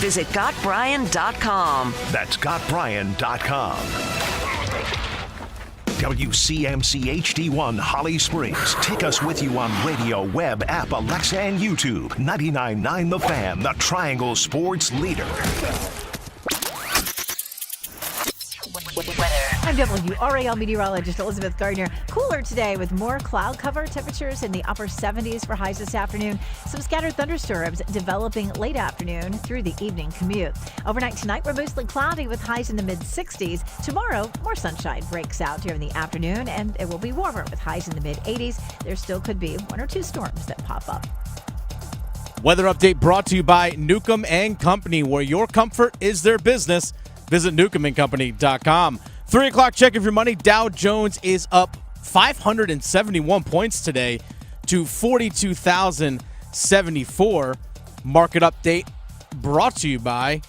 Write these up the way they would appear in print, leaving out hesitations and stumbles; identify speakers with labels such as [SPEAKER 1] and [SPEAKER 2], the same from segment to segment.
[SPEAKER 1] visit GotBrian.com.
[SPEAKER 2] That's GotBrian.com. WCMC HD1 Holly Springs. Take us with you on radio, web, app, Alexa, and YouTube. 99.9 The Fan, the Triangle Sports leader.
[SPEAKER 3] I'm WRAL meteorologist Elizabeth Gardner. Cooler today with more cloud cover. Temperatures in the upper 70s for highs this afternoon. Some scattered thunderstorms developing late afternoon through the evening commute. Overnight tonight, we're mostly cloudy with highs in the mid-60s. Tomorrow, more sunshine breaks out during the afternoon, and it will be warmer with highs in the mid-80s. There still could be one or two storms that pop up.
[SPEAKER 4] Weather update brought to you by Newcomb & Company, where your comfort is their business. Visit newcombandcompany.com. 3 o'clock check of your money. Dow Jones is up 571 points today to 42,074. Market update brought to you by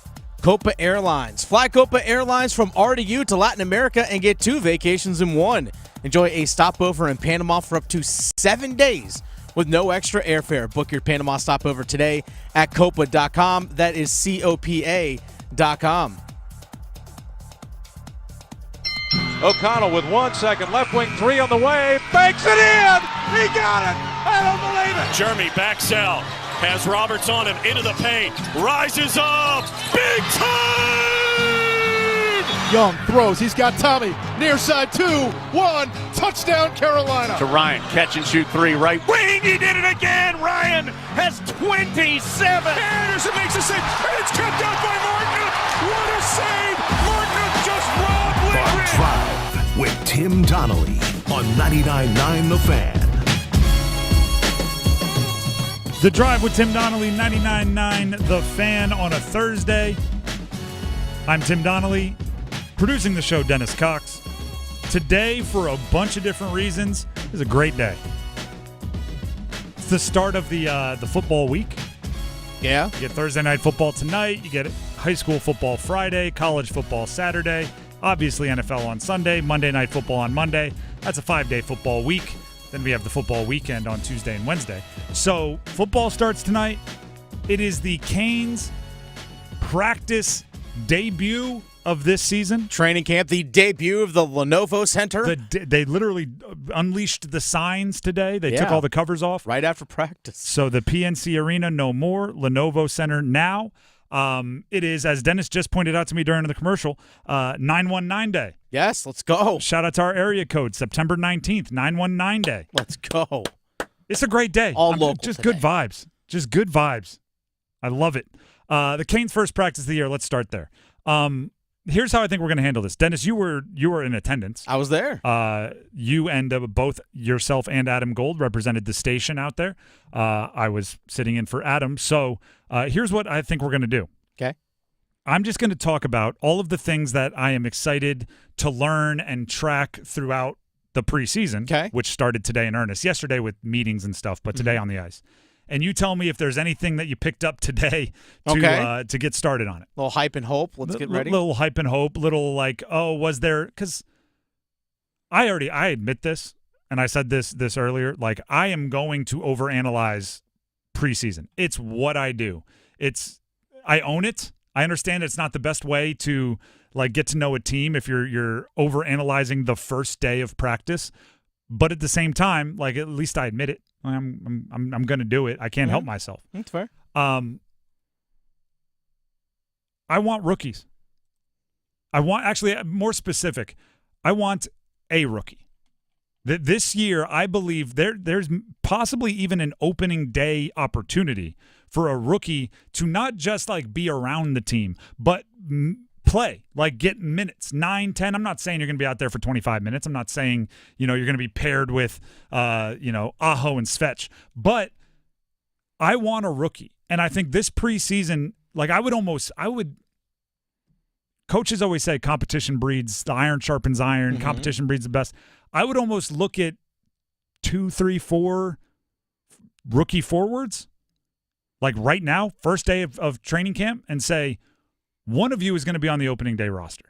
[SPEAKER 4] Copa Airlines. Fly Copa Airlines from RDU to Latin America and get 2 vacations in 1. Enjoy a stopover in Panama for up to 7 days with no extra airfare. Book your Panama stopover today at copa.com. That is COPA.com.
[SPEAKER 5] O'Connell with 1 second, left wing 3 on the way, banks it in! He got it! I don't believe it!
[SPEAKER 6] Jeremy backs out, has Roberts on him, into the paint, rises up, big time!
[SPEAKER 7] Young throws, he's got Tommy, near side 2-1, touchdown Carolina!
[SPEAKER 6] To Ryan, catch and shoot 3, right wing, he did it again! Ryan has 27! Anderson makes a save, and it's kept out by Martin! What a save! Martin just robbed Lindgren!
[SPEAKER 2] The Drive with Tim Donnelly on 99.9 The Fan.
[SPEAKER 8] The Drive with Tim Donnelly, 99.9 The Fan on a Thursday. I'm Tim Donnelly, producing the show, Dennis Cox. Today, for a bunch of different reasons, is a great day. It's the start of the football week.
[SPEAKER 4] Yeah.
[SPEAKER 8] You get Thursday night football tonight. You get high school football Friday, college football Saturday, obviously NFL on Sunday, Monday night football on Monday. That's a 5-day football week. Then we have the football weekend on Tuesday and Wednesday. So football starts tonight. It is the Canes practice debut of this season.
[SPEAKER 4] Training camp, the debut of the Lenovo Center.
[SPEAKER 8] They literally unleashed the signs today. They took all the covers off.
[SPEAKER 4] Right after practice.
[SPEAKER 8] So the PNC Arena no more, Lenovo Center now. It is, as Dennis just pointed out to me during the commercial, 919 Day.
[SPEAKER 4] Yes, let's go.
[SPEAKER 8] Shout out to our area code, September 19th, 919 Day.
[SPEAKER 4] Let's go.
[SPEAKER 8] It's a great day.
[SPEAKER 4] All local
[SPEAKER 8] Just
[SPEAKER 4] today.
[SPEAKER 8] good vibes. Just good vibes. I love it. The Canes' first practice of the year. Let's start there. Here's how I think we're going to handle this. Dennis, you were in attendance.
[SPEAKER 4] I was there.
[SPEAKER 8] You and both yourself and Adam Gold represented the station out there. I was sitting in for Adam. So here's what I think we're going to do.
[SPEAKER 4] Okay.
[SPEAKER 8] I'm just going to talk about all of the things that I am excited to learn and track throughout the preseason, which started today in earnest. Yesterday with meetings and stuff, but today on the ice. And you tell me if there's anything that you picked up today to get started on it.
[SPEAKER 4] Little hype and hope. Let's get ready.
[SPEAKER 8] Little hype and hope. Little like, oh, was there? Because I admit this, and I said this earlier. Like, I am going to overanalyze preseason. It's what I do. I own it. I understand it's not the best way to like get to know a team if you're overanalyzing the first day of practice. But at the same time, like at least I admit it. I'm going to do it. I can't help myself.
[SPEAKER 4] That's fair.
[SPEAKER 8] I want rookies. I want, actually, more specific, I want a rookie. This year, I believe there's possibly even an opening day opportunity for a rookie to not just like be around the team, but play, like get minutes, 9, 10. I'm not saying you're going to be out there for 25 minutes. I'm not saying, you're going to be paired with, Aho and Svetch. But I want a rookie. And I think this preseason, like coaches always say competition breeds, the iron sharpens iron, competition breeds the best. I would almost look at 2, 3, 4 rookie forwards, like right now, first day of training camp, and say, one of you is going to be on the opening day roster.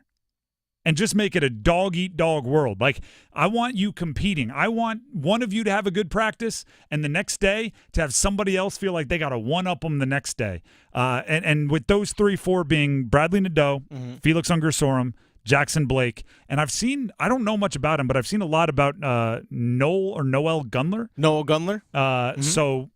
[SPEAKER 8] and just make it a dog-eat-dog world. Like, I want you competing. I want one of you to have a good practice, and the next day to have somebody else feel like they got to one-up them the next day. And with those 3-4 being Bradley Nadeau, Felix Ungersorum, Jackson Blake, and I don't know much about him, but I've seen a lot about Noel Gunler.
[SPEAKER 4] Noel Gunler?
[SPEAKER 8] So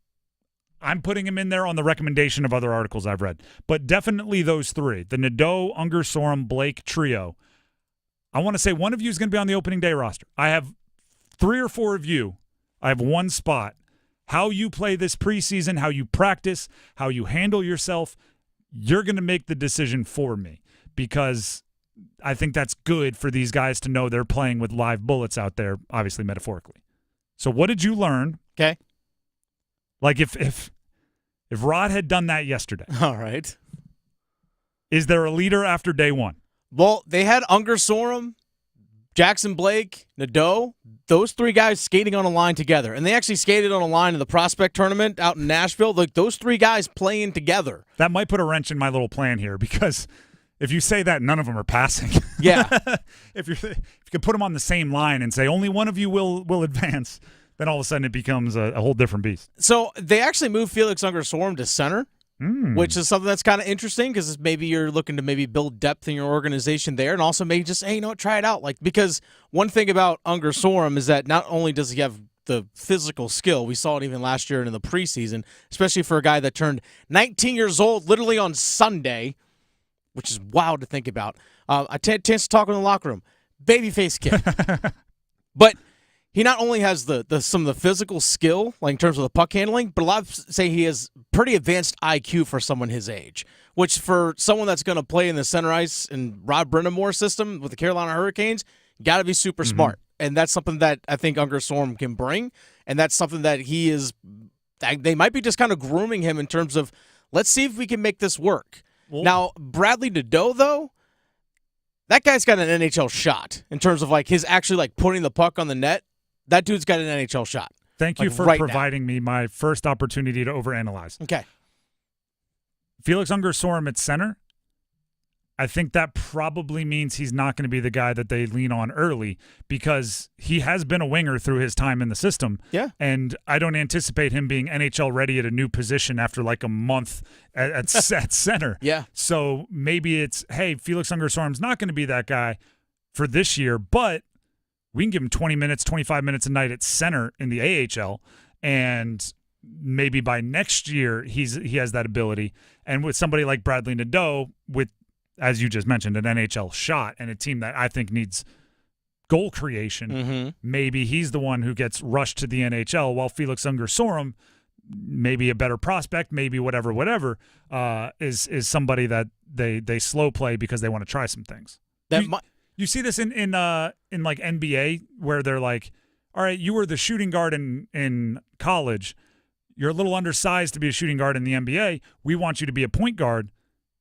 [SPEAKER 8] I'm putting him in there on the recommendation of other articles I've read. But definitely those three, the Nadeau, Ungersorum, Blake trio. I want to say one of you is going to be on the opening day roster. I have 3 or 4 of you. I have one spot. How you play this preseason, how you practice, how you handle yourself, you're going to make the decision for me, because I think that's good for these guys to know they're playing with live bullets out there, obviously metaphorically. So what did you learn?
[SPEAKER 4] Okay.
[SPEAKER 8] Like if Rod had done that yesterday.
[SPEAKER 4] All right.
[SPEAKER 8] Is there a leader after day one?
[SPEAKER 4] Well, they had Ungersorum, Jackson Blake, Nadeau, those 3 guys skating on a line together. And they actually skated on a line in the prospect tournament out in Nashville. Like, those 3 guys playing together.
[SPEAKER 8] That might put a wrench in my little plan here, because if you say that, none of them are passing.
[SPEAKER 4] Yeah.
[SPEAKER 8] If you could put them on the same line and say only one of you will advance, then all of a sudden it becomes a whole different beast.
[SPEAKER 4] So they actually moved Felix Ungersorum to center, which is something that's kind of interesting, because maybe you're looking to maybe build depth in your organization there, and also maybe just, hey, try it out. Like, because one thing about Ungersorum is that not only does he have the physical skill, we saw it even last year in the preseason, especially for a guy that turned 19 years old literally on Sunday, which is wild to think about. I had a chance to talk in the locker room. Babyface kid. But he not only has some of the physical skill, like in terms of the puck handling, but a lot say he has pretty advanced IQ for someone his age, which for someone that's going to play in the center ice and Rod Brind'Amour system with the Carolina Hurricanes, got to be super smart. And that's something that I think Ungersorum can bring, and that's something that they might be just kind of grooming him in terms of, let's see if we can make this work. Well, now, Bradley Nadeau, though, that guy's got an NHL shot in terms of like his actually like putting the puck on the net. That dude's got an NHL shot.
[SPEAKER 8] Thank you for providing me my first opportunity to overanalyze.
[SPEAKER 4] Okay.
[SPEAKER 8] Felix Ungersorum at center, I think that probably means he's not going to be the guy that they lean on early, because he has been a winger through his time in the system.
[SPEAKER 4] Yeah.
[SPEAKER 8] And I don't anticipate him being NHL ready at a new position after like a month at center.
[SPEAKER 4] Yeah.
[SPEAKER 8] So maybe it's, hey, Felix Ungersorum's not going to be that guy for this year, but we can give him 20 minutes, 25 minutes a night at center in the AHL, and maybe by next year he has that ability. And with somebody like Bradley Nadeau, with, as you just mentioned, an NHL shot and a team that I think needs goal creation, maybe he's the one who gets rushed to the NHL, while Felix Ungersorum, maybe a better prospect, maybe whatever, is somebody that they slow play because they want to try some things. You see this in like NBA, where they're like, all right, you were the shooting guard in college. You're a little undersized to be a shooting guard in the NBA. We want you to be a point guard.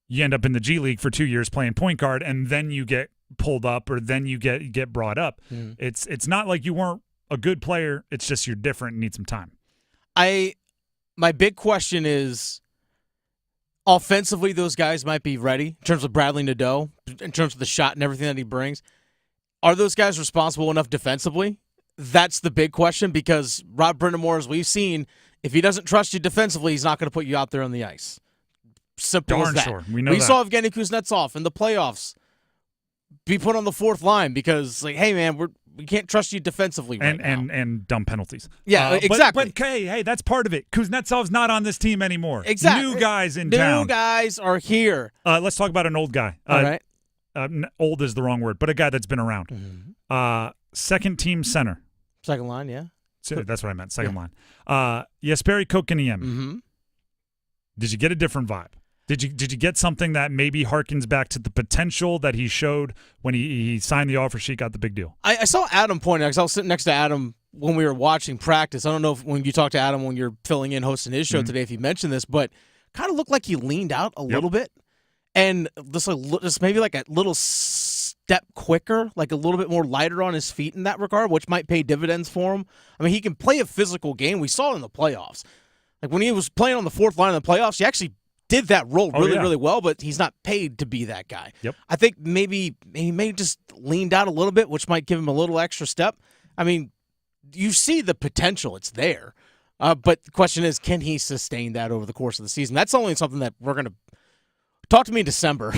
[SPEAKER 8] You end up in the G League for 2 years playing point guard, and then you get pulled up, or then you get brought up. It's not like you weren't a good player. It's just you're different and need some time.
[SPEAKER 4] My big question is, offensively, those guys might be ready in terms of Bradley Nadeau, in terms of the shot and everything that he brings. Are those guys responsible enough defensively? That's the big question, because Rod Brind'Amour, as we've seen, if he doesn't trust you defensively, he's not going to put you out there on the ice. Simple as that.
[SPEAKER 8] Sure. We
[SPEAKER 4] saw Evgeny Kuznetsov in the playoffs be put on the 4th line because, like, hey, man, we can't trust you defensively right now.
[SPEAKER 8] And dumb penalties.
[SPEAKER 4] Yeah, exactly.
[SPEAKER 8] But hey, that's part of it. Kuznetsov's not on this team anymore.
[SPEAKER 4] Exactly.
[SPEAKER 8] New guys in town.
[SPEAKER 4] New guys are here.
[SPEAKER 8] Let's talk about an old guy.
[SPEAKER 4] All right.
[SPEAKER 8] Old is the wrong word, but a guy that's been around. Second team center.
[SPEAKER 4] Second line, yeah.
[SPEAKER 8] So that's what I meant, second line. Jesperi Kotkaniemi. Did you get a different vibe? Did you get something that maybe harkens back to the potential that he showed when he signed the offer sheet, got the big deal?
[SPEAKER 4] I saw Adam point out, because I was sitting next to Adam when we were watching practice. I don't know if when you talked to Adam when you're filling in hosting his show today, if he mentioned this, but kind of looked like he leaned out a little bit, and just maybe like a little step quicker, like a little bit more lighter on his feet in that regard, which might pay dividends for him. I mean, he can play a physical game. We saw it in the playoffs. Like when he was playing on the 4th line in the playoffs, he actually did that role really,
[SPEAKER 8] yeah.
[SPEAKER 4] really well, but he's not paid to be that guy.
[SPEAKER 8] Yep.
[SPEAKER 4] I think maybe he may just leaned out a little bit, which might give him a little extra step. I mean, you see the potential. It's there. But the question is, can he sustain that over the course of the season? That's only something that we're going to talk to me in December.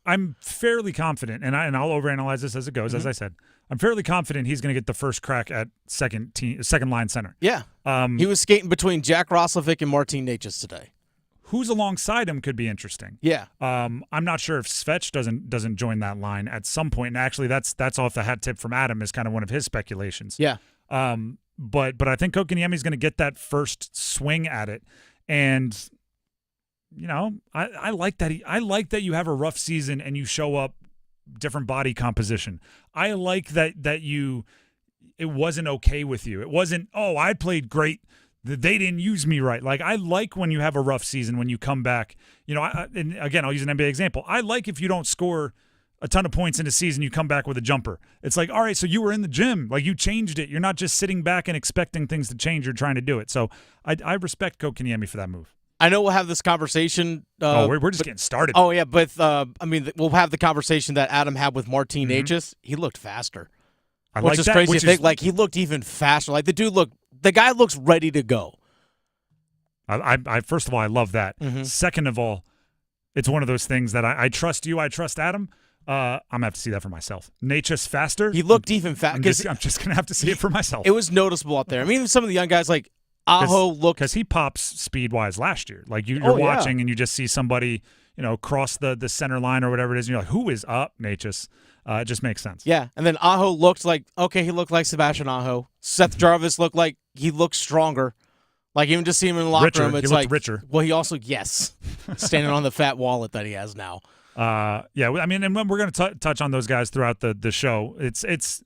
[SPEAKER 8] I'm fairly confident, and I'll overanalyze this as it goes, as I said. I'm fairly confident he's going to get the first crack at second line center.
[SPEAKER 4] Yeah. He was skating between Jack Roslovic and Martin Necas today.
[SPEAKER 8] Who's alongside him could be interesting.
[SPEAKER 4] Yeah.
[SPEAKER 8] I'm not sure if Svech doesn't join that line at some point. And actually, that's off the hat tip from Adam is kind of one of his speculations.
[SPEAKER 4] Yeah.
[SPEAKER 8] But I think Kotkaniemi's going to get that first swing at it, and I like that. I like that you have a rough season and you show up different body composition. I like that it wasn't okay with you. It wasn't, oh, I played great. They didn't use me right. Like, I like when you have a rough season, when you come back. And again, I'll use an NBA example. I like if you don't score a ton of points in a season, you come back with a jumper. It's like, all right, so you were in the gym. Like, you changed it. You're not just sitting back and expecting things to change. You're trying to do it. So I respect Kotkaniemi for that move.
[SPEAKER 4] I know we'll have this conversation.
[SPEAKER 8] We're just getting started.
[SPEAKER 4] Oh, yeah, but we'll have the conversation that Adam had with Martin Necas. He looked faster. Which is crazy to think. Like, he looked even faster. Like, the guy looks ready to go.
[SPEAKER 8] I first of all, I love that.
[SPEAKER 4] Mm-hmm.
[SPEAKER 8] Second of all, it's one of those things that I trust you. I trust Adam. I'm going to have to see that for myself. Necas faster.
[SPEAKER 4] He looked even faster.
[SPEAKER 8] I'm just going to have to see it for myself.
[SPEAKER 4] It was noticeable out there. I mean, even some of the young guys like Aho looked.
[SPEAKER 8] Because he pops speed-wise last year. Like, you're watching and you just see somebody, cross the center line or whatever it is, and you're like, who is up, Necas? It just makes sense.
[SPEAKER 4] Yeah, and then Aho looked like, he looked like Sebastian Aho. Seth Jarvis looked like he looked stronger. Like, even just seeing him in the locker room, it's
[SPEAKER 8] he
[SPEAKER 4] like
[SPEAKER 8] richer.
[SPEAKER 4] Well, he also, standing on the fat wallet that he has now.
[SPEAKER 8] Yeah, I mean, and we're going to touch on those guys throughout the show. It's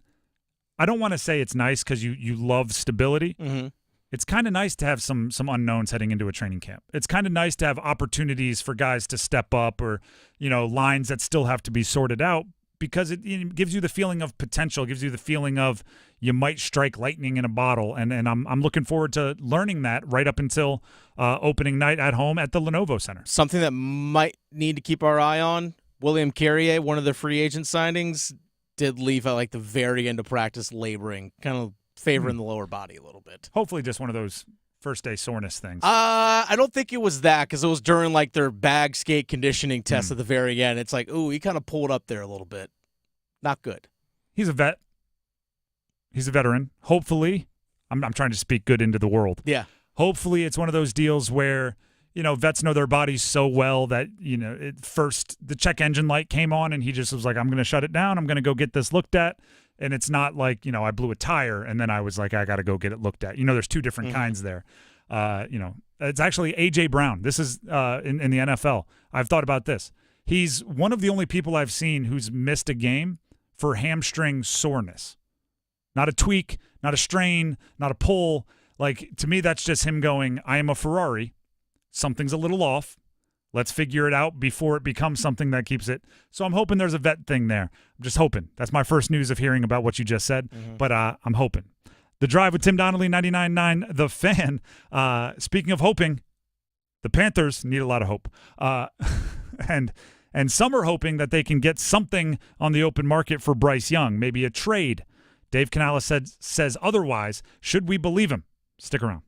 [SPEAKER 8] I don't want to say it's nice because you love stability.
[SPEAKER 4] Mm-hmm.
[SPEAKER 8] It's kind of nice to have some unknowns heading into a training camp. It's kind of nice to have opportunities for guys to step up or, lines that still have to be sorted out, because it gives you the feeling of potential, gives you the feeling of you might strike lightning in a bottle. And I'm looking forward to learning that right up until opening night at home at the Lenovo Center.
[SPEAKER 4] Something that might need to keep our eye on, William Carrier, one of the free agent signings, did leave at the very end of practice laboring, kind of favoring the lower body a little bit.
[SPEAKER 8] Hopefully just one of those first-day soreness things.
[SPEAKER 4] I don't think it was that, because it was during their bag skate conditioning test at the very end. It's like, ooh, he kind of pulled up there a little bit. Not good.
[SPEAKER 8] He's a vet. He's a veteran. Hopefully, I'm trying to speak good into the world.
[SPEAKER 4] Yeah.
[SPEAKER 8] Hopefully it's one of those deals where, vets know their bodies so well that, first the check engine light came on and he just was like, I'm going to shut it down. I'm going to go get this looked at. And it's not like, I blew a tire and then I was like, I got to go get it looked at. There's two different kinds there. It's actually A.J. Brown. This is in the NFL. I've thought about this. He's one of the only people I've seen who's missed a game for hamstring soreness. Not a tweak, not a strain, not a pull. To me, that's just him going, I am a Ferrari. Something's a little off. Let's figure it out before it becomes something that keeps it. So I'm hoping there's a vet thing there. I'm just hoping. That's my first news of hearing about what you just said, but I'm hoping. The Drive with Tim Donnelly, 99.9 The Fan. Speaking of hoping, the Panthers need a lot of hope. And some are hoping that they can get something on the open market for Bryce Young, maybe a trade. Dave Canales says otherwise. Should we believe him? Stick around.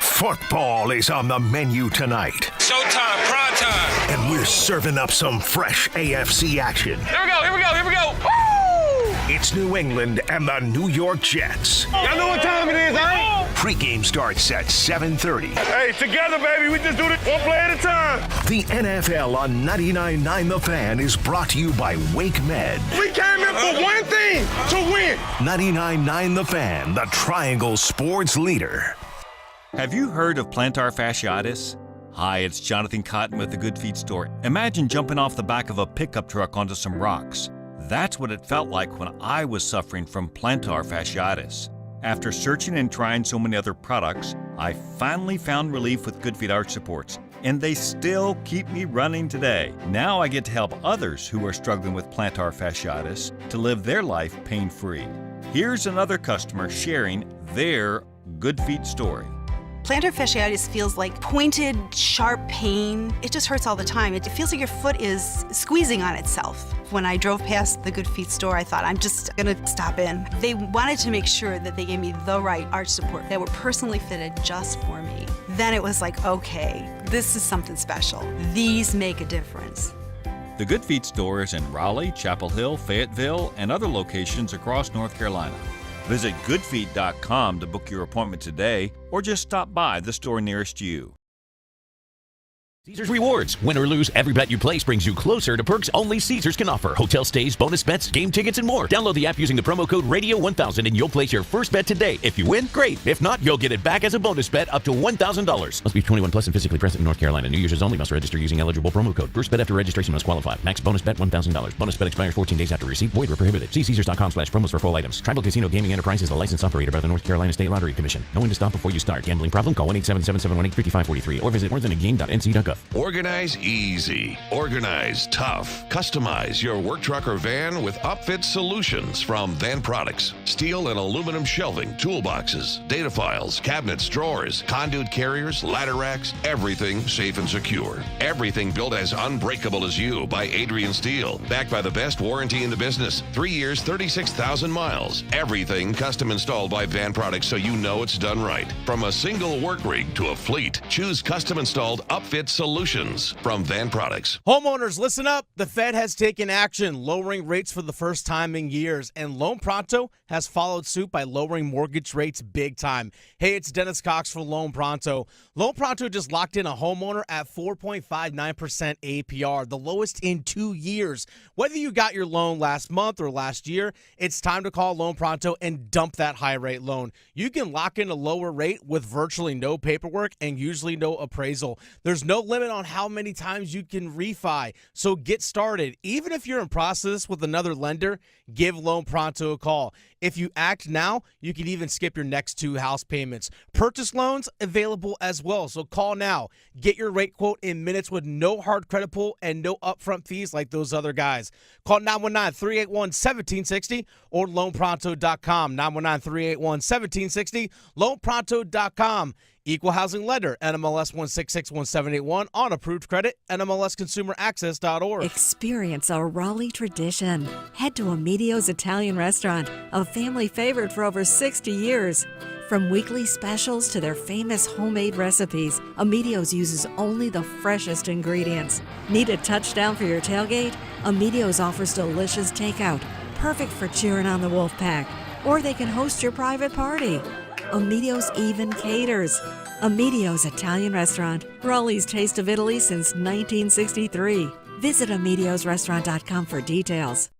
[SPEAKER 2] Football is on the menu tonight.
[SPEAKER 6] Showtime, prime time.
[SPEAKER 2] And we're serving up some fresh AFC action.
[SPEAKER 6] Here we go. Woo!
[SPEAKER 2] It's New England and the New York Jets.
[SPEAKER 6] Y'all know what time it is, huh?
[SPEAKER 2] Pre-game starts at 7:30.
[SPEAKER 6] Hey, together, baby. We just do this one play at a time.
[SPEAKER 2] The NFL on 99.9 The Fan is brought to you by Wake Med.
[SPEAKER 6] We came in for one thing, to win.
[SPEAKER 2] 99.9 The Fan, the Triangle Sports leader.
[SPEAKER 9] Have you heard of plantar fasciitis? Hi, it's Jonathan Cotton with the Good Feet Store. Imagine jumping off the back of a pickup truck onto some rocks. That's what it felt like when I was suffering from plantar fasciitis. After searching and trying so many other products, I finally found relief with Good Feet arch supports, and they still keep me running today. Now I get to help others who are struggling with plantar fasciitis to live their life pain-free. Here's another customer sharing their Good Feet story.
[SPEAKER 10] Plantar fasciitis feels like pointed, sharp pain. It just hurts all the time. It feels like your foot is squeezing on itself. When I drove past the Good Feet store, I thought, I'm just going to stop in. They wanted to make sure that they gave me the right arch support that were personally fitted just for me. Then it was like, okay, this is something special. These make a difference.
[SPEAKER 9] The Good Feet store is in Raleigh, Chapel Hill, Fayetteville, and other locations across North Carolina. Visit goodfeet.com to book your appointment today, or just stop by the store nearest you.
[SPEAKER 11] Caesars Rewards. Win or lose, every bet you place brings you closer to perks only Caesars can offer. Hotel stays, bonus bets, game tickets, and more. Download the app using the promo code Radio1000 and you'll place your first bet today. If you win, great. If not, you'll get it back as a bonus bet up to $1,000. Must be 21 plus and physically present in North Carolina. New users only must register using eligible promo code. First bet after registration must qualify. Max bonus bet $1,000. Bonus bet expires 14 days after receipt. Void where prohibited. See Caesars.com/promos for full items. Tribal Casino Gaming Enterprise is a licensed operator by the North Carolina State Lottery Commission. Know when to stop before you start. Gambling problem? Call 1-877-718-5543 or visit morethanagame.nc.gov.
[SPEAKER 12] Organize easy. Organize tough. Customize your work truck or van with upfit solutions from Van Products. Steel and aluminum shelving, toolboxes, data files, cabinets, drawers, conduit carriers, ladder racks, everything safe and secure. Everything built as unbreakable as you by Adrian Steel. Backed by the best warranty in the business. 3 years, 36,000 miles. Everything custom installed by Van Products so you know it's done right. From a single work rig to a fleet, choose custom installed upfit solutions from Van Products.
[SPEAKER 4] Homeowners, listen up. The Fed has taken action, lowering rates for the first time in years, and Loan Pronto has followed suit by lowering mortgage rates big time. Hey, it's Dennis Cox for Loan Pronto. Loan Pronto just locked in a homeowner at 4.59% APR, the lowest in 2 years. Whether you got your loan last month or last year, it's time to call Loan Pronto and dump that high rate loan. You can lock in a lower rate with virtually no paperwork and usually no appraisal. There's no limit on how many times you can refi. So get started. Even if you're in process with another lender, give Loan Pronto a call. If you act now, you can even skip your next 2 house payments. Purchase loans available as well. So call now. Get your rate quote in minutes with no hard credit pull and no upfront fees like those other guys. Call 919-381-1760 or loanpronto.com. 919-381-1760, loanpronto.com. Equal housing lender, NMLS 1661781, on approved credit, NMLSconsumeraccess.org.
[SPEAKER 13] Experience our Raleigh tradition. Head to Amedio's Italian Restaurant, a family favorite for over 60 years. From weekly specials to their famous homemade recipes, Amedio's uses only the freshest ingredients. Need a touchdown for your tailgate? Amedio's offers delicious takeout, perfect for cheering on the Wolfpack. Or they can host your private party. Amedio's even caters. Amedio's Italian Restaurant, Raleigh's Taste of Italy since 1963. Visit amediosrestaurant.com for details.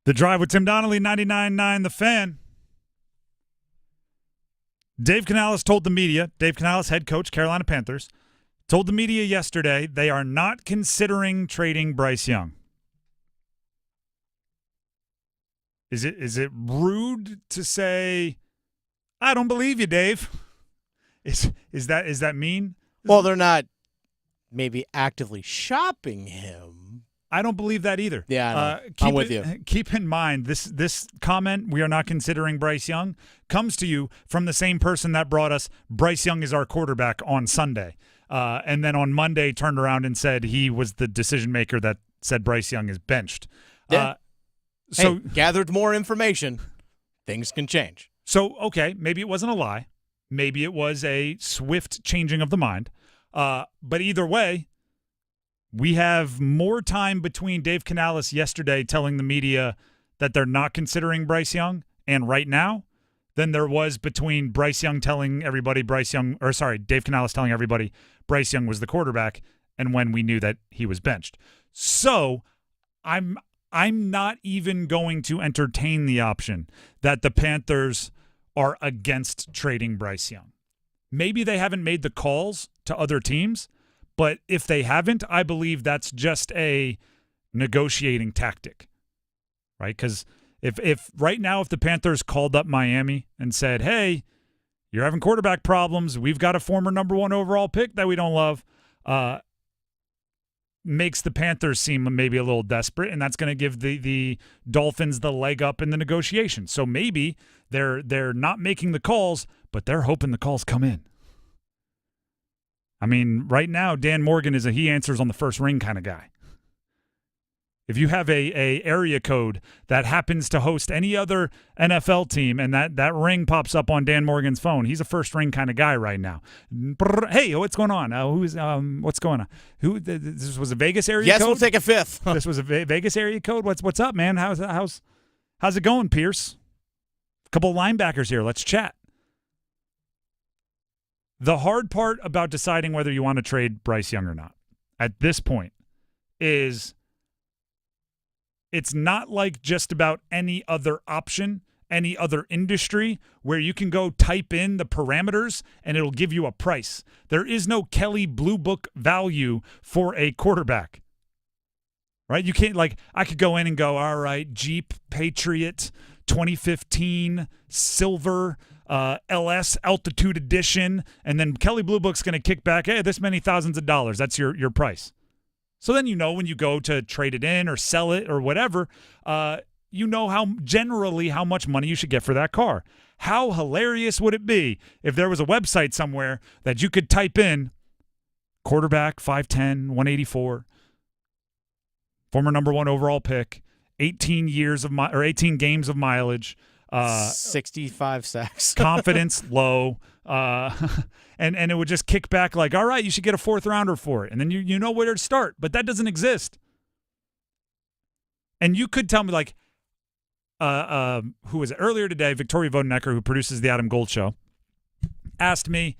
[SPEAKER 8] The Drive with Tim Donnelly, 99.9 The Fan. Dave Canales told the media, Dave Canales, head coach, Carolina Panthers, told the media yesterday they are not considering trading Bryce Young. Is it rude to say, I don't believe you, Dave? Is that mean?
[SPEAKER 4] Well, they're not maybe actively shopping him.
[SPEAKER 8] I don't believe that either.
[SPEAKER 4] Yeah, I'm with you.
[SPEAKER 8] Keep in mind, this comment, we are not considering Bryce Young, comes to you from the same person that brought us Bryce Young is our quarterback on Sunday. And then on Monday turned around and said he was the decision maker that said Bryce Young is benched.
[SPEAKER 4] Yeah. So gathered more information, things can change.
[SPEAKER 8] So, okay, maybe it wasn't a lie. Maybe it was a swift changing of the mind. But either way, we have more time between Dave Canales yesterday telling the media that they're not considering Bryce Young and right now than there was between Bryce Young telling everybody Dave Canales telling everybody Bryce Young was the quarterback and when we knew that he was benched. So I'm not even going to entertain the option that the Panthers are against trading Bryce Young. Maybe they haven't made the calls to other teams, but if they haven't, I believe that's just a negotiating tactic, right? Because if right now, if the Panthers called up Miami and said, hey, You're having quarterback problems. We've got a former number 1 overall pick that we don't love. Makes the Panthers seem maybe a little desperate, and that's going to give the Dolphins the leg up in the negotiation. So maybe they're not making the calls, but they're hoping the calls come in. I mean, right now, Dan Morgan is a he answers on the first ring kind of guy. If you have a area code that happens to host any other NFL team and that ring pops up on Dan Morgan's phone, he's a first ring kind of guy right now. Hey, what's going on? What's going on? This was a Vegas area code?
[SPEAKER 4] Yes, we'll take a fifth.
[SPEAKER 8] This was a Vegas area code? What's up, man? How's it going, Pierce? A couple of linebackers here. Let's chat. The hard part about deciding whether you want to trade Bryce Young or not at this point is it's not like just about any other option, any other industry where you can go type in the parameters and it'll give you a price. There is no Kelly Blue Book value for a quarterback, right? You can't, like, I could go in and go, all right, Jeep Patriot 2015 Silver LS Altitude Edition, and then Kelly Blue Book's going to kick back, hey, this many thousands of dollars. That's your price. So then you know when you go to trade it in or sell it or whatever, you know generally how much money you should get for that car. How hilarious would it be if there was a website somewhere that you could type in quarterback, 5'10", 184, former number 1 overall pick, 18 games of mileage,
[SPEAKER 4] 65 sacks,
[SPEAKER 8] confidence low, and it would just kick back like, all right, you should get a 4th rounder for it, and then you know where to start. But that doesn't exist. And you could tell me, like, who was it earlier today? Victoria Vodenecker, who produces the Adam Gold Show, asked me,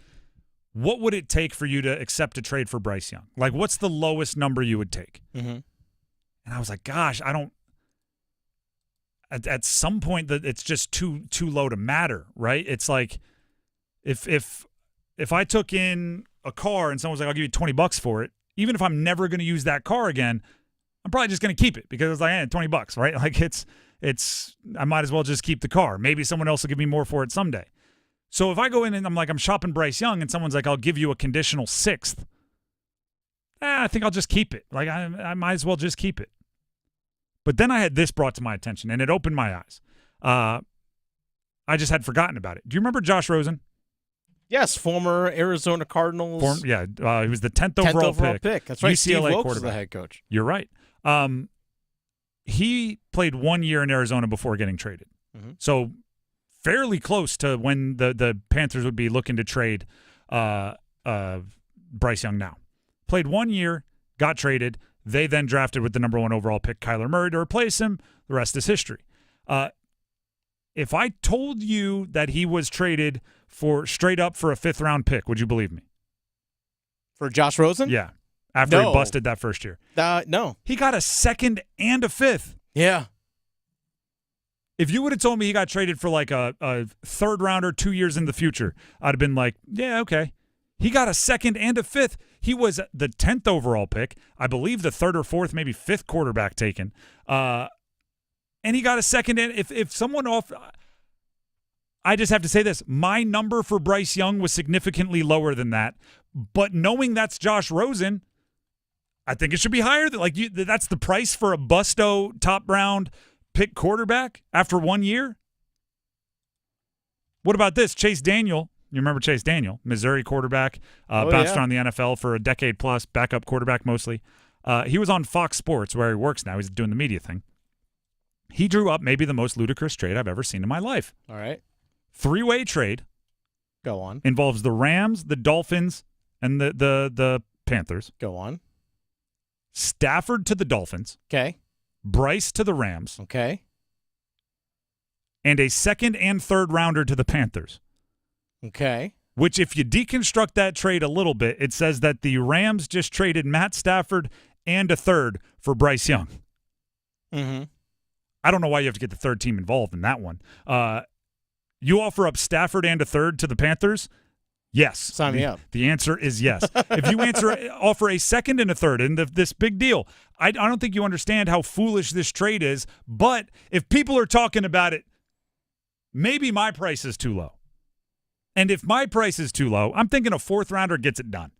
[SPEAKER 8] what would it take for you to accept a trade for Bryce Young? Like, what's the lowest number you would take? Mm-hmm. And I was like, gosh, I don't. At some point, that it's just too low to matter, right? It's like if I took in a car and someone was like, I'll give you $20 for it, even if I'm never going to use that car again, I'm probably just going to keep it because it's like, $20, right? Like it's I might as well just keep the car. Maybe someone else will give me more for it someday. So if I go in and I'm shopping Bryce Young and someone's like, I'll give you a conditional 6th, I think I'll just keep it. Like I might as well just keep it. But then I had this brought to my attention, and it opened my eyes. I just had forgotten about it. Do you remember Josh Rosen?
[SPEAKER 4] Yes, former Arizona Cardinals.
[SPEAKER 8] He was the 10th overall pick.
[SPEAKER 4] That's right.
[SPEAKER 8] UCLA
[SPEAKER 4] Steve Wilkes
[SPEAKER 8] quarterback.
[SPEAKER 4] was the head coach.
[SPEAKER 8] You're right. He played 1 year in Arizona before getting traded. Mm-hmm. So fairly close to when the Panthers would be looking to trade Bryce Young now. Played 1 year, got traded. They then drafted with the number 1 overall pick Kyler Murray to replace him. The rest is history. If I told you that he was traded straight up for a 5th-round pick, would you believe me?
[SPEAKER 4] For Josh Rosen?
[SPEAKER 8] Yeah. After he busted that first year.
[SPEAKER 4] No.
[SPEAKER 8] He got a 2nd and a 5th.
[SPEAKER 4] Yeah.
[SPEAKER 8] If you would have told me he got traded for like a 3rd-rounder 2 years in the future, I'd have been like, yeah, okay. He got a 2nd and a 5th. He was the 10th overall pick. I believe the 3rd or 4th, maybe 5th quarterback taken. And he got a 2nd. And if someone I just have to say this. My number for Bryce Young was significantly lower than that. But knowing that's Josh Rosen, I think it should be higher. That's the price for a busto top-round pick quarterback after 1 year. What about this? Chase Daniel. You remember Chase Daniel, Missouri quarterback, bounced around the NFL for a decade plus, backup quarterback mostly. He was on Fox Sports, where he works now. He's doing the media thing. He drew up maybe the most ludicrous trade I've ever seen in my life.
[SPEAKER 4] All right.
[SPEAKER 8] 3-way trade.
[SPEAKER 4] Go on.
[SPEAKER 8] Involves the Rams, the Dolphins, and the Panthers.
[SPEAKER 4] Go on.
[SPEAKER 8] Stafford to the Dolphins.
[SPEAKER 4] Okay.
[SPEAKER 8] Bryce to the Rams.
[SPEAKER 4] Okay.
[SPEAKER 8] And a 2nd and 3rd rounder to the Panthers.
[SPEAKER 4] Okay.
[SPEAKER 8] Which, if you deconstruct that trade a little bit, it says that the Rams just traded Matt Stafford and a 3rd for Bryce Young.
[SPEAKER 4] Mm-hmm.
[SPEAKER 8] I don't know why you have to get the 3rd team involved in that one. You offer up Stafford and a 3rd to the Panthers? Yes.
[SPEAKER 4] Sign me up.
[SPEAKER 8] The answer is yes. If you offer a 2nd and a 3rd in this big deal, I don't think you understand how foolish this trade is. But if people are talking about it, maybe my price is too low. And if my price is too low, I'm thinking a fourth rounder gets it done.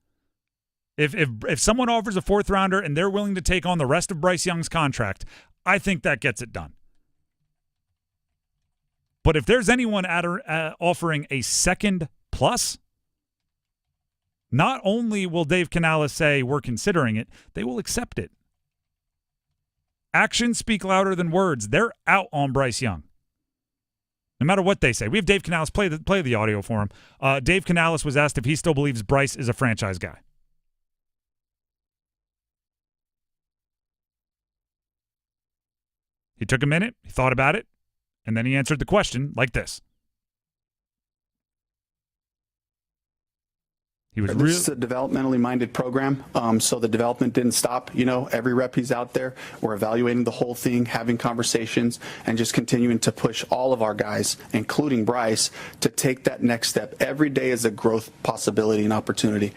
[SPEAKER 8] If someone offers a fourth rounder and they're willing to take on the rest of Bryce Young's contract, I think that gets it done. But if there's anyone offering a second plus, not only will DEF-CANALES say we're considering it, they will accept it. Actions speak louder than words. They're out on Bryce Young. No matter what they say. We have DEF-CANALES play the audio for him. DEF-CANALES was asked if he still believes Bryce is a franchise guy. He took a minute, he thought about it, and then he answered the question like this.
[SPEAKER 14] This is a developmentally minded program, so the development didn't stop. Every rep he's out there, we're evaluating the whole thing, having conversations, and just continuing to push all of our guys, including Bryce, to take that next step. Every day is a growth possibility and opportunity,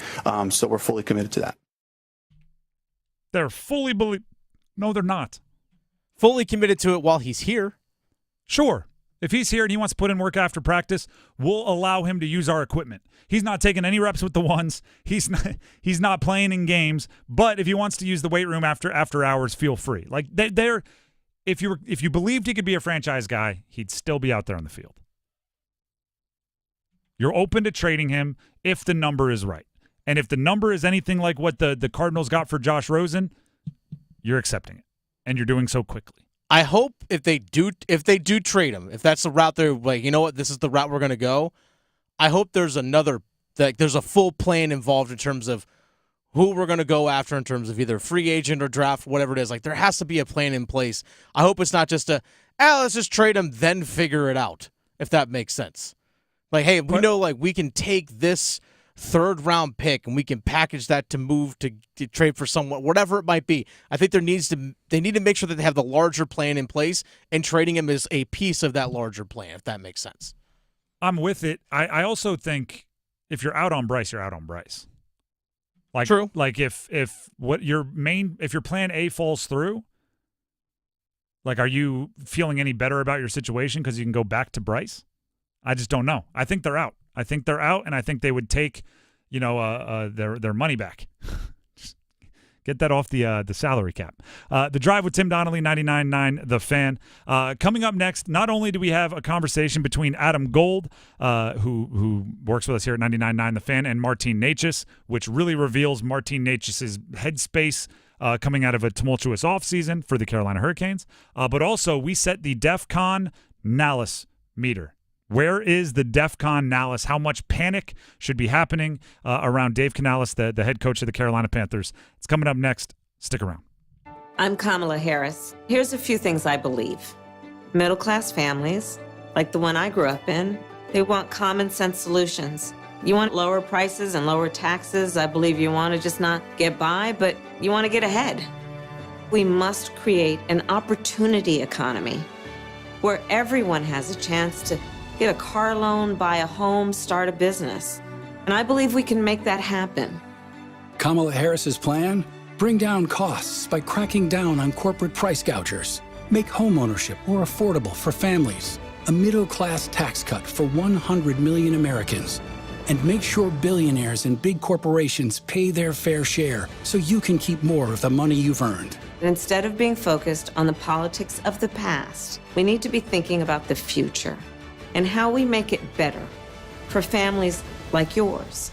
[SPEAKER 14] so we're fully committed to that.
[SPEAKER 8] They're fully No, they're not.
[SPEAKER 4] Fully committed to it while he's here.
[SPEAKER 8] Sure. If he's here and he wants to put in work after practice, we'll allow him to use our equipment. He's not taking any reps with the ones. He's not playing in games. But if he wants to use the weight room after hours, feel free. Like if you believed he could be a franchise guy, he'd still be out there on the field. You're open to trading him if the number is right. And if the number is anything like what the Cardinals got for Josh Rosen, you're accepting it. And you're doing so quickly.
[SPEAKER 4] I hope if they do trade him, if that's the route they're like, you know what, this is the route we're going to go, I hope there's there's a full plan involved in terms of who we're going to go after in terms of either free agent or draft, whatever it is. Like, there has to be a plan in place. I hope it's not just let's just trade him, then figure it out, if that makes sense. Like, hey, we know, like, we can take this third-round pick and we can package that to move to trade for someone, whatever it might be. I think they need to make sure that they have the larger plan in place, and trading him is a piece of that larger plan, if that makes sense.
[SPEAKER 8] I'm with it. I also think if you're out on Bryce, you're out on Bryce. Like,
[SPEAKER 4] true.
[SPEAKER 8] Like if your plan A falls through, like, are you feeling any better about your situation because you can go back to Bryce? I just don't know. I think they're out. And I think they would take, their money back. Just get that off the salary cap. The Drive with Tim Donnelly, 99.9 The Fan. Coming up next, not only do we have a conversation between Adam Gold, who works with us here at 99.9 The Fan, and Martin Necas, which really reveals Martin Necas' headspace coming out of a tumultuous offseason for the Carolina Hurricanes. But also, we set the Defcon Canales meter. Where is the Defcon Canales? How much panic should be happening around DEF-CANALES, the head coach of the Carolina Panthers? It's coming up next. Stick around.
[SPEAKER 15] I'm Kamala Harris. Here's a few things I believe. Middle-class families, like the one I grew up in, they want common sense solutions. You want lower prices and lower taxes. I believe you want to just not get by, but you want to get ahead. We must create an opportunity economy where everyone has a chance to get a car loan, buy a home, start a business. And I believe we can make that happen.
[SPEAKER 16] Kamala Harris's plan? Bring down costs by cracking down on corporate price gougers. Make homeownership more affordable for families. A middle-class tax cut for 100 million Americans. And make sure billionaires and big corporations pay their fair share so you can keep more of the money you've earned.
[SPEAKER 15] Instead of being focused on the politics of the past, we need to be thinking about the future and how we make it better for families like yours.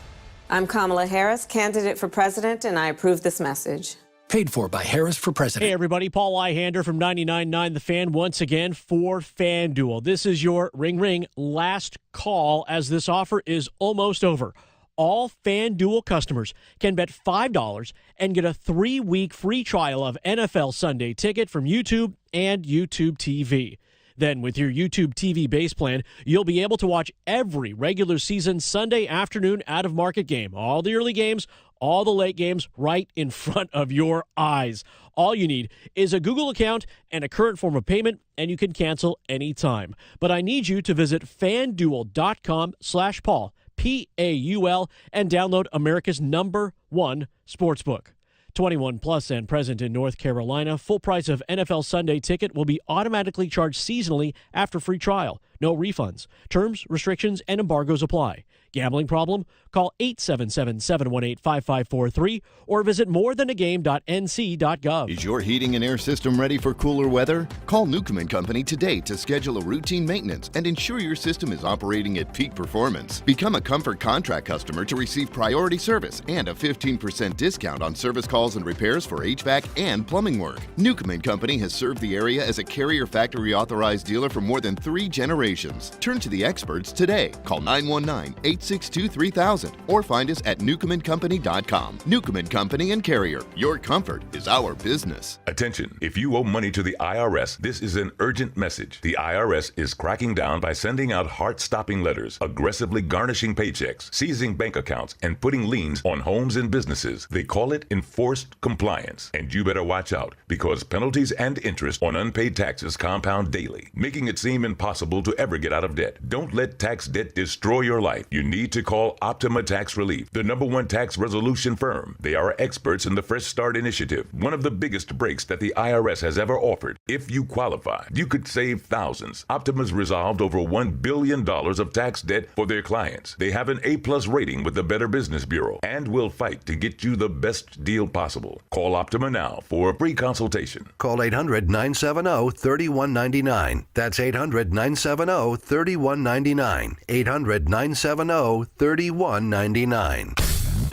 [SPEAKER 15] I'm Kamala Harris, candidate for president, and I approve this message.
[SPEAKER 16] Paid for by Harris for President.
[SPEAKER 17] Hey, everybody. Paul Ihander from 99.9 The Fan once again for FanDuel. This is your ring last call, as this offer is almost over. All FanDuel customers can bet $5 and get a 3-week free trial of NFL Sunday Ticket from YouTube and YouTube TV. Then with your YouTube TV base plan, you'll be able to watch every regular season Sunday afternoon out-of-market game. All the early games, all the late games, right in front of your eyes. All you need is a Google account and a current form of payment, and you can cancel anytime. But I need you to visit FanDuel.com/Paul, P-A-U-L, and download America's #1 sportsbook. 21 plus and present in North Carolina. Full price of NFL Sunday Ticket will be automatically charged seasonally after free trial. no refunds. Terms, restrictions, and embargoes apply. Gambling problem? Call 877-718-5543 or visit morethanagame.nc.gov.
[SPEAKER 18] Is your heating and air system ready for cooler weather? Call Newcomb & Company today to schedule a routine maintenance and ensure your system is operating at peak performance. Become a Comfort Contract customer to receive priority service and a 15% discount on service calls and repairs for HVAC and plumbing work. Newcomb & Company has served the area as a Carrier Factory authorized dealer for more than 3 generations. Turn to the experts today. Call 919-862-3000 or find us at newcombandcompany.com. Newcomb & Company and Carrier. Your comfort is our business.
[SPEAKER 19] Attention, if you owe money to the IRS, this is an urgent message. The IRS is cracking down by sending out heart-stopping letters, aggressively garnishing paychecks, seizing bank accounts, and putting liens on homes and businesses. They call it enforced compliance. And you better watch out, because penalties and interest on unpaid taxes compound daily, making it seem impossible to ever get out of debt. Don't let tax debt destroy your life. You need to call Optima Tax Relief, the #1 tax resolution firm. They are experts in the Fresh Start Initiative, one of the biggest breaks that the IRS has ever offered. If you qualify, you could save thousands. Optima's resolved over $1 billion of tax debt for their clients. They have an A+ rating with the Better Business Bureau and will fight to get you the best deal possible. Call Optima now for a free consultation.
[SPEAKER 20] Call 800-970-3199. That's 800-970-3199. 800-970-3199.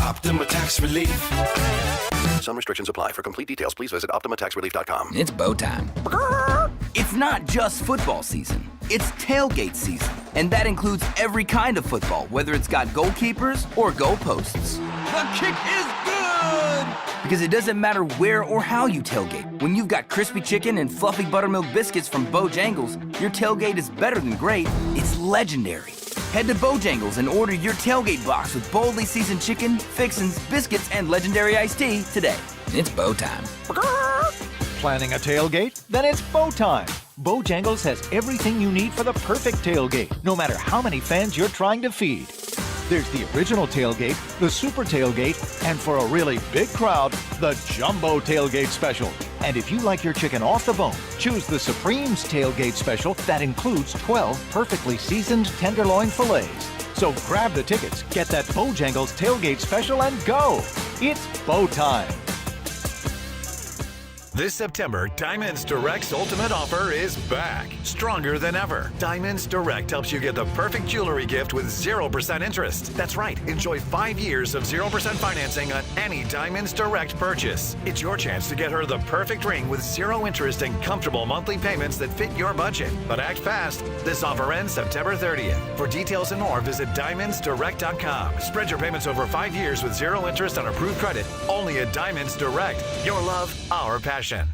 [SPEAKER 21] Optima Tax Relief.
[SPEAKER 20] Some restrictions apply. For complete details, please visit OptimaTaxRelief.com.
[SPEAKER 22] It's bow time. It's not just football season. It's tailgate season. And that includes every kind of football, whether it's got goalkeepers or goalposts. The kick is good! Because it doesn't matter where or how you tailgate. When you've got crispy chicken and fluffy buttermilk biscuits from Bojangles, your tailgate is better than great. It's legendary. Head to Bojangles and order your tailgate box with boldly seasoned chicken, fixins, biscuits, and legendary iced tea today. It's bow time.
[SPEAKER 23] Planning a tailgate? Then it's bow time. Bojangles has everything you need for the perfect tailgate, no matter how many fans you're trying to feed. There's the original tailgate, the super tailgate, and for a really big crowd, the jumbo tailgate special. And if you like your chicken off the bone, choose the Supreme's tailgate special that includes 12 perfectly seasoned tenderloin fillets. So grab the tickets, get that Bojangles tailgate special, and go. It's bow time.
[SPEAKER 24] This September, Diamonds Direct's ultimate offer is back, stronger than ever. Diamonds Direct helps you get the perfect jewelry gift with 0% interest. That's right, enjoy 5 years of 0% financing on any Diamonds Direct purchase. It's your chance to get her the perfect ring with 0 interest and comfortable monthly payments that fit your budget. But act fast. This offer ends September 30th. For details and more, visit DiamondsDirect.com. Spread your payments over 5 years with 0 interest on approved credit. Only at Diamonds Direct. Your love, our passion.
[SPEAKER 8] The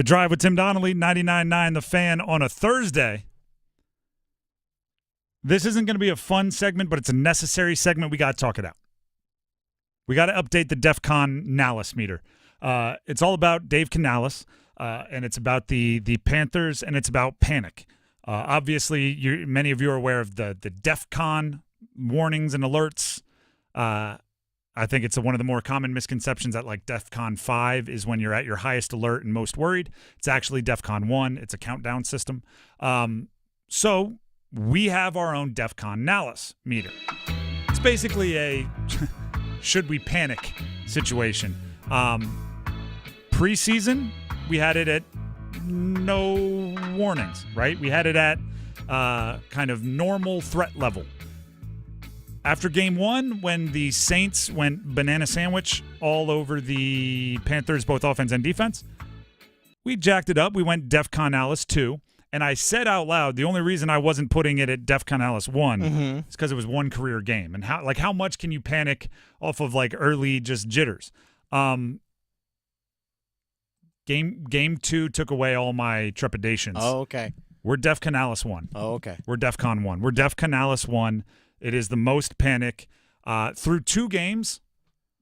[SPEAKER 8] Drive with Tim Donnelly, 99.9 The Fan on a Thursday. This isn't going to be a fun segment, but it's a necessary segment. We got to talk it out. We got to update the DEFCON Canales meter. It's all about Dave Canales, and it's about the Panthers, and it's about panic. Obviously, many of you are aware of the DEFCON warnings and alerts. I think it's one of the more common misconceptions that like DEFCON 5 is when you're at your highest alert and most worried. It's actually DEFCON 1. It's a countdown system. So we have our own DEFCON Canales meter. It's basically a should we panic situation. Preseason, we had it at no warnings, right? We had it at kind of normal threat level. After game 1, when the Saints went banana sandwich all over the Panthers, both offense and defense, we jacked it up. We went DEFCON Canales 2. And I said out loud, the only reason I wasn't putting it at DEFCON Canales 1 is because it was one career game. And how much can you panic off of like early just jitters? Game 2 took away all my trepidations.
[SPEAKER 4] Oh, okay.
[SPEAKER 8] We're DEFCON Canales 1.
[SPEAKER 4] Oh, okay.
[SPEAKER 8] We're DEFCON 1. We're DEFCON Canales 1. It is the most panic. Through 2 games,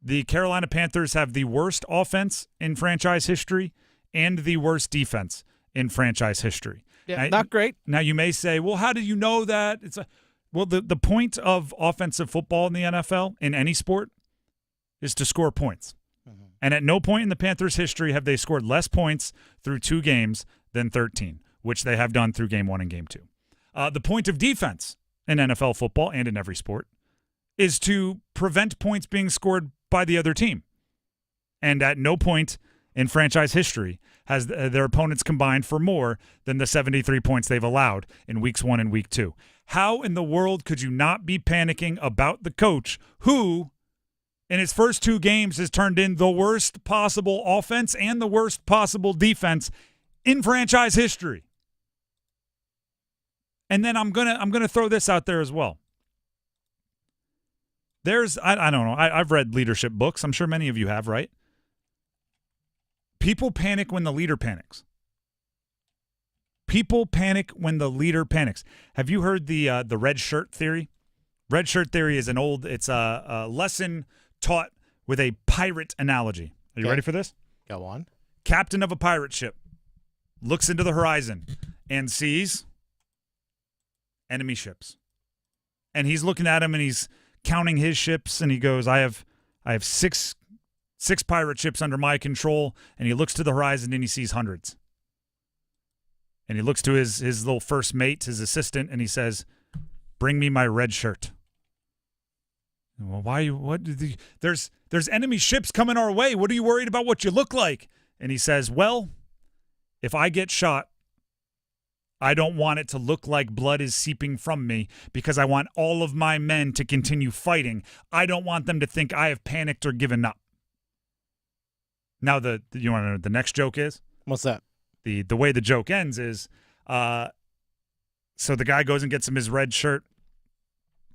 [SPEAKER 8] the Carolina Panthers have the worst offense in franchise history and the worst defense in franchise history.
[SPEAKER 4] Yeah, not great.
[SPEAKER 8] Now you may say, well, how do you know that? Well, the point of offensive football in the NFL, in any sport, is to score points. Mm-hmm. And at no point in the Panthers' history have they scored less points through 2 games than 13, which they have done through game 1 and game 2. The point of defense in NFL football and in every sport is to prevent points being scored by the other team. And at no point in franchise history has their opponents combined for more than the 73 points they've allowed in weeks 1 and week 2. How in the world could you not be panicking about the coach who, in his first 2 games, has turned in the worst possible offense and the worst possible defense in franchise history? And then I'm gonna throw this out there as well. There's I don't know. I've read leadership books. I'm sure many of you have, right? People panic when the leader panics. People panic when the leader panics. Have you heard the red shirt theory? Red shirt theory is it's a lesson taught with a pirate analogy. Are you ready for this?
[SPEAKER 4] Go on.
[SPEAKER 8] Captain of a pirate ship looks into the horizon and sees enemy ships. And he's looking at them and he's counting his ships and he goes, I have 6 pirate ships under my control. And he looks to the horizon and he sees hundreds. And he looks to his little first mate, his assistant, and he says, bring me my red shirt. Well, why? There's enemy ships coming our way. What are you worried about what you look like? And he says, well, if I get shot, I don't want it to look like blood is seeping from me because I want all of my men to continue fighting. I don't want them to think I have panicked or given up. Now, you want to know what the next joke is?
[SPEAKER 4] What's that?
[SPEAKER 8] The way the joke ends is, so the guy goes and gets him his red shirt,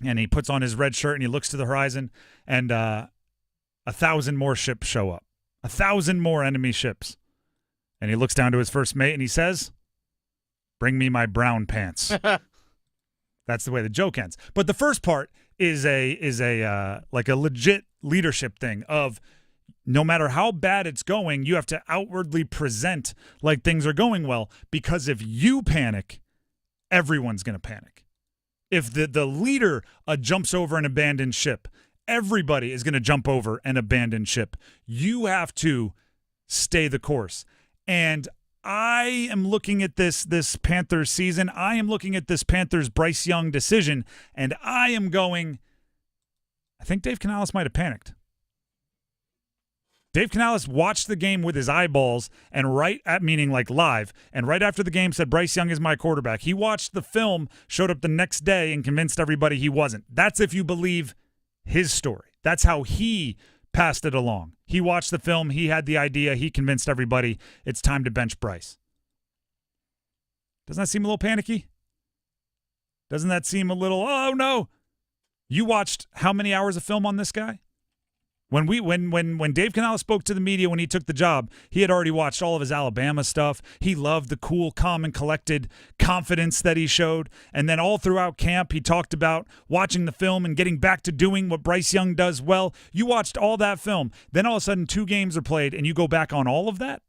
[SPEAKER 8] and he puts on his red shirt, and he looks to the horizon, and 1,000 more ships show up. 1,000 more enemy ships. And he looks down to his first mate, and he says, bring me my brown pants. That's the way the joke ends. But the first part is a legit leadership thing of, no matter how bad it's going, you have to outwardly present like things are going well, because if you panic, everyone's going to panic. If the leader jumps over an abandoned ship, everybody is going to jump over an abandoned ship. You have to stay the course. And I am looking at this Panthers season. I am looking at this Panthers Bryce Young decision, and I am going, I think Dave Canales might have panicked. Dave Canales watched the game with his eyeballs and meaning like live, and right after the game said, Bryce Young is my quarterback. He watched the film, showed up the next day, and convinced everybody he wasn't. That's if you believe his story. That's how he passed it along. He watched the film, he had the idea, he convinced everybody it's time to bench Bryce. Doesn't that seem a little panicky? Doesn't that seem a little, oh no? You watched how many hours of film on this guy? When Dave Canales spoke to the media when he took the job, he had already watched all of his Alabama stuff. He loved the cool, calm, and collected confidence that he showed. And then all throughout camp, he talked about watching the film and getting back to doing what Bryce Young does well. You watched all that film. Then all of a sudden 2 games are played, and you go back on all of that?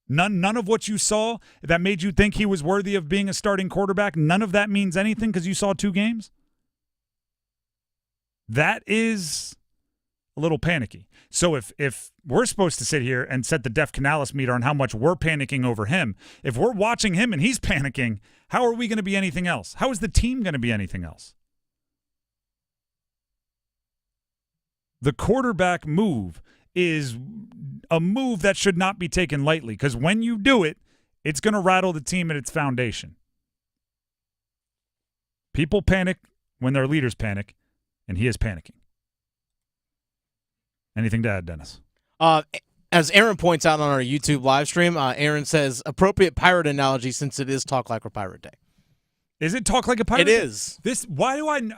[SPEAKER 8] None of what you saw that made you think he was worthy of being a starting quarterback, none of that means anything because you saw 2 games? That is a little panicky. So if we're supposed to sit here and set the DEF-CANALES meter on how much we're panicking over him, if we're watching him and he's panicking, how are we going to be anything else? How is the team going to be anything else? The quarterback move is a move that should not be taken lightly, because when you do it, it's going to rattle the team at its foundation. People panic when their leaders panic, and he is panicking. Anything to add, Dennis?
[SPEAKER 4] As Aaron points out on our YouTube live stream, Aaron says, appropriate pirate analogy since it is Talk Like a Pirate Day.
[SPEAKER 8] Is it Talk Like a Pirate?
[SPEAKER 4] It is.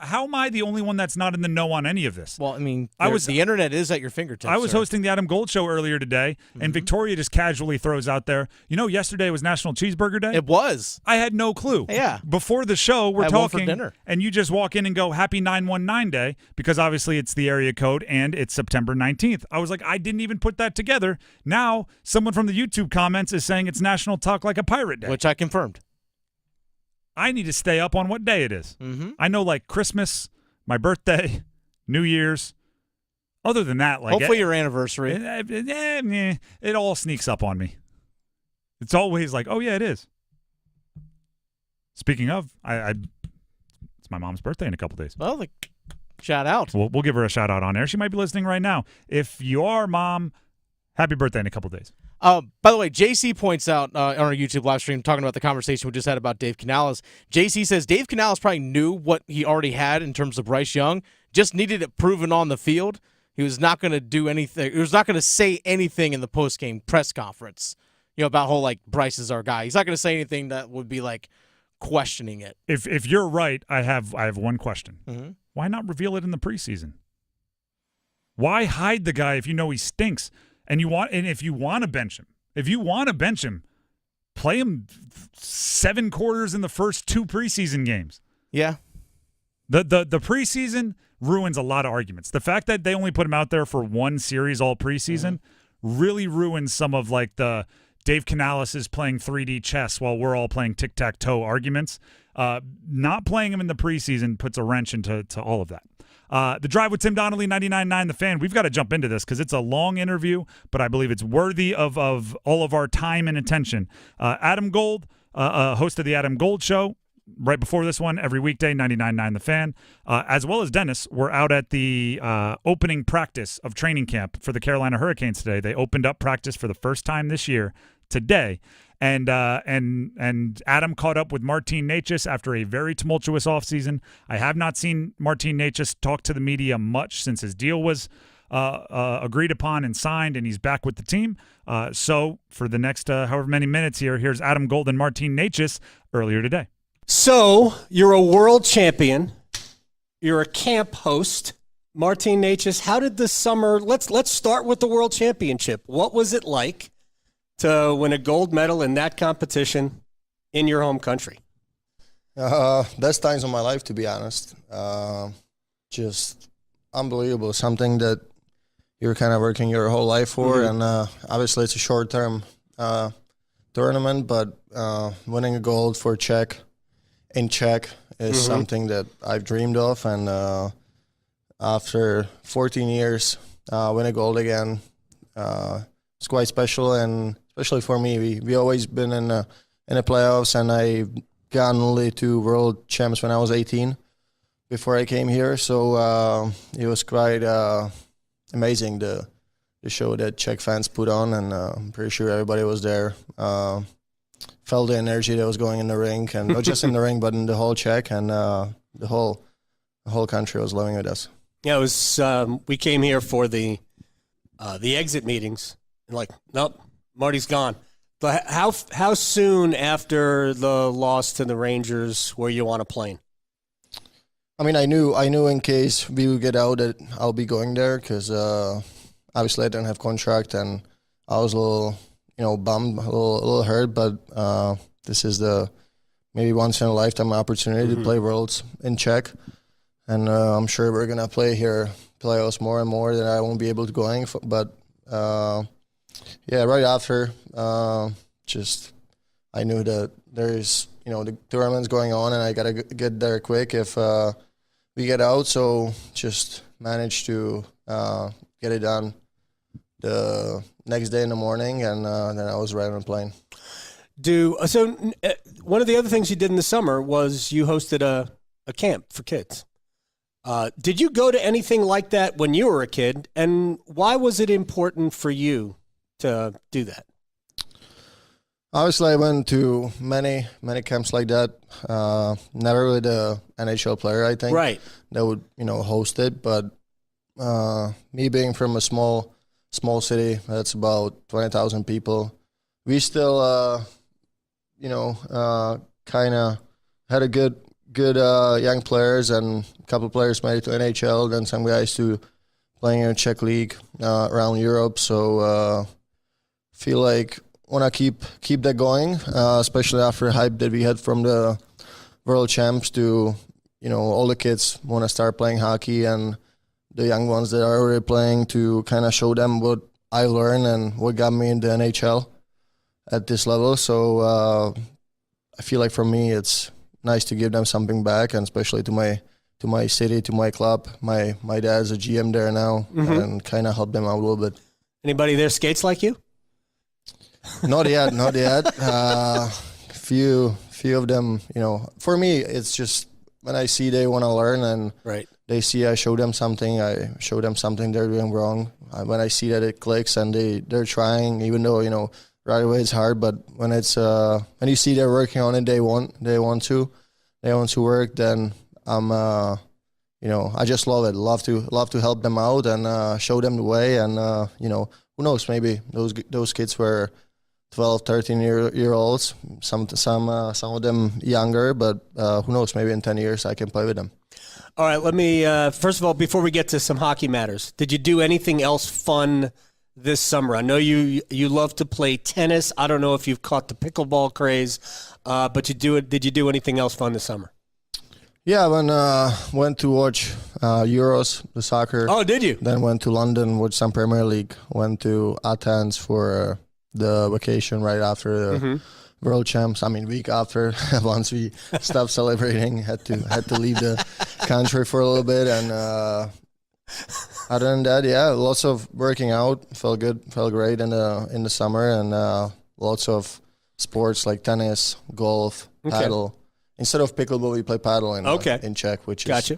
[SPEAKER 8] How am I the only one that's not in the know on any of this?
[SPEAKER 4] Well, I mean, the internet is at your fingertips.
[SPEAKER 8] I was hosting the Adam Gold Show earlier today, and Victoria just casually throws out there, yesterday was National Cheeseburger Day?
[SPEAKER 4] It was.
[SPEAKER 8] I had no clue.
[SPEAKER 4] Yeah.
[SPEAKER 8] Before the show, we're
[SPEAKER 4] I had one
[SPEAKER 8] talking,
[SPEAKER 4] for dinner.
[SPEAKER 8] and you just walk in and go, Happy 919 Day, because obviously it's the area code, and it's September 19th. I was like, I didn't even put that together. Now, someone from the YouTube comments is saying it's National Talk Like a Pirate Day.
[SPEAKER 4] Which I confirmed.
[SPEAKER 8] I need to stay up on what day it is.
[SPEAKER 4] Mm-hmm.
[SPEAKER 8] I know, like, Christmas, my birthday, New Year's. Other than that, like,
[SPEAKER 4] hopefully your anniversary.
[SPEAKER 8] It all sneaks up on me. It's always like, oh, yeah, it is. Speaking of, it's my mom's birthday in a couple days.
[SPEAKER 4] Well, shout out.
[SPEAKER 8] We'll give her a shout out on air. She might be listening right now. If you are, Mom, happy birthday in a couple days.
[SPEAKER 4] By the way, JC points out on our YouTube live stream, talking about the conversation we just had about Dave Canales. JC says Dave Canales probably knew what he already had in terms of Bryce Young, just needed it proven on the field. He was not going to do anything. He was not going to say anything in the post-game press conference, about whole, like, Bryce is our guy. He's not going to say anything that would be, like, questioning it.
[SPEAKER 8] If you're right, I have one question.
[SPEAKER 4] Mm-hmm.
[SPEAKER 8] Why not reveal it in the preseason? Why hide the guy if you know he stinks? And if you want to bench him, play him 7 quarters in the first 2 preseason games.
[SPEAKER 4] Yeah.
[SPEAKER 8] The preseason ruins a lot of arguments. The fact that they only put him out there for 1 series all preseason really ruins some of, like, the Dave Canales is playing 3D chess while we're all playing tic-tac-toe arguments. Not playing him in the preseason puts a wrench into all of that. The Drive with Tim Donnelly, 99.9 The Fan. We've got to jump into this because it's a long interview, but I believe it's worthy of all of our time and attention. Adam Gold, host of the Adam Gold Show, right before this one, every weekday, 99.9 The Fan, as well as Dennis, were out at the opening practice of training camp for the Carolina Hurricanes today. They opened up practice for the first time this year today. And Adam caught up with Martin Necas after a very tumultuous offseason. I have not seen Martin Necas talk to the media much since his deal was agreed upon and signed, and he's back with the team. So for the next however many minutes here's Adam Gold and Martin Necas earlier today.
[SPEAKER 1] So you're a world champion. You're a camp host. Martin Necas, how did this summer – let's start with the World Championship. What was it like to win a gold medal in that competition in your home country?
[SPEAKER 3] Best times of my life, to be honest. Just unbelievable. Something that you're kind of working your whole life for. And obviously it's a short-term tournament, but winning a gold for Czech in Czech is something that I've dreamed of. And after 14 years, win a gold again, it's quite special. And especially for me, we always been in the playoffs, and I got only to world champs when I was 18 before I came here. So it was quite amazing, the show that Czech fans put on, and I'm pretty sure everybody was there. Felt the energy that was going in the rink, and not just in the ring, but in the whole Czech, and the whole country was loving with us.
[SPEAKER 1] Yeah, it was. We came here for the exit meetings, and like, nope, Marty's gone. But how soon after the loss to the Rangers were you on a plane?
[SPEAKER 3] I mean, I knew in case we would get out that I'll be going there, because obviously I didn't have contract, and I was a little, bummed, a little hurt. But this is the maybe once in a lifetime opportunity to play Worlds in Czech, and I'm sure we're gonna play here playoffs more and more. That I won't be able to go for, but. Yeah, right after, just I knew that there's, the tournament's going on, and I got to get there quick if we get out. So just managed to get it done the next day in the morning, and then I was right on the plane.
[SPEAKER 1] So one of the other things you did in the summer was you hosted a camp for kids. Did you go to anything like that when you were a kid, and why was it important for you to do that?
[SPEAKER 3] Obviously, I went to many camps like that. Never with a NHL player, I think.
[SPEAKER 1] Right.
[SPEAKER 3] That would, host it. But me being from a small city, that's about 20,000 people, we still, kind of had a good young players, and a couple of players made it to NHL. Then some guys to playing in Czech league around Europe. So feel like want to keep that going, especially after the hype that we had from the World Champs to, all the kids want to start playing hockey, and the young ones that are already playing to kind of show them what I learned and what got me in the NHL at this level. So I feel like for me it's nice to give them something back, and especially to my city, to my club. My dad's a GM there now, and kind of help them out a little bit.
[SPEAKER 1] Anybody there skates like you?
[SPEAKER 3] Not yet. Few of them, for me, it's just when I see they want to learn, and they see I show them something they're doing wrong. When I see that it clicks and they're trying, even though, right away it's hard, but when it's when you see they're working on it, they want to work, then I'm I just love it. Love to help them out and show them the way, and who knows, maybe those kids were 12, 13-year-olds, some of them younger, but who knows, maybe in 10 years I can play with them.
[SPEAKER 1] All right, let me, first of all, before we get to some hockey matters, did you do anything else fun this summer? I know you love to play tennis. I don't know if you've caught the pickleball craze, but did you do anything else fun this summer?
[SPEAKER 3] Yeah, went to watch Euros, the soccer.
[SPEAKER 1] Oh, did you?
[SPEAKER 3] Then went to London, watched some Premier League, went to Athens for the vacation right after the World Champs. I mean, week after, once we stopped celebrating, had to leave the country for a little bit. And other than that, yeah, lots of working out. Felt good, felt great in the summer, and lots of sports like tennis, golf, paddle. Instead of pickleball, we play paddle in Czech, which is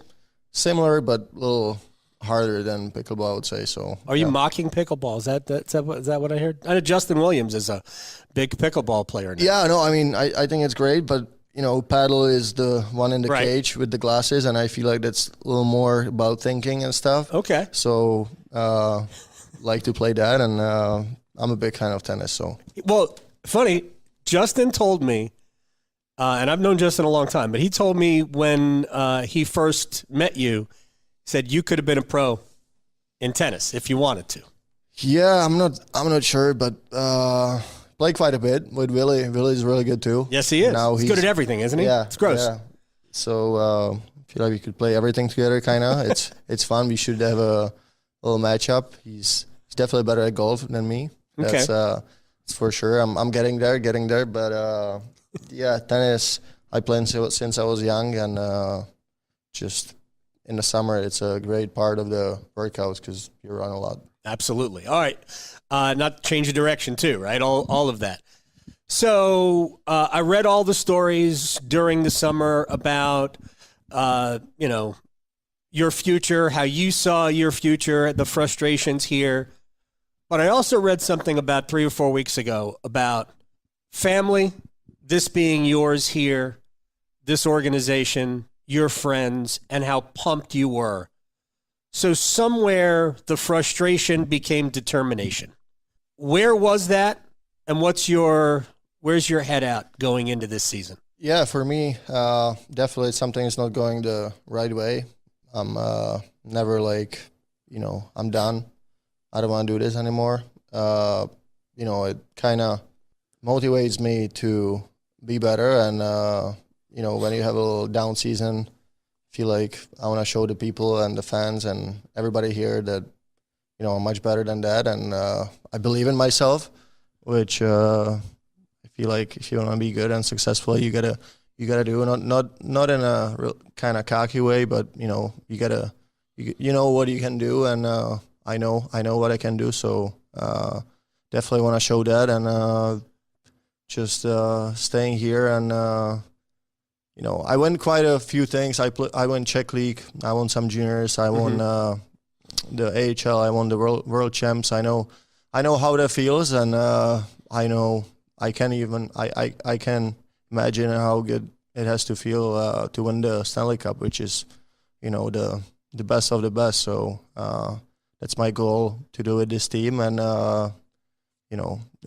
[SPEAKER 3] similar but a little harder than pickleball, I would say. So,
[SPEAKER 1] are you mocking pickleball? Is that what I heard? I know Justin Williams is a big pickleball player now.
[SPEAKER 3] Yeah, no, I mean, I think it's great, but paddle is the one in the cage with the glasses, and I feel like that's a little more about thinking and stuff.
[SPEAKER 1] Okay.
[SPEAKER 3] So, like to play that, and I'm a big fan of tennis. So,
[SPEAKER 1] well, funny, Justin told me. And I've known Justin a long time, but he told me when he first met you, said you could have been a pro in tennis if you wanted to.
[SPEAKER 3] Yeah, I'm not sure, but played quite a bit with Willie. Willie's really good too.
[SPEAKER 1] Yes, he is. Now he's good at everything, isn't he?
[SPEAKER 3] Yeah,
[SPEAKER 1] it's gross.
[SPEAKER 3] Yeah. So I feel like we could play everything together, kind of. It's fun. We should have a little matchup. He's definitely better at golf than me. That's for sure. I'm getting there, but. Yeah, tennis, I played since I was young, and just in the summer, it's a great part of the workouts because you run a lot.
[SPEAKER 1] Absolutely. All right. Not change of direction too, right? All of that. So I read all the stories during the summer about, your future, how you saw your future, the frustrations here. But I also read something about 3 or 4 weeks ago about family, this being yours here, this organization, your friends, and how pumped you were. So somewhere the frustration became determination. Where was that, and where's your head at going into this season?
[SPEAKER 3] Yeah, for me, definitely something is not going the right way. I'm never I'm done. I don't want to do this anymore. It kind of motivates me to be better, and when you have a little down season, feel like I want to show the people and the fans and everybody here that I'm much better than that, and I believe in myself, which I feel like if you want to be good and successful, you gotta do, not in a real kind of cocky way, but you gotta what you can do, and I know what I can do, so definitely want to show that, and just staying here, and I won quite a few things. I won Czech League, I won some juniors, I won the AHL, I won the World Champs. I know how that feels, and I know I can imagine how good it has to feel to win the Stanley Cup, which is the best of the best. So that's my goal to do with this team, and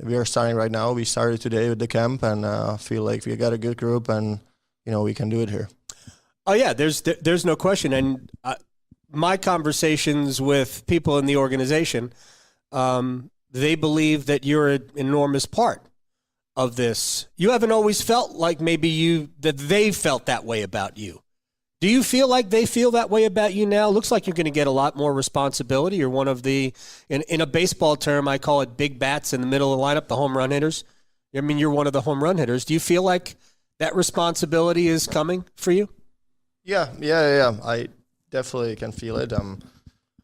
[SPEAKER 3] we are starting right now. We started today with the camp, and feel like we got a good group, and we can do it here.
[SPEAKER 1] Oh yeah, there's no question. And my conversations with people in the organization, they believe that you're an enormous part of this. You haven't always felt like that they felt that way about you. Do you feel like they feel that way about you now? Looks like you're going to get a lot more responsibility. You're one of the, in a baseball term, I call it big bats in the middle of the lineup, the home run hitters. I mean, you're one of the home run hitters. Do you feel like that responsibility is coming for you?
[SPEAKER 3] Yeah. I definitely can feel it.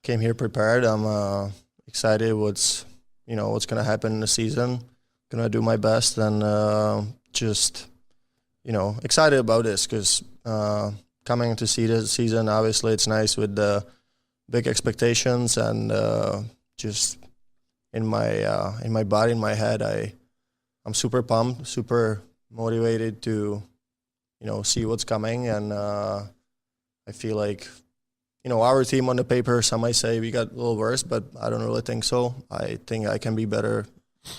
[SPEAKER 3] Came here prepared. I'm excited what's going to happen in the season. Going to do my best and just, excited about this because coming to see this season, obviously it's nice with the big expectations and just in my body, in my head, I'm super pumped, super motivated to, see what's coming. And I feel like, our team on the paper, some might say we got a little worse, but I don't really think so. I think I can be better.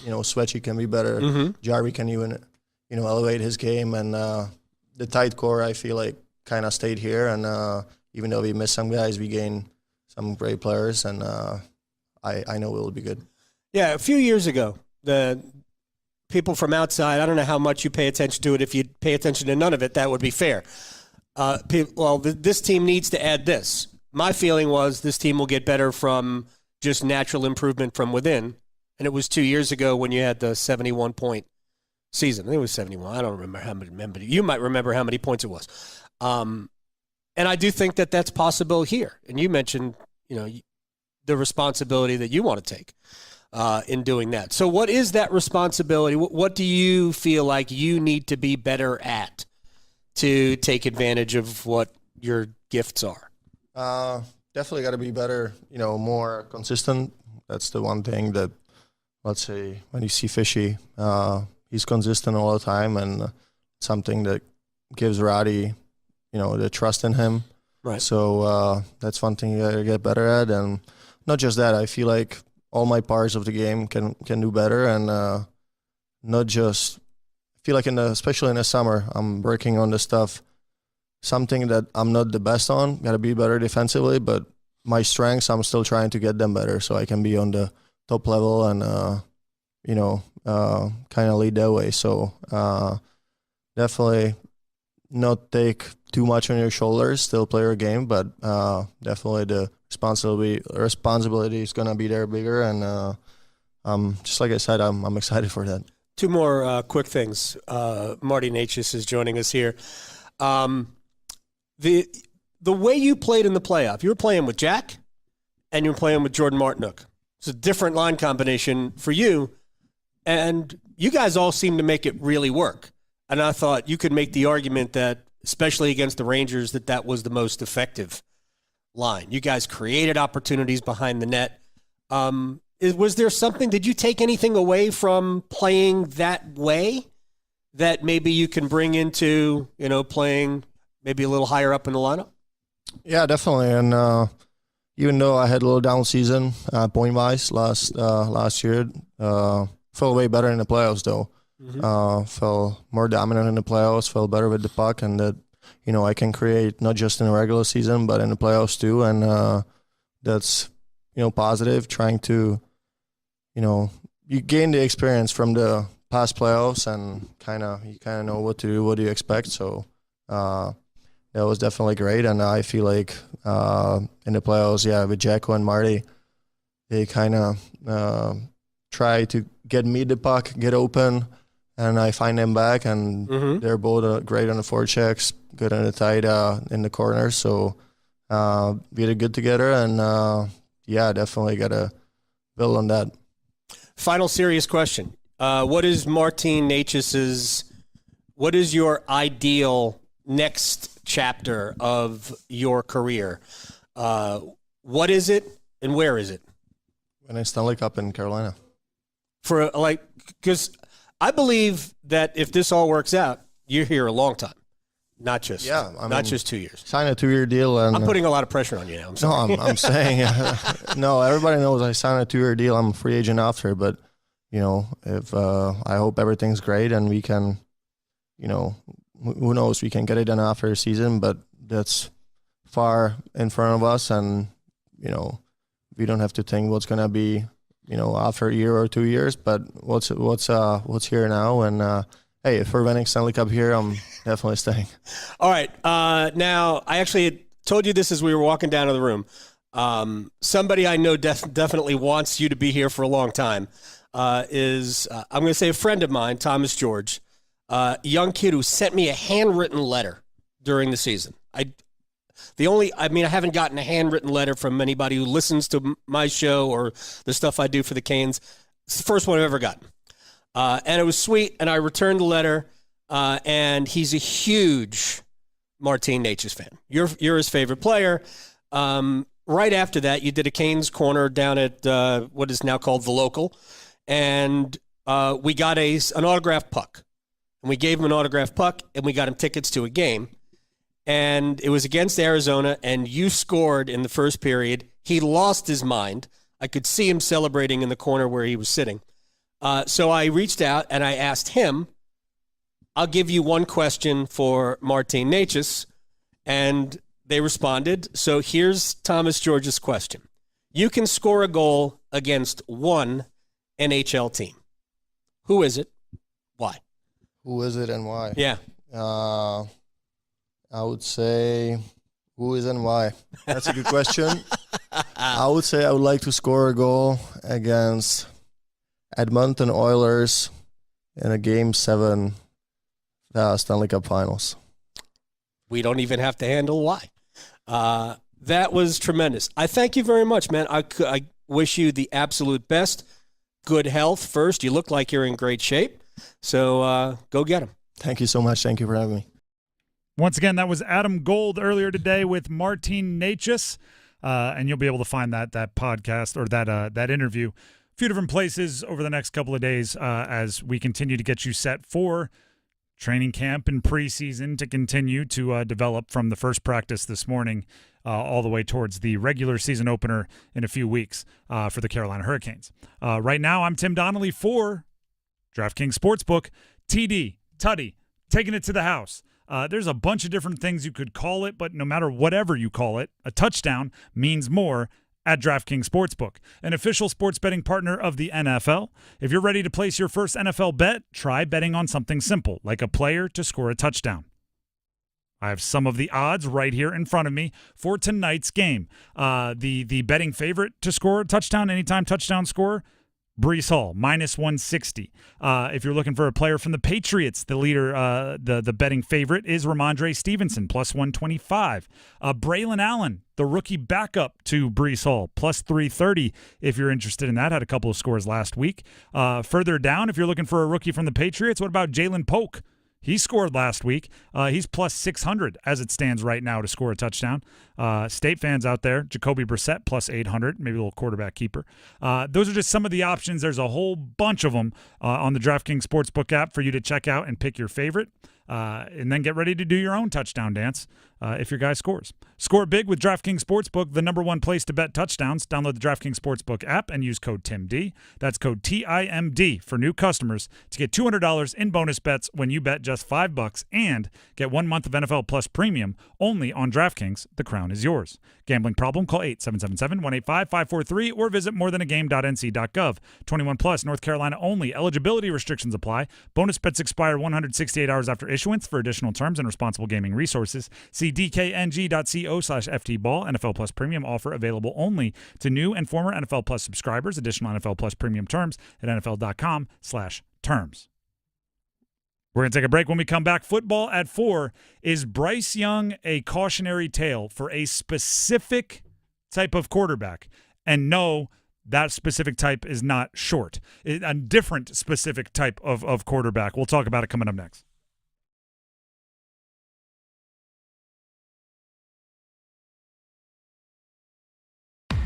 [SPEAKER 3] Swetchy can be better. Jarvi can even, elevate his game. And the tight core, I feel like, kind of stayed here. And even though we missed some guys, we gained some great players. And I know it will be good.
[SPEAKER 1] Yeah, a few years ago, the people from outside, I don't know how much you pay attention to it. If you pay attention to none of it, that would be fair. This team needs to add this. My feeling was this team will get better from just natural improvement from within. And it was 2 years ago when you had the 71-point season. I think it was 71. I don't remember how many. You might remember how many points it was. And I do think that that's possible here. And you mentioned, the responsibility that you want to take in doing that. So what is that responsibility? What do you feel like you need to be better at to take advantage of what your gifts are?
[SPEAKER 3] Definitely got to be better, more consistent. That's the one thing that, let's say, when you see Fishy, he's consistent all the time and something that gives Roddy, the trust in him.
[SPEAKER 1] Right.
[SPEAKER 3] So that's one thing you got to get better at. And not just that, I feel like all my parts of the game can do better and not just – I feel like especially in the summer, I'm working on the stuff, something that I'm not the best on, got to be better defensively, but my strengths, I'm still trying to get them better so I can be on the top level and, kind of lead that way. So definitely not take too much on your shoulders, still play your game, but definitely the responsibility is going to be there bigger. And just like I said, I'm excited for that.
[SPEAKER 1] Two more quick things. Martin Necas is joining us here. The way you played in the playoff, you were playing with Jack and you were playing with Jordan Martinook. It's a different line combination for you, and you guys all seem to make it really work. And I thought you could make the argument that, especially against the Rangers, that was the most effective line. You guys created opportunities behind the net. Was there something, did you take anything away from playing that way that maybe you can bring into, playing maybe a little higher up in the lineup?
[SPEAKER 3] Yeah, definitely. And even though I had a little down season point-wise last year, felt way better in the playoffs, though. Felt more dominant in the playoffs, felt better with the puck, and that, I can create not just in the regular season, but in the playoffs too. And that's, positive, trying to, you gain the experience from the past playoffs and you kind of know what to do, what do you expect. So that was definitely great. And I feel like in the playoffs, with Jacko and Marty, they kind of try to get me the puck, get open, and I find them back, and they're both great on the forechecks, good on the tight in the corner. So we did good together, and definitely got to build on that.
[SPEAKER 1] Final serious question. What is Martin Necas's, what is your ideal next chapter of your career? What is it and where is it?
[SPEAKER 3] When I Stanley Cup in Carolina.
[SPEAKER 1] Because I believe that if this all works out, you're here a long time, not just just 2 years.
[SPEAKER 3] Sign a 2-year deal, and
[SPEAKER 1] I'm putting a lot of pressure on you now. I'm sorry.
[SPEAKER 3] No, I'm saying no. Everybody knows I signed a 2-year deal. I'm a free agent after, but if I hope everything's great and we can, who knows, we can get it done after the season, but that's far in front of us, and we don't have to think what's gonna be after a year or 2 years, but what's here now. And hey, if we're winning Stanley Cup here, I'm definitely staying.
[SPEAKER 1] All right, now I actually told you this as we were walking down to the room. Somebody I know definitely wants you to be here for a long time. Is I'm going to say a friend of mine, Thomas George, a young kid who sent me a handwritten letter during the season. I haven't gotten a handwritten letter from anybody who listens to my show or the stuff I do for the Canes. It's the first one I've ever gotten. And it was sweet, and I returned the letter, and he's a huge Martin Necas fan. You're his favorite player. Right after that, you did a Canes Corner down at what is now called The Local, and we got an autographed puck. And we gave him an autographed puck, and we got him tickets to a game. And it was against Arizona, and you scored in the first period. He lost his mind. I could see him celebrating in the corner where he was sitting. So I reached out, and I asked him, I'll give you one question for Martin Necas, and they responded. So here's Thomas George's question. You can score a goal against one NHL team. Who is it? Why?
[SPEAKER 3] Who is it and why?
[SPEAKER 1] Yeah.
[SPEAKER 3] I would say, who is and why? That's a good question. I would say I would like to score a goal against Edmonton Oilers in a Game 7 Stanley Cup Finals.
[SPEAKER 1] We don't even have to handle why. That was tremendous. I thank you very much, man. I wish you the absolute best. Good health first. You look like you're in great shape. So go get them.
[SPEAKER 3] Thank you so much. Thank you for having me.
[SPEAKER 8] Once again, that was Adam Gold earlier today with Martin Necas, and you'll be able to find that podcast or that interview a few different places over the next couple of days as we continue to get you set for training camp and preseason to continue to develop from the first practice this morning all the way towards the regular season opener in a few weeks for the Carolina Hurricanes. Right now, I'm Tim Donnelly for DraftKings Sportsbook. TD, Tutty, taking it to the house. There's a bunch of different things you could call it, but no matter whatever you call it, a touchdown means more at DraftKings Sportsbook, an official sports betting partner of the NFL. If you're ready to place your first NFL bet, try betting on something simple, like a player to score a touchdown. I have some of the odds right here in front of me for tonight's game. The betting favorite to score a touchdown, anytime touchdown scorer, Bryce Hall, minus 160. If you're looking for a player from the Patriots, the leader, the betting favorite is Ramondre Stevenson, plus 125. Braylon Allen, the rookie backup to Bryce Hall, plus 330 if you're interested in that. Had a couple of scores last week. Further down, if you're looking for a rookie from the Patriots, what about Jalen Polk? He scored last week. He's plus 600 as it stands right now to score a touchdown. State fans out there, Jacoby Brissett plus 800, maybe a little quarterback keeper. Those are just some of the options. There's a whole bunch of them on the DraftKings Sportsbook app for you to check out and pick your favorite. And then get ready to do your own touchdown dance if your guy scores. Score big with DraftKings Sportsbook, the number one place to bet touchdowns. Download the DraftKings Sportsbook app and use code TIMD. That's code TIMD for new customers to get $200 in bonus bets when you bet just $5 and get 1 month of NFL Plus Premium only on DraftKings. The crown is yours. Gambling problem? Call 877-185-543 or visit morethanagame.nc.gov. 21 plus, North Carolina only. Eligibility restrictions apply. Bonus bets expire 168 hours after issuance. For additional terms and responsible gaming resources, see dkng.co/ftball. NFL Plus Premium offer available only to new and former NFL Plus subscribers. Additional NFL Plus Premium terms at nfl.com/terms. We're going to take a break. When we come back, football at 4. Is Bryce Young a cautionary tale for a specific type of quarterback? And no, that specific type is not short. A different specific type of quarterback. We'll talk about it coming up next.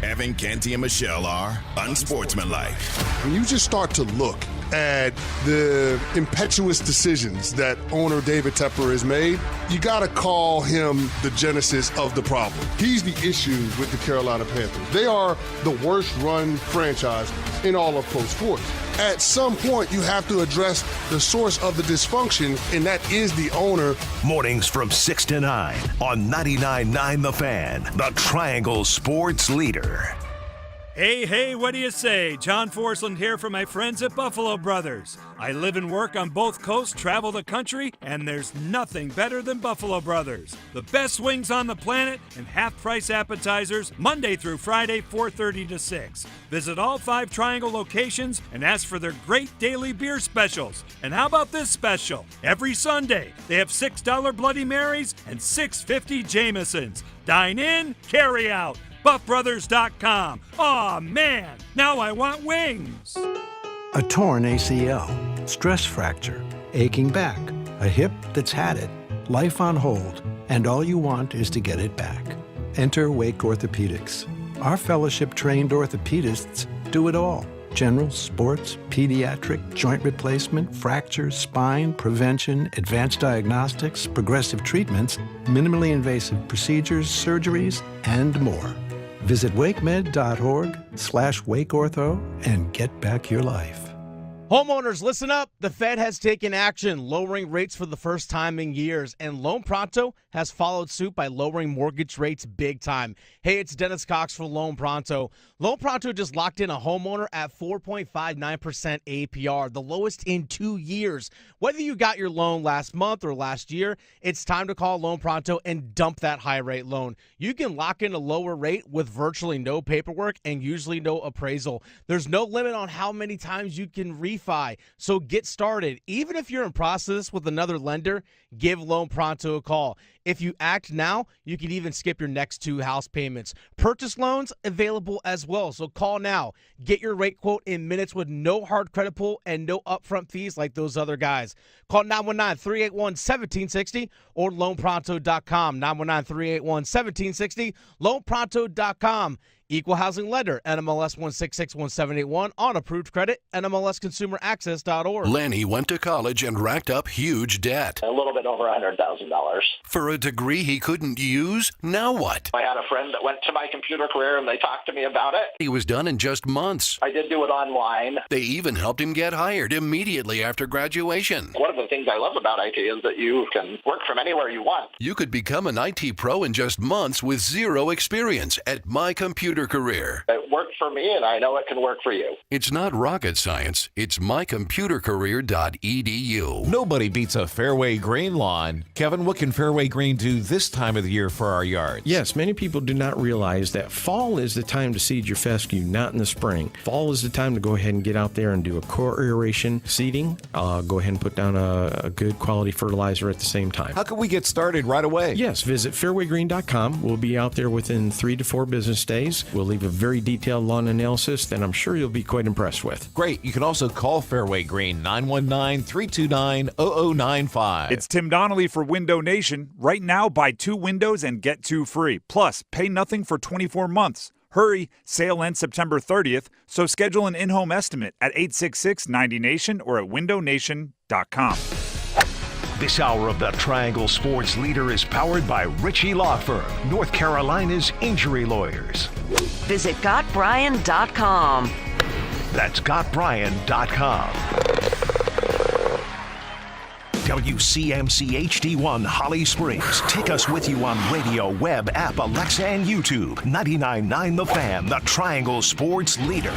[SPEAKER 2] Evan, Canty, and Michelle are unsportsmanlike.
[SPEAKER 5] When you just start to look
[SPEAKER 2] at the impetuous decisions that owner David Tepper has made, you got to call him the genesis of the problem. He's the issue with the Carolina Panthers. They are the worst run franchise in all of pro sports. At some point, you have to address the source of the dysfunction, and that is the owner.
[SPEAKER 5] Mornings from 6 to 9 on 99.9 The Fan, the Triangle Sports Leader.
[SPEAKER 6] Hey, what do you say? John Forsland here from my friends at Buffalo Brothers. I live and work on both coasts, travel the country, and there's nothing better than Buffalo Brothers. The best wings on the planet and half-price appetizers Monday through Friday, 4:30 to 6. Visit all 5 Triangle locations and ask for their great daily beer specials. And how about this special? Every Sunday, they have $6 Bloody Marys and $6.50 Jamesons. Dine in, carry out. BuffBrothers.com. Aw, man, now I want wings.
[SPEAKER 7] A torn ACL, stress fracture, aching back, a hip that's had it, life on hold, and all you want is to get it back. Enter Wake Orthopedics. Our fellowship-trained orthopedists do it all. General, sports, pediatric, joint replacement, fractures, spine, prevention, advanced diagnostics, progressive treatments, minimally invasive procedures, surgeries, and more. Visit wakemed.org/wakeortho and get back your life.
[SPEAKER 4] Homeowners, listen up. The Fed has taken action, lowering rates for the first time in years, and Loan Pronto has followed suit by lowering mortgage rates big time. Hey, it's Dennis Cox for Loan Pronto. Loan Pronto just locked in a homeowner at 4.59% APR, the lowest in 2 years. Whether you got your loan last month or last year, it's time to call Loan Pronto and dump that high-rate loan. You can lock in a lower rate with virtually no paperwork and usually no appraisal. There's no limit on how many times you can refi, so get started. Even if you're in process with another lender, give Loan Pronto a call. If you act now, you can even skip your next 2 house payments. Purchase loans available as well, so call now. Get your rate quote in minutes with no hard credit pull and no upfront fees like those other guys. Call 919-381-1760 or loanpronto.com. 919-381-1760, loanpronto.com. Equal housing lender, NMLS 1661781, on approved credit, NMLSconsumeraccess.org.
[SPEAKER 5] Lanny went to college and racked up huge debt.
[SPEAKER 25] A little bit over $100,000.
[SPEAKER 5] For a degree he couldn't use, now what?
[SPEAKER 25] I had a friend that went to my computer career and they talked to me about it.
[SPEAKER 5] He was done in just months.
[SPEAKER 25] I did do it online.
[SPEAKER 5] They even helped him get hired immediately after graduation.
[SPEAKER 25] One of the things I love about IT is that you can work from anywhere you want.
[SPEAKER 5] You could become an IT pro in just months with zero experience at My Computer Career.
[SPEAKER 25] It worked for me, and I know it can work for you.
[SPEAKER 5] It's not rocket science. It's mycomputercareer.edu.
[SPEAKER 26] Nobody beats a fairway green lawn. Kevin, what can Fairway Green do this time of the year for our yards?
[SPEAKER 27] Yes, many people do not realize that fall is the time to seed your fescue, not in the spring. Fall is the time to go ahead and get out there and do a core aeration seeding. Go ahead and put down a good quality fertilizer at the same time.
[SPEAKER 26] How can we get started right away?
[SPEAKER 27] Yes, visit fairwaygreen.com. We'll be out there within 3 to 4 business days. We'll leave a very detailed lawn analysis that I'm sure you'll be quite impressed with.
[SPEAKER 26] Great. You can also call Fairway Green, 919-329-0095.
[SPEAKER 8] It's Tim Donnelly for Window Nation. Right now, buy 2 windows and get 2 free. Plus, pay nothing for 24 months. Hurry, sale ends September 30th, so schedule an in-home estimate at 866-90Nation or at windownation.com.
[SPEAKER 5] This hour of the Triangle Sports Leader is powered by Ritchie Law Firm, North Carolina's injury lawyers.
[SPEAKER 28] Visit GotBryan.com.
[SPEAKER 5] That's GotBryan.com. WCMC HD1 Holly Springs. Take us with you on radio, web, app, Alexa, and YouTube. 99.9 The Fan, the Triangle Sports Leader.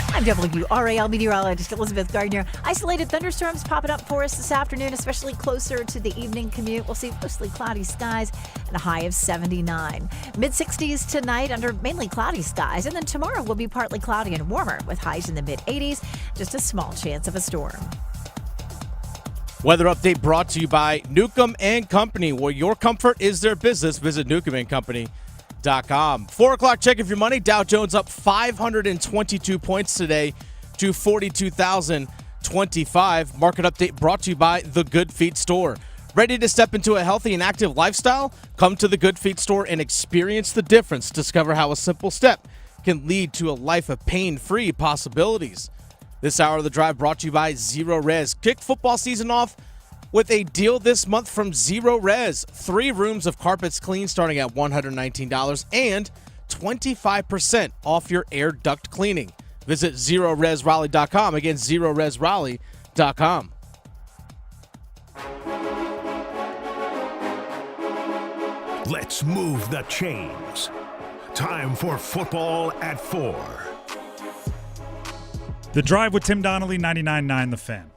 [SPEAKER 29] I'm WRAL meteorologist Elizabeth Gardner. Isolated thunderstorms popping up for us this afternoon, especially closer to the evening commute. We'll see mostly cloudy skies and a high of 79. Mid-60s tonight under mainly cloudy skies, and then tomorrow will be partly cloudy and warmer with highs in the mid-80s. Just a small chance of a storm.
[SPEAKER 4] Weather update brought to you by Newcomb & Company, where your comfort is their business. Visit Newcomb & Company. 4 o'clock check of your money. Dow Jones up 522 points today to 42,025. Market update brought to you by The Good Feet Store. Ready to step into a healthy and active lifestyle? Come to The Good Feet Store and experience the difference. Discover how a simple step can lead to a life of pain-free possibilities. This hour of the drive brought to you by Zero Res. Kick football season off with a deal this month from Zero Res. 3 rooms of carpets clean starting at $119 and 25% off your air duct cleaning. Visit ZeroResRaleigh.com. Again, ZeroResRaleigh.com.
[SPEAKER 5] Let's move the chains. Time for football at 4.
[SPEAKER 8] The Drive with Tim Donnelly, 99.9 The Fan.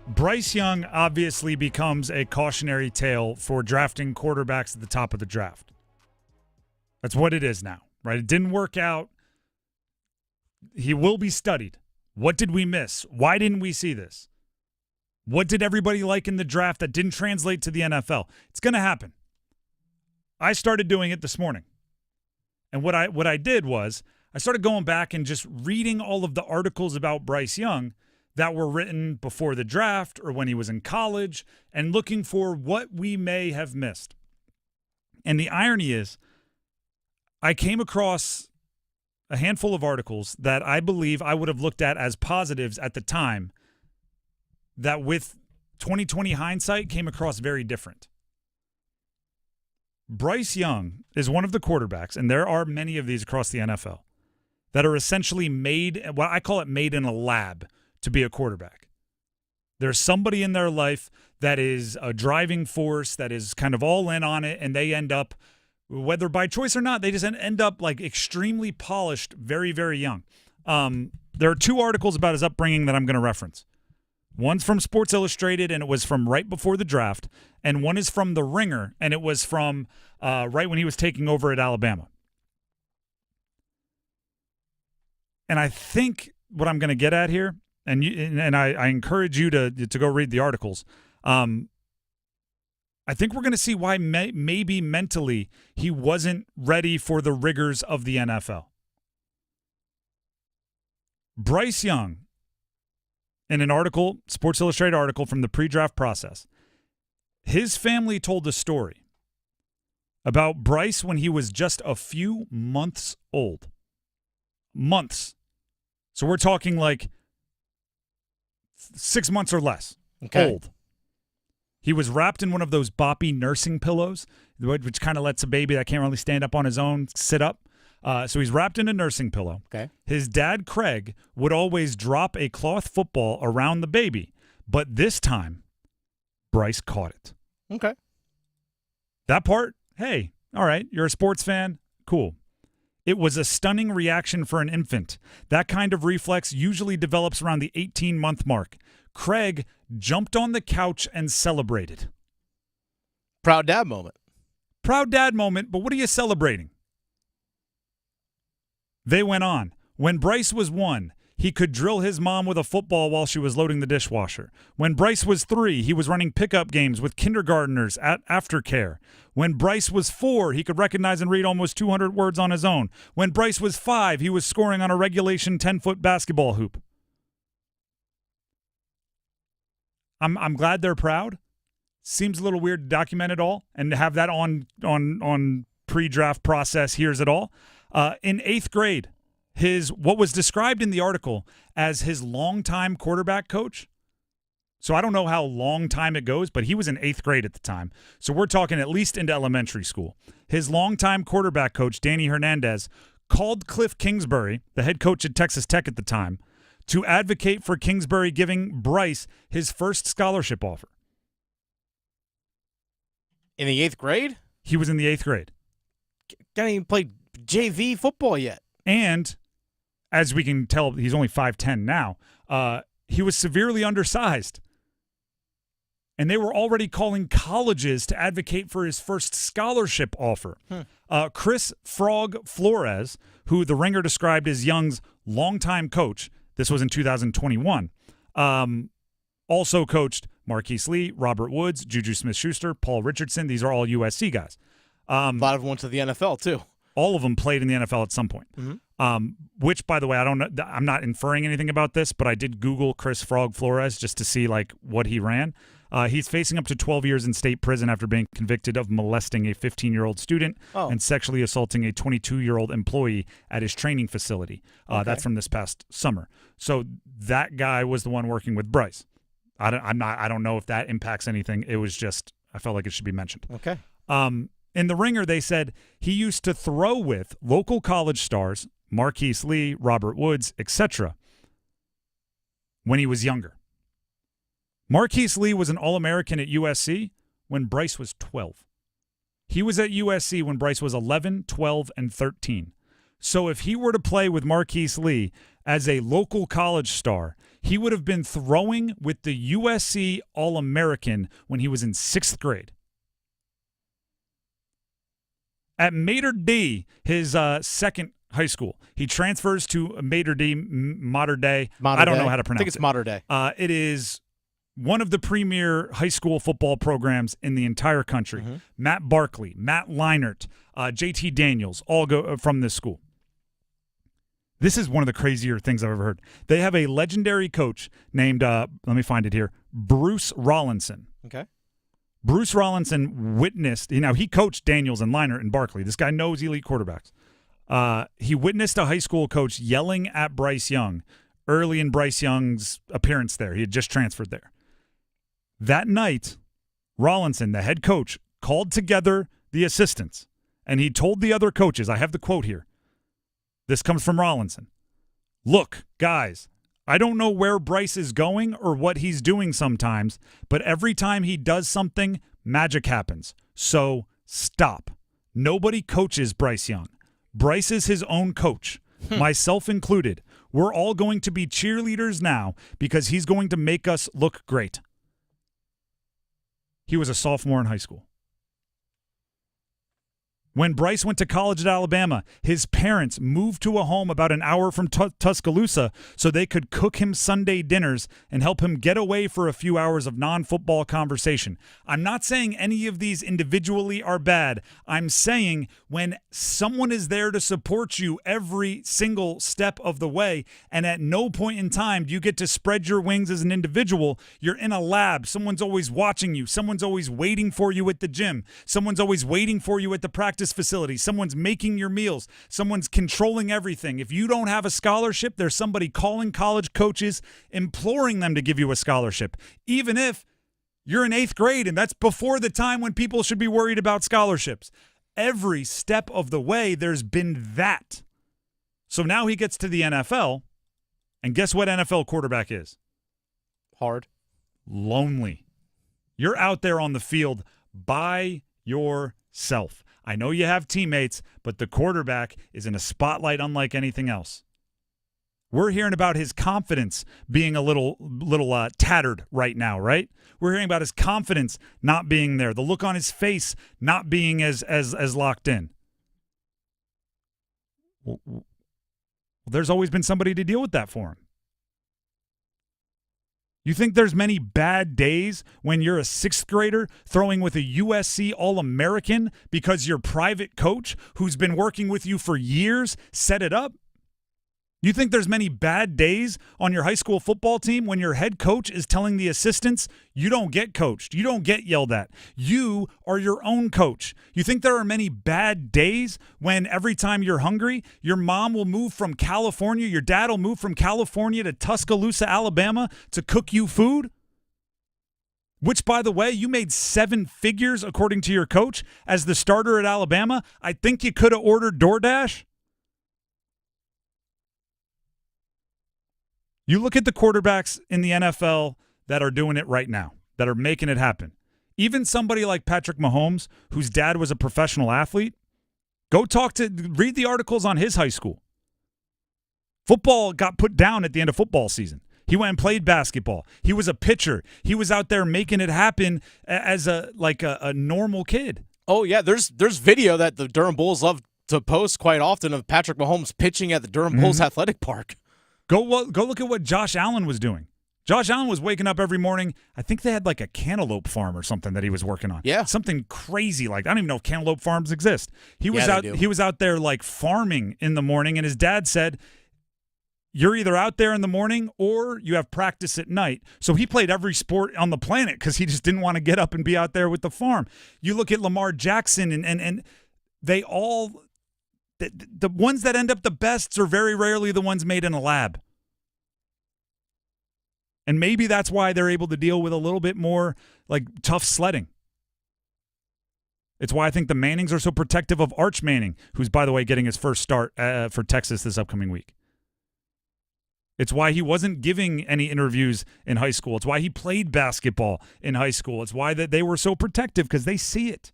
[SPEAKER 8] Bryce Young obviously becomes a cautionary tale for drafting quarterbacks at the top of the draft. That's what it is now, right? It didn't work out. He will be studied. What did we miss? Why didn't we see this? What did everybody like in the draft that didn't translate to the NFL? It's going to happen. I started doing it this morning. And what I did was I started going back and just reading all of the articles about Bryce Young that were written before the draft or when he was in college and looking for what we may have missed. And the irony is I came across a handful of articles that I believe I would have looked at as positives at the time that with 2020 hindsight came across very different. Bryce Young is one of the quarterbacks, and there are many of these across the NFL, that are essentially made, what I call it made in a lab to be a quarterback. There's somebody in their life that is a driving force, that is kind of all in on it, and they end up, whether by choice or not, they just end up like extremely polished very, very young. There are 2 articles about his upbringing that I'm going to reference. One's from Sports Illustrated, and it was from right before the draft, and one is from The Ringer, and it was from right when he was taking over at Alabama. And I think what I'm going to get at here, and I encourage you to go read the articles. I think we're going to see why maybe mentally he wasn't ready for the rigors of the NFL. Bryce Young, in an article, Sports Illustrated article from the pre-draft process, his family told a story about Bryce when he was just a few months old. Months. So we're talking like 6 months or less old. He was wrapped in one of those boppy nursing pillows, which kind of lets a baby that can't really stand up on his own sit up. So he's wrapped in a nursing pillow.
[SPEAKER 4] Okay.
[SPEAKER 8] His dad, Craig, would always drop a cloth football around the baby, but this time, Bryce caught it.
[SPEAKER 4] Okay.
[SPEAKER 8] That part, hey, all right, you're a sports fan, cool. It was a stunning reaction for an infant. That kind of reflex usually develops around the 18-month mark. Craig jumped on the couch and celebrated.
[SPEAKER 4] Proud dad moment.
[SPEAKER 8] Proud dad moment, but what are you celebrating? They went on. When Bryce was 1, he could drill his mom with a football while she was loading the dishwasher. When Bryce was 3, he was running pickup games with kindergartners at aftercare. When Bryce was 4, he could recognize and read almost 200 words on his own. When Bryce was 5, he was scoring on a regulation 10-foot basketball hoop. I'm glad they're proud. Seems a little weird to document it all and to have that on pre-draft process. Here's it all. In 8th grade, what was described in the article as his longtime quarterback coach. So I don't know how long time it goes, but he was in 8th grade at the time. So we're talking at least into elementary school. His longtime quarterback coach, Danny Hernandez, called Cliff Kingsbury, the head coach at Texas Tech at the time, to advocate for Kingsbury giving Bryce his first scholarship offer.
[SPEAKER 4] In the 8th grade?
[SPEAKER 8] He was in the 8th grade.
[SPEAKER 4] Can't even play JV football yet.
[SPEAKER 8] And as we can tell, he's only 5'10 now. He was severely undersized. And they were already calling colleges to advocate for his first scholarship offer. Chris Frog Flores, who the Ringer described as Young's longtime coach, this was in 2021, also coached Marquise Lee, Robert Woods, Juju Smith-Schuster, Paul Richardson. These are all USC guys.
[SPEAKER 4] A lot of them went to the NFL, too.
[SPEAKER 8] All of them played in the NFL at some point.
[SPEAKER 4] Mm-hmm.
[SPEAKER 8] Which, by the way, I don't know. I'm not inferring anything about this, but I did Google Chris Frog Flores just to see like what he ran. He's facing up to 12 years in state prison after being convicted of molesting a 15-year-old student and sexually assaulting a 22-year-old employee at his training facility. That's from this past summer. So that guy was the one working with Bryce. I don't know if that impacts anything. It was just, I felt like it should be mentioned.
[SPEAKER 4] Okay.
[SPEAKER 8] In the Ringer, they said he used to throw with local college stars, Marquise Lee, Robert Woods, etc., when he was younger. Marquise Lee was an All-American at USC when Bryce was 12. He was at USC when Bryce was 11, 12, and 13. So if he were to play with Marquise Lee as a local college star, he would have been throwing with the USC All-American when he was in 6th grade. At Mater D, his second high school, he transfers to Mater D, Mater Day. I don't know how to pronounce it.
[SPEAKER 4] I think it's Mater Day.
[SPEAKER 8] It is one of the premier high school football programs in the entire country. Matt Barkley, Matt Leinart, JT Daniels all go from this school. This is one of the crazier things I've ever heard. They have a legendary coach named, let me find it here, Bruce Rollinson.
[SPEAKER 4] Okay.
[SPEAKER 8] Bruce Rollinson witnessed, he coached Daniels and Leinart and Barkley. This guy knows elite quarterbacks. He witnessed a high school coach yelling at Bryce Young early in Bryce Young's appearance there. He had just transferred there. That night, Rollinson, the head coach, called together the assistants, and he told the other coaches, I have the quote here. This comes from Rollinson. Look, guys, I don't know where Bryce is going or what he's doing sometimes, but every time he does something, magic happens. So stop. Nobody coaches Bryce Young. Bryce is his own coach, myself included. We're all going to be cheerleaders now because he's going to make us look great. He was a sophomore in high school. When Bryce went to college at Alabama, his parents moved to a home about an hour from Tuscaloosa so they could cook him Sunday dinners and help him get away for a few hours of non-football conversation. I'm not saying any of these individually are bad. I'm saying when someone is there to support you every single step of the way, and at no point in time do you get to spread your wings as an individual, you're in a lab. Someone's always watching you. Someone's always waiting for you at the gym. Someone's always waiting for you at the practice facility. Someone's making your meals. Someone's controlling everything. If you don't have a scholarship, there's somebody calling college coaches, imploring them to give you a scholarship, even if you're in 8th grade, and that's before the time when people should be worried about scholarships. Every step of the way, there's been that. So now he gets to the NFL, and guess what NFL quarterback is?
[SPEAKER 4] Hard.
[SPEAKER 8] Lonely. You're out there on the field by yourself. I know you have teammates, but the quarterback is in a spotlight unlike anything else. We're hearing about his confidence being a little tattered right now, right? We're hearing about his confidence not being there, the look on his face not being as locked in. Well, there's always been somebody to deal with that for him. You think there's many bad days when you're a 6th grader throwing with a USC All-American because your private coach, who's been working with you for years, set it up? You think there's many bad days on your high school football team when your head coach is telling the assistants, you don't get coached, you don't get yelled at, you are your own coach? You think there are many bad days when every time you're hungry, your mom will move from California, your dad will move from California to Tuscaloosa, Alabama to cook you food? Which, by the way, you made 7 figures according to your coach as the starter at Alabama. I think you could have ordered DoorDash. You look at the quarterbacks in the NFL that are doing it right now, that are making it happen. Even somebody like Patrick Mahomes, whose dad was a professional athlete, read the articles on his high school. Football got put down at the end of football season. He went and played basketball. He was a pitcher. He was out there making it happen as a normal kid.
[SPEAKER 4] Oh, yeah, there's video that the Durham Bulls love to post quite often of Patrick Mahomes pitching at the Durham Bulls Athletic Park.
[SPEAKER 8] Go look at what Josh Allen was doing. Josh Allen was waking up every morning. I think they had like a cantaloupe farm or something that he was working on.
[SPEAKER 4] Yeah.
[SPEAKER 8] Something crazy like I don't even know if cantaloupe farms exist. He was out there like farming in the morning, and his dad said you're either out there in the morning or you have practice at night. So he played every sport on the planet because he just didn't want to get up and be out there with the farm. You look at Lamar Jackson, and they all – the ones that end up the best are very rarely the ones made in a lab. And maybe that's why they're able to deal with a little bit more like tough sledding. It's why I think the Mannings are so protective of Arch Manning, who's, by the way, getting his first start for Texas this upcoming week. It's why he wasn't giving any interviews in high school. It's why he played basketball in high school. It's why they were so protective, because they see it.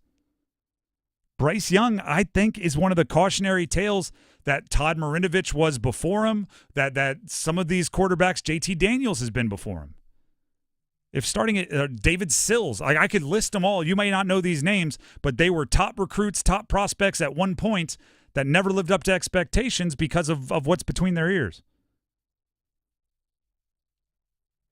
[SPEAKER 8] Bryce Young, I think, is one of the cautionary tales that Todd Marinovich was before him, that some of these quarterbacks, JT Daniels has been before him. If starting at David Sills, I could list them all. You may not know these names, but they were top recruits, top prospects at one point that never lived up to expectations because of what's between their ears.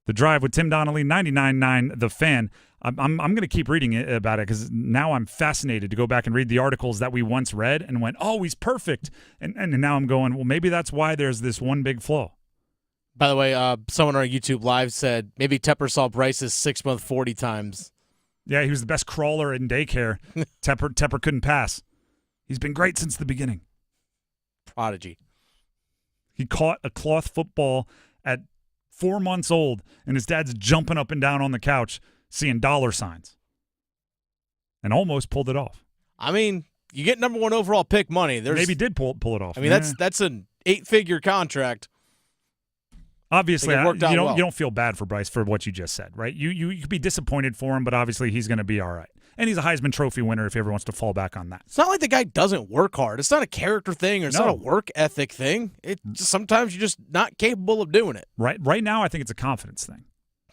[SPEAKER 8] The Drive with Tim Donnelly, 99.9 The Fan. I'm going to keep reading about it because now I'm fascinated to go back and read the articles that we once read and went, oh, he's perfect. And now I'm going, well, maybe that's why there's this one big flaw.
[SPEAKER 4] By the way, someone on our YouTube Live said maybe Tepper saw Bryce's 6 month 40 times.
[SPEAKER 8] Yeah, he was the best crawler in daycare. Tepper couldn't pass. He's been great since the beginning.
[SPEAKER 4] Prodigy.
[SPEAKER 8] He caught a cloth football at 4 months old, and his dad's jumping up and down on the couch seeing dollar signs and almost pulled it off.
[SPEAKER 4] I mean, you get number 1 overall pick money.
[SPEAKER 8] Maybe did pull it off.
[SPEAKER 4] I mean, that's an 8-figure contract.
[SPEAKER 8] Obviously,
[SPEAKER 4] it worked out
[SPEAKER 8] you
[SPEAKER 4] well.
[SPEAKER 8] don't feel bad for Bryce for what you just said, right? You could be disappointed for him, but obviously he's going to be all right. And he's a Heisman Trophy winner if he ever wants to fall back on that.
[SPEAKER 4] It's not like the guy doesn't work hard. It's not a character thing or it's not a work ethic thing. Sometimes you're just not capable of doing it.
[SPEAKER 8] Right now, I think it's a confidence thing.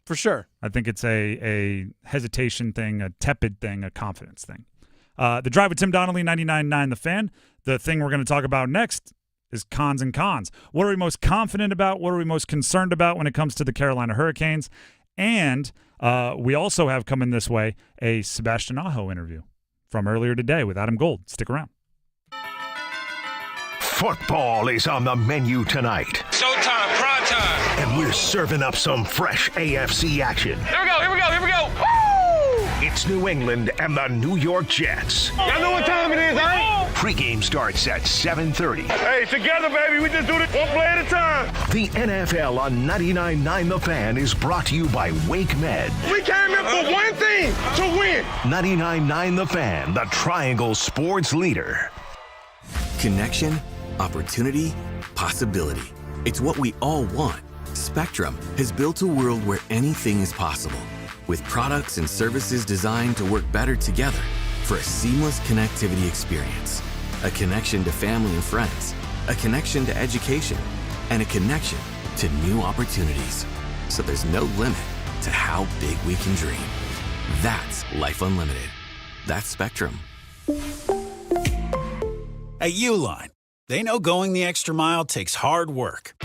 [SPEAKER 4] For sure.
[SPEAKER 8] I think it's a hesitation thing, a tepid thing, a confidence thing. The Drive with Tim Donnelly, 99.9 The Fan. The thing we're going to talk about next is cons and cons. What are we most confident about? What are we most concerned about when it comes to the Carolina Hurricanes? And we also have coming this way a Sebastian Aho interview from earlier today with Adam Gold. Stick around.
[SPEAKER 5] Football is on the menu tonight.
[SPEAKER 21] Showtime, prime time.
[SPEAKER 5] And we're serving up some fresh AFC action.
[SPEAKER 21] Here we go. Woo!
[SPEAKER 5] It's New England and the New York Jets.
[SPEAKER 21] Y'all know what time it is, huh?
[SPEAKER 5] Pregame starts at 7:30.
[SPEAKER 21] Hey, together, baby. We just do this one play at a time.
[SPEAKER 5] The NFL on 99.9 The Fan is brought to you by Wake Med.
[SPEAKER 21] We came here for one thing, to win.
[SPEAKER 5] 99.9 The Fan, the Triangle Sports leader.
[SPEAKER 9] Connection, opportunity, possibility. It's what we all want. Spectrum has built a world where anything is possible, with products and services designed to work better together for a seamless connectivity experience. A connection to family and friends, a connection to education, and a connection to new opportunities. So there's no limit to how big we can dream. That's Life Unlimited. That's Spectrum.
[SPEAKER 10] At Uline, they know going the extra mile takes hard work.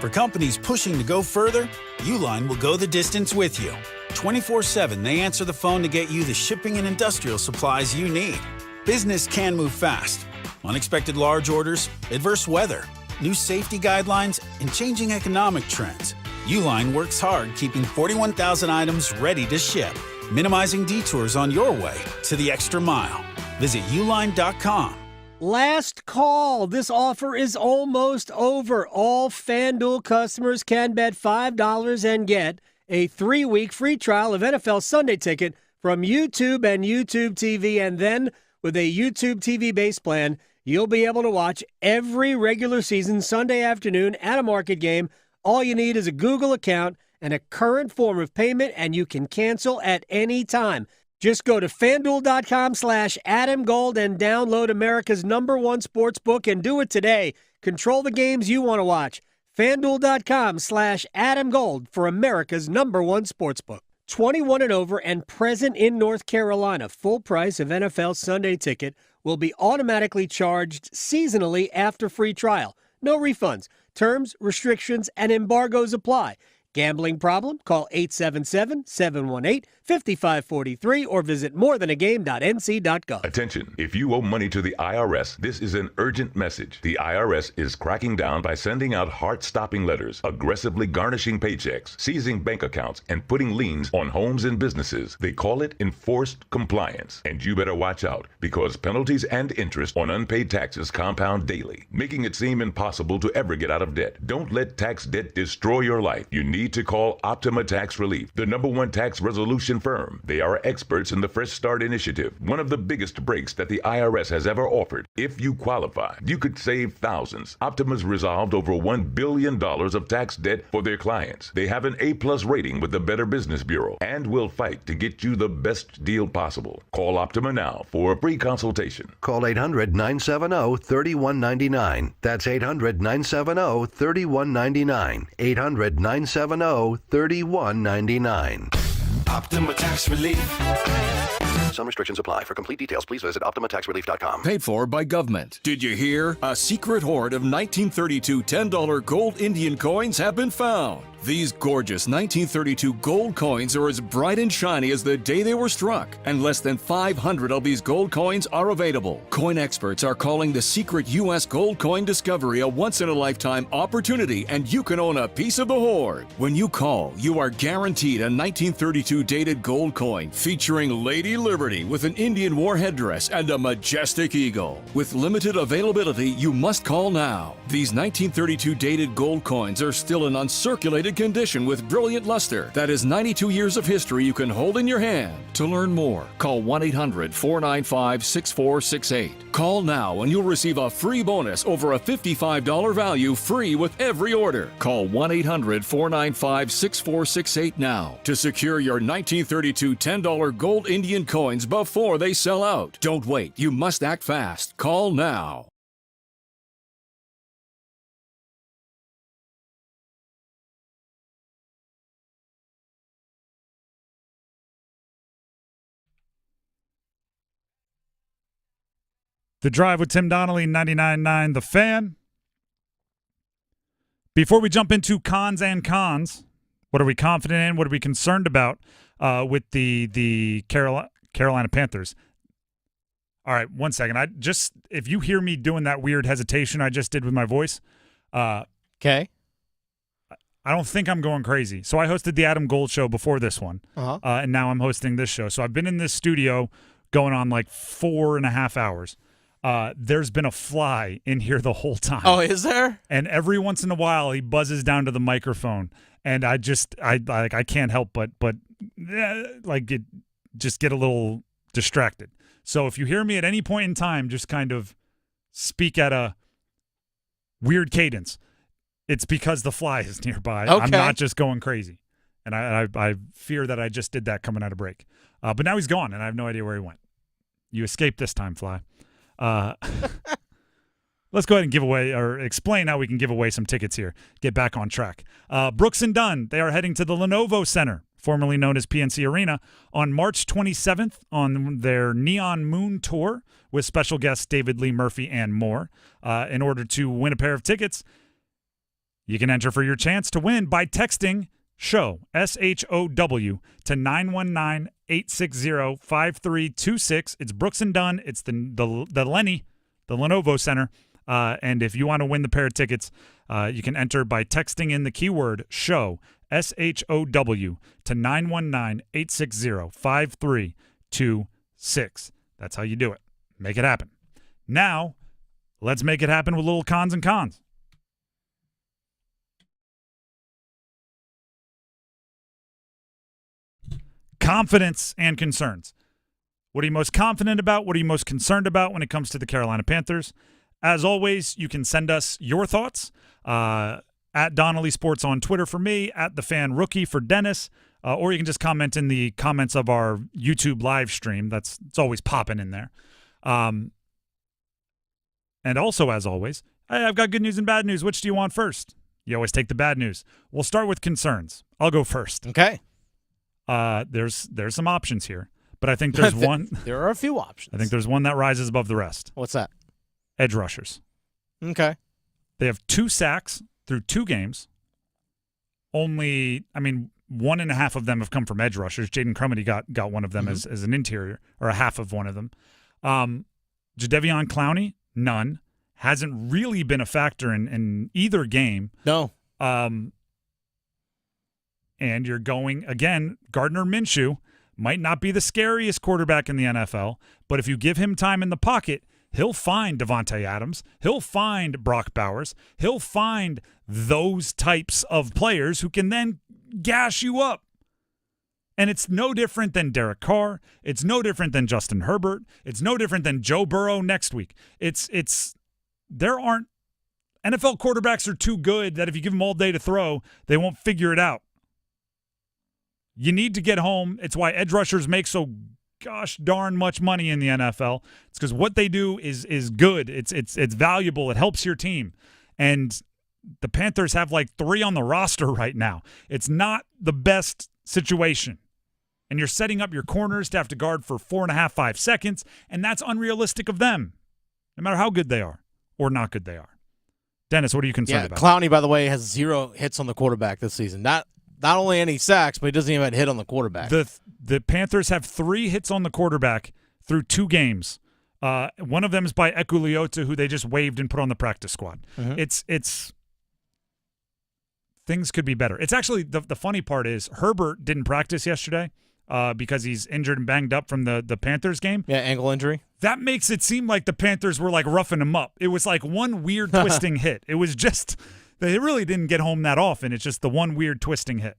[SPEAKER 10] For companies pushing to go further, Uline will go the distance with you. 24/7, they answer the phone to get you the shipping and industrial supplies you need. Business can move fast. Unexpected large orders, adverse weather, new safety guidelines, and changing economic trends. Uline works hard keeping 41,000 items ready to ship, minimizing detours on your way to the extra mile. Visit uline.com.
[SPEAKER 1] Last call. This offer is almost over. All FanDuel customers can bet $5 and get a 3-week free trial of NFL Sunday Ticket from YouTube and YouTube TV. And then with a YouTube TV base plan, you'll be able to watch every regular season Sunday afternoon at a market game. All you need is a Google account and a current form of payment, and you can cancel at any time. Just go to FanDuel.com/AdamGold and download America's #1 sports book and do it today. Control the games you want to watch. FanDuel.com/AdamGold for America's #1 sports book. 21 and over and present in North Carolina. Full price of NFL Sunday Ticket will be automatically charged seasonally after free trial. No refunds. Terms, restrictions, and embargoes apply. Gambling problem? Call 5543 or visit morethanagame.nc.gov.
[SPEAKER 11] Attention, if you owe money to the IRS, this is an urgent message. The IRS is cracking down by sending out heart-stopping letters, aggressively garnishing paychecks, seizing bank accounts, and putting liens on homes and businesses. They call it enforced compliance. And you better watch out, because penalties and interest on unpaid taxes compound daily, making it seem impossible to ever get out of debt. Don't let tax debt destroy your life. You need to call Optima Tax Relief, the #1 tax resolution firm. They are experts in the Fresh Start Initiative, one of the biggest breaks that the IRS has ever offered. If you qualify, you could save thousands. Optima's resolved over $1 billion of tax debt for their clients. They have an A+ rating with the Better Business Bureau and will fight to get you the best deal possible. Call Optima now for a free consultation.
[SPEAKER 12] Call 800-970-3199. That's 800-970-3199. 800-970-3199.
[SPEAKER 20] Optima Tax Relief. Some restrictions apply. For complete details, please visit OptimaTaxRelief.com.
[SPEAKER 13] Paid for by government. Did you hear? A secret hoard of 1932 $10 gold Indian coins have been found. These gorgeous 1932 gold coins are as bright and shiny as the day they were struck, and less than 500 of these gold coins are available. Coin experts are calling the secret U.S. gold coin discovery a once-in-a-lifetime opportunity, and you can own a piece of the hoard. When you call, you are guaranteed a 1932 dated gold coin featuring Lady Liberty with an Indian war headdress and a majestic eagle. With limited availability, you must call now. These 1932 dated gold coins are still in uncirculated condition with brilliant luster. That is 92 years of history you can hold in your hand. To learn more, call 1-800-495-6468. Call now and you'll receive a free bonus over a $55 value free with every order. Call 1-800-495-6468 now to secure your 1932 $10 gold Indian coins before they sell out. Don't wait. You must act fast. Call now.
[SPEAKER 8] The Drive with Tim Donnelly, 99.9 The Fan. Before we jump into cons and cons, what are we confident in? What are we concerned about with the Carolina Panthers? All right, 1 second. If you hear me doing that weird hesitation I just did with my voice,
[SPEAKER 4] okay.
[SPEAKER 8] I don't think I'm going crazy. So I hosted the Adam Gold Show before this one, and now I'm hosting this show. So I've been in this studio going on like 4.5 hours. There's been a fly in here the whole time.
[SPEAKER 4] Oh, is there?
[SPEAKER 8] And every once in a while, he buzzes down to the microphone, and I can't help but just get a little distracted. So if you hear me at any point in time, just kind of speak at a weird cadence. It's because the fly is nearby.
[SPEAKER 4] Okay.
[SPEAKER 8] I'm not just going crazy, and I fear that I just did that coming out of break. But now he's gone, and I have no idea where he went. You escaped this time, fly. Let's go ahead and give away or explain how we can give away some tickets here. Get back on track. Brooks and Dunn, they are heading to the Lenovo Center, formerly known as PNC Arena, on March 27th on their Neon Moon Tour with special guests David Lee Murphy and more. In order to win a pair of tickets, you can enter for your chance to win by texting SHOW, S-H-O-W, to 919-860-5326. It's Brooks and Dunn. It's the Lenovo Center. And if you want to win the pair of tickets, you can enter by texting in the keyword SHOW, S-H-O-W, to 919-860-5326. That's how you do it. Make it happen. Now, let's make it happen with little cons and cons. Confidence and concerns. What are you most confident about? What are you most concerned about when it comes to the Carolina Panthers? As always, you can send us your thoughts at Donnelly Sports on Twitter for me, at The Fan Rookie for Dennis, or you can just comment in the comments of our YouTube live stream. It's always popping in there. And also, as always, hey, I've got good news and bad news. Which do you want first? You always take the bad news. We'll start with concerns. I'll go first.
[SPEAKER 4] Okay.
[SPEAKER 8] There's some options here, but I think there's one.
[SPEAKER 4] There are a few options.
[SPEAKER 8] I think there's one that rises above the rest.
[SPEAKER 4] What's that?
[SPEAKER 8] Edge rushers.
[SPEAKER 4] Okay.
[SPEAKER 8] They have 2 sacks through 2 games. Only, 1.5 of them have come from edge rushers. Jaden Crumity got one of them as an interior, or a half of one of them. Jadeveon Clowney, none. Hasn't really been a factor in either game.
[SPEAKER 4] No.
[SPEAKER 8] And you're going, again, Gardner Minshew might not be the scariest quarterback in the NFL, but if you give him time in the pocket, he'll find Devontae Adams. He'll find Brock Bowers. He'll find those types of players who can then gash you up. And it's no different than Derek Carr. It's no different than Justin Herbert. It's no different than Joe Burrow next week. There aren't – NFL quarterbacks are too good that if you give them all day to throw, they won't figure it out. You need to get home. It's why edge rushers make so gosh darn much money in the NFL. It's because what they do is good. It's valuable. It helps your team. And the Panthers have like 3 on the roster right now. It's not the best situation. And you're setting up your corners to have to guard for 4.5, 5 seconds, and that's unrealistic of them, no matter how good they are or not good they are. Dennis, what are you concerned about?
[SPEAKER 4] Clowney, by the way, has 0 hits on the quarterback this season. Not only any sacks, but he doesn't even have a hit on the quarterback.
[SPEAKER 8] The Panthers have 3 hits on the quarterback through 2 games. One of them is by Ekuliota, who they just waived and put on the practice squad. It's things could be better. It's actually the funny part is Herbert didn't practice yesterday because he's injured and banged up from the Panthers game.
[SPEAKER 4] Yeah, ankle injury.
[SPEAKER 8] That makes it seem like the Panthers were like roughing him up. It was like one weird twisting hit. It was just they really didn't get home that often. It's just the one weird twisting hit.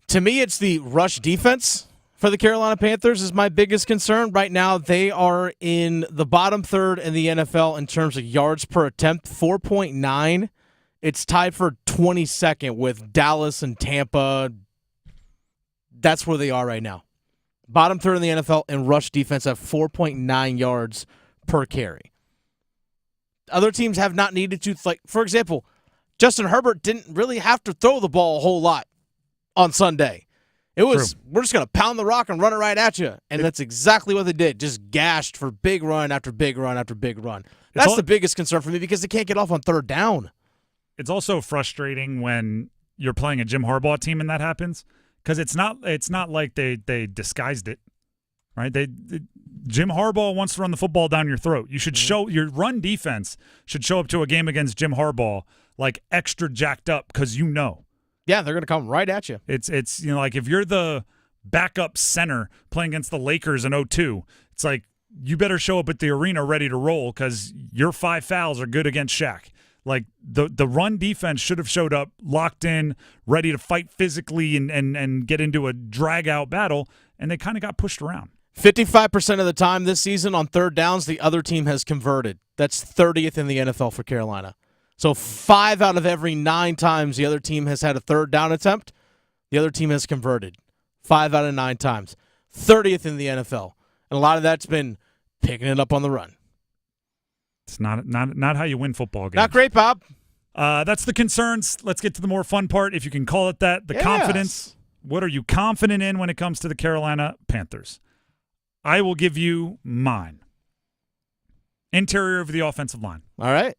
[SPEAKER 4] To me, it's the rush defense for the Carolina Panthers is my biggest concern. Right now, they are in the bottom third in the NFL in terms of yards per attempt, 4.9. It's tied for 22nd with Dallas and Tampa. That's where they are right now. Bottom third in the NFL in rush defense at 4.9 yards per carry. Other teams have not needed to, like, for example, Justin Herbert didn't really have to throw the ball a whole lot on Sunday. It was, we're just going to pound the rock and run it right at you. And that's exactly what they did. Just gashed for big run after big run after big run. That's the biggest concern for me because they can't get off on third down.
[SPEAKER 8] It's also frustrating when you're playing a Jim Harbaugh team and that happens because it's not like they disguised it, right? Jim Harbaugh wants to run the football down your throat. You should show your run defense should show up to a game against Jim Harbaugh like extra jacked up because you know.
[SPEAKER 4] Yeah, they're going to come right at you.
[SPEAKER 8] It's like if you're the backup center playing against the Lakers in 2002, it's like you better show up at the arena ready to roll because your 5 fouls are good against Shaq. Like the run defense should have showed up locked in, ready to fight physically and get into a drag-out battle, and they kind of got pushed around.
[SPEAKER 4] 55% of the time this season on third downs, the other team has converted. That's 30th in the NFL for Carolina. So 5 out of every 9 times the other team has had a third down attempt, the other team has converted. 5 out of 9 times. 30th in the NFL. And a lot of that's been picking it up on the run.
[SPEAKER 8] It's not how you win football games.
[SPEAKER 4] Not great, Bob.
[SPEAKER 8] That's the concerns. Let's get to the more fun part, if you can call it that. The confidence. What are you confident in when it comes to the Carolina Panthers? I will give you mine. Interior of the offensive line.
[SPEAKER 4] All right.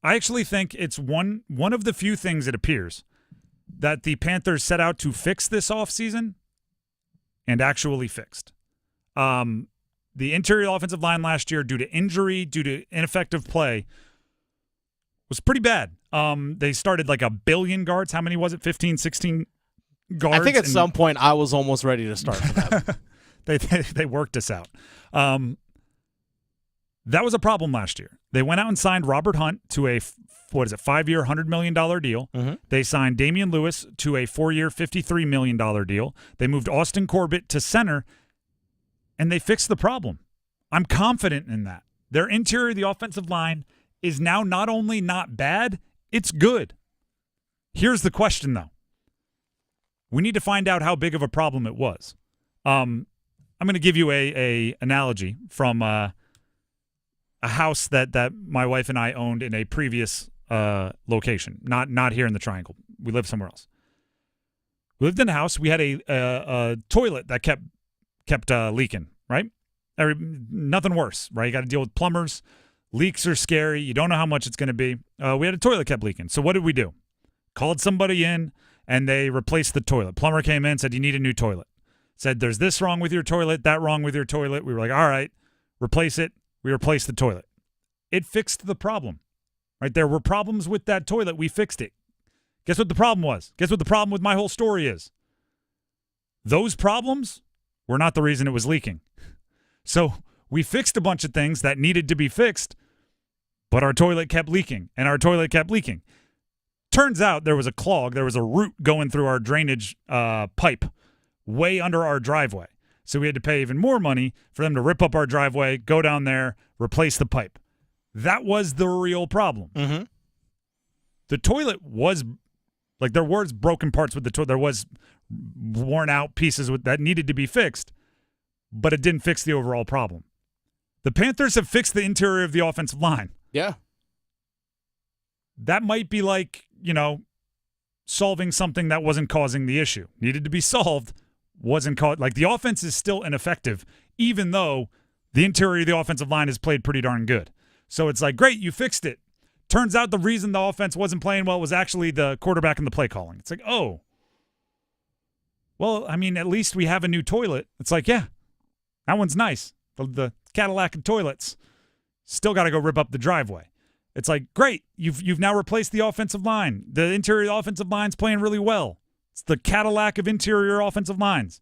[SPEAKER 8] I actually think it's one of the few things, it appears, that the Panthers set out to fix this offseason and actually fixed. The interior offensive line last year, due to injury, due to ineffective play, was pretty bad. They started like 1 billion guards. How many was it? 15, 16 guards?
[SPEAKER 4] I think at some point I was almost ready to start for that.
[SPEAKER 8] They worked us out. That was a problem last year. They went out and signed Robert Hunt to a 5-year, $100 million deal.
[SPEAKER 4] Mm-hmm.
[SPEAKER 8] They signed Damian Lewis to a 4-year, $53 million deal. They moved Austin Corbett to center, and they fixed the problem. I'm confident in that. Their interior, the offensive line, is now not only not bad, it's good. Here's the question, though. We need to find out how big of a problem it was. I'm going to give you a analogy from a house that my wife and I owned in a previous location, not here in the Triangle. We lived somewhere else. We lived in a house. We had a toilet that kept leaking, right? Nothing worse, right? You got to deal with plumbers. Leaks are scary. You don't know how much it's going to be. We had a toilet kept leaking. So what did we do? Called somebody in, and they replaced the toilet. Plumber came in, said, you need a new toilet. Said, there's this wrong with your toilet, that wrong with your toilet. We were like, all right, replace it. We replaced the toilet. It fixed the problem, right? There were problems with that toilet. We fixed it. Guess what the problem was? Guess what the problem with my whole story is? Those problems were not the reason it was leaking. So we fixed a bunch of things that needed to be fixed, but our toilet kept leaking, and our toilet kept leaking. Turns out there was a clog. There was a root going through our drainage pipe way under our driveway. So we had to pay even more money for them to rip up our driveway, go down there, replace the pipe. That was the real problem.
[SPEAKER 4] Mm-hmm.
[SPEAKER 8] The toilet was, like, there was broken parts with the toilet. There was worn out pieces that needed to be fixed, but it didn't fix the overall problem. The Panthers have fixed the interior of the offensive line.
[SPEAKER 4] Yeah.
[SPEAKER 8] That might be like, solving something that wasn't causing the issue. Needed to be solved, wasn't caught. Like, the offense is still ineffective, even though the interior of the offensive line has played pretty darn good. So it's like, great, you fixed it. Turns out the reason the offense wasn't playing well was actually the quarterback and the play calling. It's like, oh, well, I mean, at least we have a new toilet. It's like, yeah, that one's nice. The Cadillac and toilets. Still got to go rip up the driveway. It's like, great, you've now replaced the offensive line. The interior offensive line's playing really well. It's the Cadillac of interior offensive lines.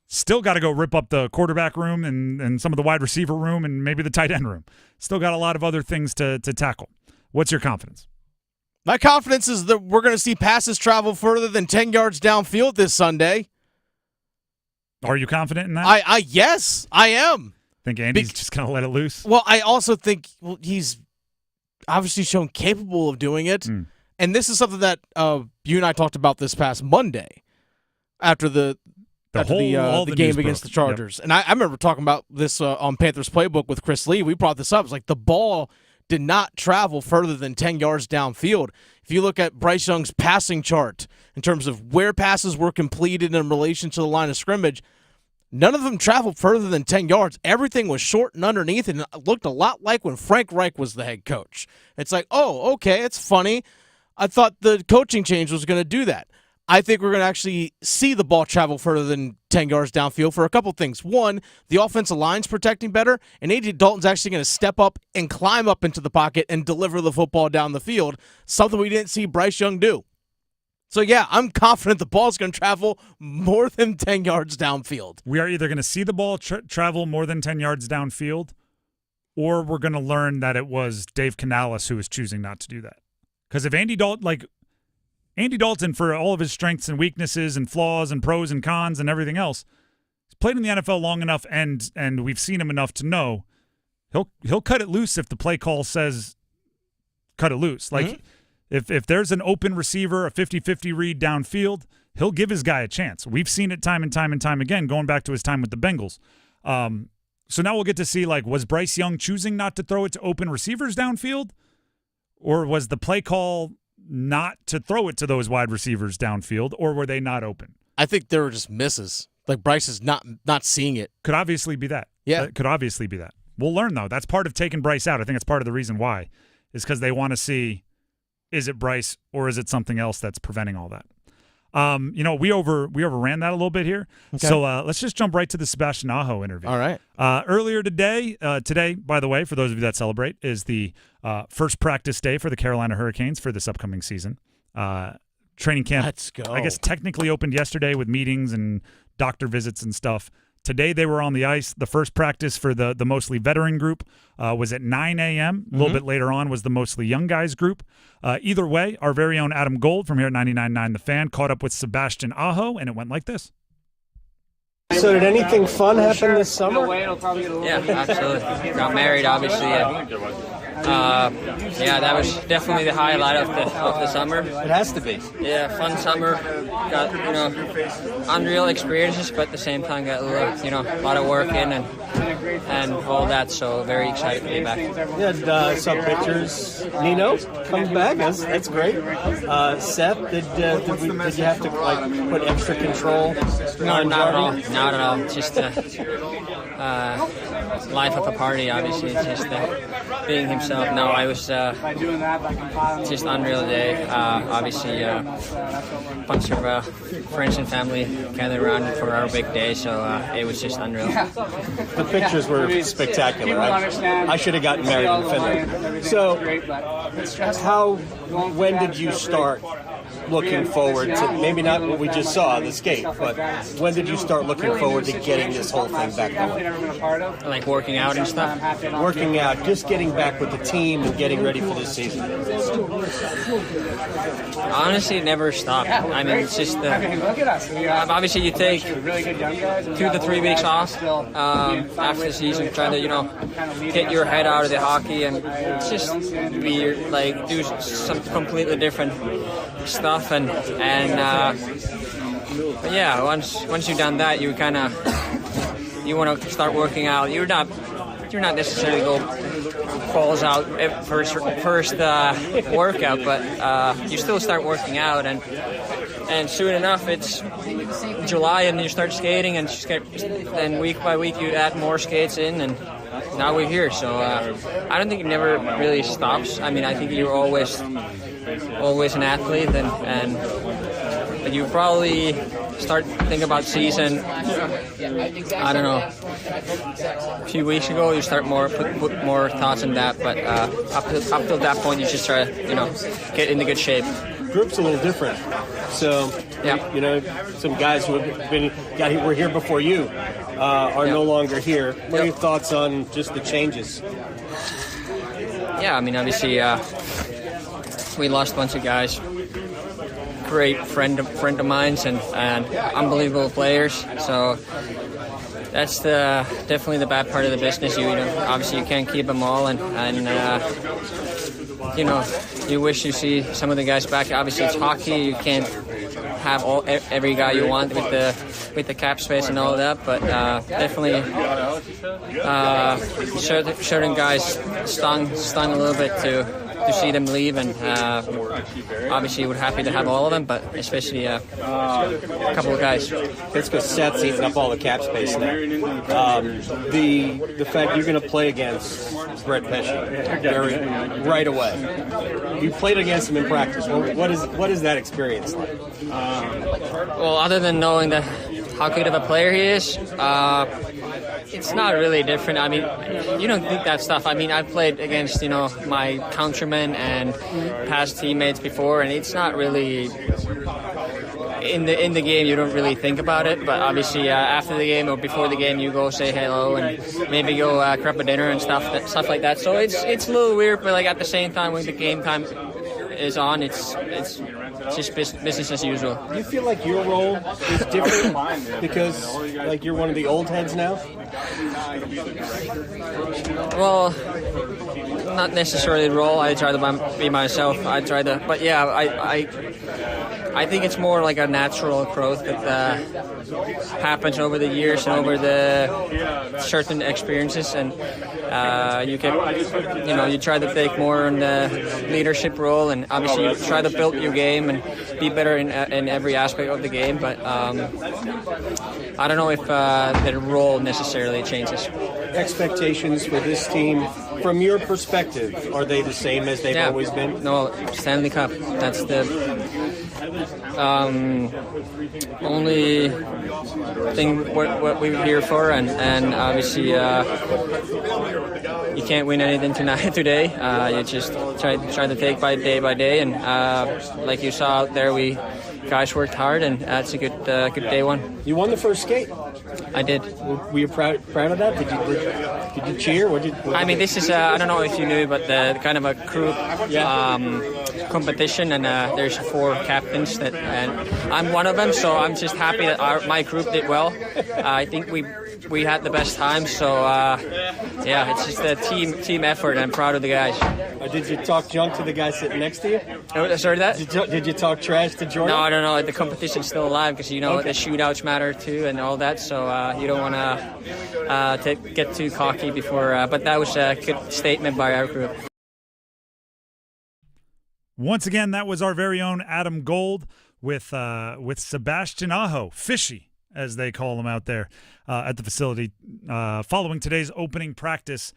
[SPEAKER 8] Still got to go rip up the quarterback room and some of the wide receiver room and maybe the tight end room. Still got a lot of other things to tackle. What's your confidence?
[SPEAKER 4] My confidence is that we're going to see passes travel further than 10 yards downfield this Sunday.
[SPEAKER 8] Are you confident in that?
[SPEAKER 4] Yes, I am.
[SPEAKER 8] Think Andy's just going to let it loose?
[SPEAKER 4] Well, I also think he's obviously shown capable of doing it. And this is something that you and I talked about this past Monday after the game against the Chargers. Yep. And I remember talking about this on Panthers Playbook with Chris Lee. We brought this up. It's like the ball did not travel further than 10 yards downfield. If you look at Bryce Young's passing chart in terms of where passes were completed in relation to the line of scrimmage, none of them traveled further than 10 yards. Everything was short and underneath, and it looked a lot like when Frank Reich was the head coach. It's like, oh, okay, it's funny. I thought the coaching change was going to do that. I think we're going to actually see the ball travel further than 10 yards downfield for a couple things. One, the offensive line's protecting better, and A.J. Dalton's actually going to step up and climb up into the pocket and deliver the football down the field, something we didn't see Bryce Young do. So, yeah, I'm confident the ball's going to travel more than 10 yards downfield.
[SPEAKER 8] We are either going to see the ball travel more than 10 yards downfield, or we're going to learn that it was Dave Canales who was choosing not to do that. Because if Andy Dalton, for all of his strengths and weaknesses and flaws and pros and cons and everything else, he's played in the NFL long enough and we've seen him enough to know he'll cut it loose if the play call says cut it loose. Like, if there's an open receiver, a 50-50 read downfield, he'll give his guy a chance. We've seen it time and time and time again, going back to his time with the Bengals. So now we'll get to see, like, was Bryce Young choosing not to throw it to open receivers downfield? Or was the play call not to throw it to those wide receivers downfield, or were they not open?
[SPEAKER 4] I think there were just misses. Like, Bryce is not seeing it.
[SPEAKER 8] Could obviously be that.
[SPEAKER 4] Yeah.
[SPEAKER 8] It could obviously be that. We'll learn, though. That's part of taking Bryce out. I think that's part of the reason why, is because they want to see, is it Bryce or is it something else that's preventing all that? We overran that a little bit here. Okay. So let's just jump right to the Sebastian Aho interview.
[SPEAKER 4] All right.
[SPEAKER 8] Earlier today, by the way, for those of you that celebrate, is the first practice day for the Carolina Hurricanes for this upcoming season. Training camp,
[SPEAKER 4] let's go.
[SPEAKER 8] I guess, technically opened yesterday with meetings and doctor visits and stuff. Today they were on the ice. The first practice for the mostly veteran group was at 9 a.m. A little bit later on was the mostly young guys group. Either way, our very own Adam Gold from here at 99.9 The Fan caught up with Sebastian Aho, and it went like this.
[SPEAKER 1] So did anything fun happen this summer?
[SPEAKER 14] Yeah, absolutely. Got married, obviously. Yeah, that was definitely the highlight of the summer.
[SPEAKER 1] It has to be.
[SPEAKER 14] Yeah, fun summer. Got unreal experiences, but at the same time got a lot of work in and all that. So very excited to be back.
[SPEAKER 1] You had some pictures. Nino comes back. That's great. Seth, did you have to put extra control?
[SPEAKER 14] No, not at all. Not at all. Just life of a party. Obviously, it's just being himself. No, I was just unreal day. Obviously, a bunch of friends and family gathered around for our big day, so it was just unreal.
[SPEAKER 1] The pictures were spectacular. I should have gotten married in Finland. So, when did you start looking forward to, maybe not what we just saw, the skate, but when did you start looking forward to getting this whole thing back going?
[SPEAKER 14] Like working out and stuff?
[SPEAKER 1] Working out, just getting back with the team and getting ready for this season.
[SPEAKER 14] Honestly, it never stopped. I mean, it's just obviously you take 2 to 3 weeks off after the season, trying to get your head out of the hockey, and it's just weird, like do some completely different stuff, and but yeah, once you've done that, you you want to start working out. You're not necessarily go balls out first workout, but you still start working out, and soon enough it's July and you start skating, and then week by week you add more skates in, and now we're here. So I don't think it never really stops. I mean, I think you're always an athlete, and you probably start thinking about season, I don't know, a few weeks ago you start put more thoughts in that, but up till that point you just try to get into good shape.
[SPEAKER 1] Group's a little different, so
[SPEAKER 14] yeah,
[SPEAKER 1] some guys who were here before you are no longer here. What are your thoughts on just the changes?
[SPEAKER 14] Yeah, I mean, obviously we lost a bunch of guys, great friend of mine, and unbelievable players. So that's definitely the bad part of the business. Obviously you can't keep them all, and you wish you see some of the guys back. Obviously it's hockey. You can't have every guy you want with the cap space and all of that, but definitely certain guys stung a little bit to see them leave, and obviously we're happy to have all of them, but especially a couple of guys.
[SPEAKER 1] That's because Seth's eating up all the cap space now. The fact you're going to play against Brett Pesce right away. You played against him in practice. What is that experience like?
[SPEAKER 14] Well, other than knowing how good of a player he is, it's not really different. I mean, you don't think that stuff. I mean, I've played against, my countrymen and past teammates before, and it's not really in the game. You don't really think about it, but obviously after the game or before the game, you go say hello and maybe go grab a dinner and stuff like that. So it's a little weird, but like at the same time, when the game time is on, it's just business as usual.
[SPEAKER 1] Do you feel like your role is different because like you're one of the old heads now?
[SPEAKER 14] Well, not necessarily the role. I try to be myself. But yeah, I think it's more like a natural growth that happens over the years and over the certain experiences, and you try to take more in the leadership role, and obviously you try to build your game and be better in every aspect of the game, but I don't know if the role necessarily changes.
[SPEAKER 1] Expectations for this team, from your perspective, are they the same as they've always been?
[SPEAKER 14] No, Stanley Cup. That's the only thing what we're here for, and obviously you can't win anything today. You just try to take day by day, and like you saw out there, guys worked hard, and that's a good day one.
[SPEAKER 1] You won the first skate.
[SPEAKER 14] I did.
[SPEAKER 1] Were you proud of that? Did you cheer?
[SPEAKER 14] I mean, this is I don't know if you knew, but the kind of a group competition, and there's 4 captains and I'm one of them. So I'm just happy that my group did well. I think we had the best time. So it's just a team effort. I'm proud of the guys.
[SPEAKER 1] Did you talk junk to the guy sitting next to you?
[SPEAKER 14] Sorry, that?
[SPEAKER 1] Did you talk trash to Jordan?
[SPEAKER 14] No, I don't know. The competition's still alive because the shootouts matter too and all that. So you don't want to get too cocky before. But that was a good statement by our group.
[SPEAKER 8] Once again, that was our very own Adam Gold with Sebastian Aho, Fishy, as they call them out there at the facility, following today's opening practice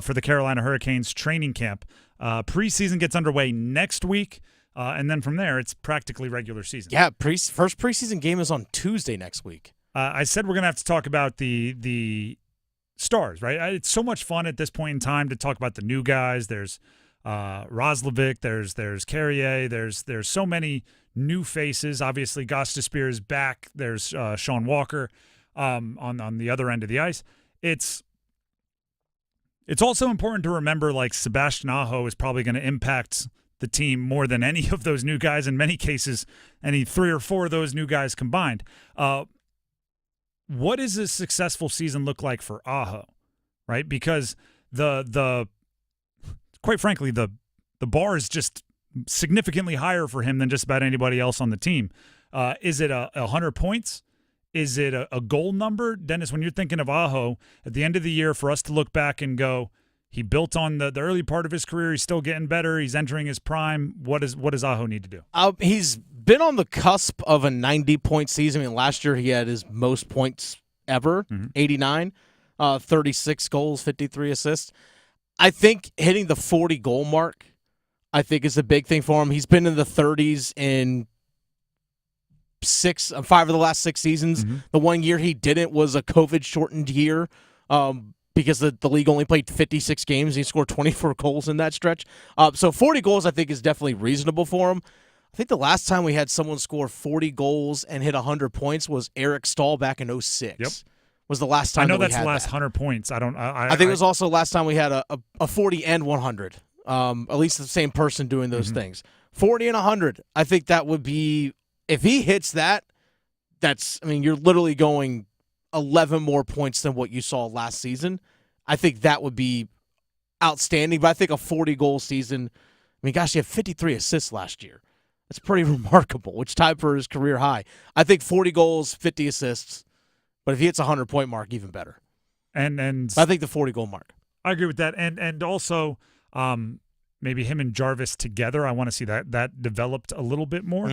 [SPEAKER 8] for the Carolina Hurricanes training camp. Preseason gets underway next week, and then from there, it's practically regular season.
[SPEAKER 4] Yeah, first preseason game is on Tuesday next week.
[SPEAKER 8] I said we're going to have to talk about the stars, right? It's so much fun at this point in time to talk about the new guys. There's Roslovic, there's Carrier, there's so many new faces. Obviously, Gostisbehere is back. There's Sean Walker on the other end of the ice. It's also important to remember, like, Sebastian Aho is probably going to impact the team more than any of those new guys. In many cases, any 3 or 4 of those new guys combined. What does a successful season look like for Aho, right? Because the quite frankly, the bar is just significantly higher for him than just about anybody else on the team. Is it 100 points? Is it a goal number? Dennis, when you're thinking of Aho, at the end of the year, for us to look back and go, he built on the early part of his career, he's still getting better, he's entering his prime, what does Aho need to do?
[SPEAKER 4] He's been on the cusp of a 90-point season. I mean, last year he had his most points ever, 89, 36 goals, 53 assists. I think hitting the 40-goal mark, I think, is a big thing for him. He's been in the 30s in 5 of the last 6 seasons. The one year he didn't was a COVID-shortened year because the league only played 56 games. He scored 24 goals in that stretch. So 40 goals, I think, is definitely reasonable for him. I think the last time we had someone score 40 goals and hit 100 points was Eric Stahl back in 2006.
[SPEAKER 8] Yep.
[SPEAKER 4] Was the last time
[SPEAKER 8] I know
[SPEAKER 4] that we
[SPEAKER 8] that's
[SPEAKER 4] had
[SPEAKER 8] the last
[SPEAKER 4] that.
[SPEAKER 8] 100 points. I
[SPEAKER 4] think it was also last time we had a 40 and 100. At least the same person doing those things. 40 and 100. I think that would be, if he hits that, you're literally going 11 more points than what you saw last season. I think that would be outstanding. But I think a 40-goal season, he had 53 assists last year. That's pretty remarkable, which tied for his career high. I think 40 goals, 50 assists. But if he hits a 100-point mark, even better.
[SPEAKER 8] And
[SPEAKER 4] I think the 40-goal mark.
[SPEAKER 8] I agree with that. And also maybe him and Jarvis together, I want to see that developed a little bit more.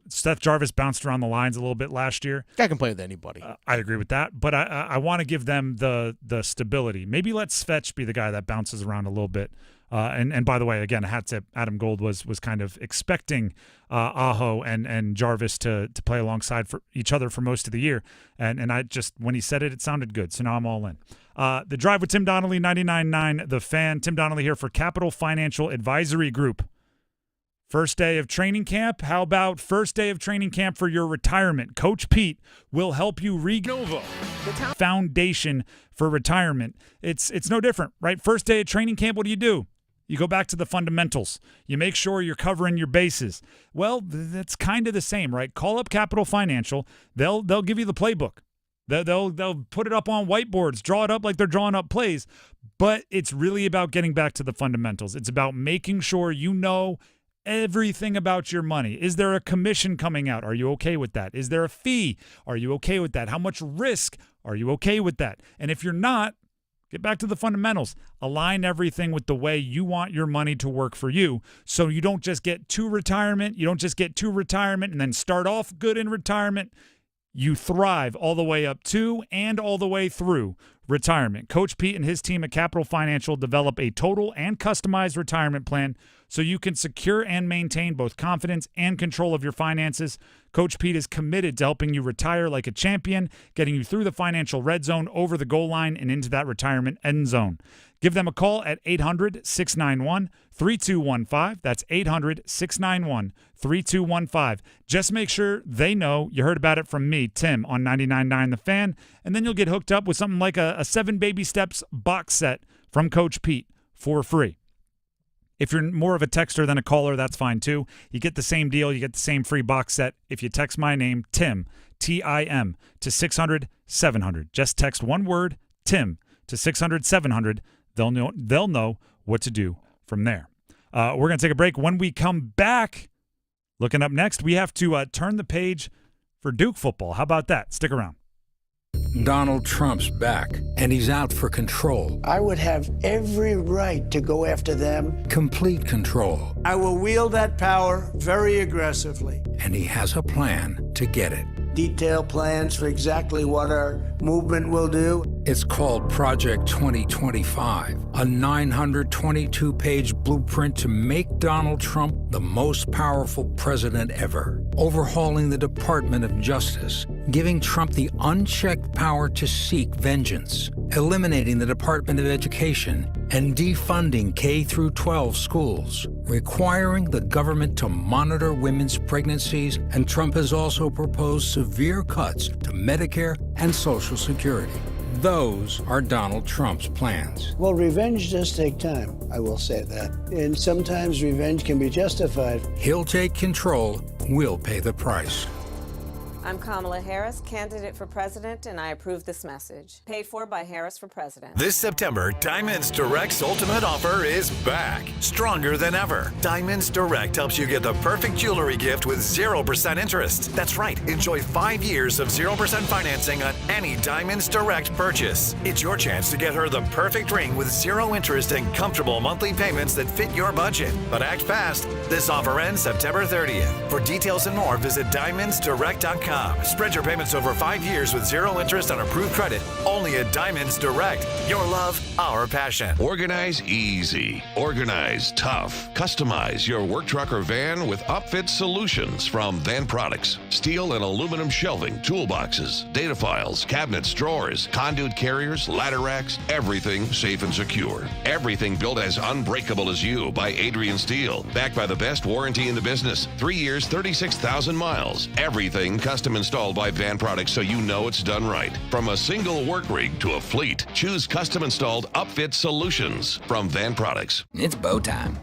[SPEAKER 8] Seth Jarvis bounced around the lines a little bit last year.
[SPEAKER 4] Guy can play with anybody.
[SPEAKER 8] I agree with that. But I want to give them the stability. Maybe let Svetch be the guy that bounces around a little bit. And by the way, again, a hat tip, Adam Gold was kind of expecting Aho and Jarvis to play alongside for each other for most of the year. And I just, when he said it sounded good. So now I'm all in. The Drive with Tim Donnelly, 99.9 The Fan. Tim Donnelly here for Capital Financial Advisory Group. First day of training camp. How about first day of training camp for your retirement? Coach Pete will help you renova the foundation for retirement. It's no different, right? First day of training camp, what do? You go back to the fundamentals. You make sure you're covering your bases. Well, that's kind of the same, right? Call up Capital Financial. They'll give you the playbook. They'll put it up on whiteboards, draw it up like they're drawing up plays. But it's really about getting back to the fundamentals. It's about making sure you know everything about your money. Is there a commission coming out? Are you okay with that? Is there a fee? Are you okay with that? How much risk? Are you okay with that? And if you're not, get back to the fundamentals. Align everything with the way you want your money to work for you, so you don't just get to retirement. You don't just get to retirement and then start off good in retirement. You thrive all the way up to and all the way through retirement. Coach Pete and his team at Capital Financial develop a total and customized retirement plan so you can secure and maintain both confidence and control of your finances. Coach Pete is committed to helping you retire like a champion, getting you through the financial red zone, over the goal line, and into that retirement end zone. Give them a call at 800-691-3215. That's 800-691-3215. Just make sure they know you heard about it from me, Tim, on 99.9 The Fan, and then you'll get hooked up with something like a 7 Baby Steps box set from Coach Pete for free. If you're more of a texter than a caller, that's fine too. You get the same deal. You get the same free box set if you text my name, Tim, T-I-M, to 600-700. Just text one word, Tim, to 600-700. They'll know what to do from there. We're going to take a break. When we come back, looking up next, we have to turn the page for Duke football. How about that? Stick around.
[SPEAKER 3] Donald Trump's back, and he's out for control.
[SPEAKER 15] I would have every right to go after them.
[SPEAKER 3] Complete control.
[SPEAKER 15] I will wield that power very aggressively.
[SPEAKER 3] And he has a plan to get it.
[SPEAKER 15] detailed plans for exactly what our movement will do.
[SPEAKER 3] It's called Project 2025, a 922-page blueprint to make Donald Trump the most powerful president ever, overhauling the Department of Justice, giving Trump the unchecked power to seek vengeance, eliminating the Department of Education, and defunding K-12 schools, requiring the government to monitor women's pregnancies, and Trump has also proposed severe cuts to Medicare and Social Security. Those are Donald Trump's plans.
[SPEAKER 15] Well, revenge does take time, I will say that. And sometimes revenge can be justified.
[SPEAKER 3] He'll take control, we'll pay the price.
[SPEAKER 2] I'm Kamala Harris, candidate for president, and I approve this message. Paid for by Harris for President.
[SPEAKER 6] This September, Diamonds Direct's ultimate offer is back, stronger than ever. Diamonds Direct helps you get the perfect jewelry gift with 0% interest. That's right, enjoy 5 years of 0% financing on any Diamonds Direct purchase. It's your chance to get her the perfect ring with 0 interest and comfortable monthly payments that fit your budget. But act fast. This offer ends September 30th. For details and more, visit diamondsdirect.com. Spread your payments over 5 years with 0 interest on approved credit. Only at Diamonds Direct. Your love, our passion.
[SPEAKER 11] Organize easy. Organize tough. Customize your work truck or van with upfit solutions from Van Products. Steel and aluminum shelving, toolboxes, data files, cabinets, drawers, conduit carriers, ladder racks, everything safe and secure. Everything built as unbreakable as you by Adrian Steel. Backed by the best warranty in the business. 3 years, 36,000 miles. Everything custom installed by Van Products so you know it's done right. From a single work rig to a fleet, choose custom installed upfit solutions from Van Products.
[SPEAKER 16] It's bow time.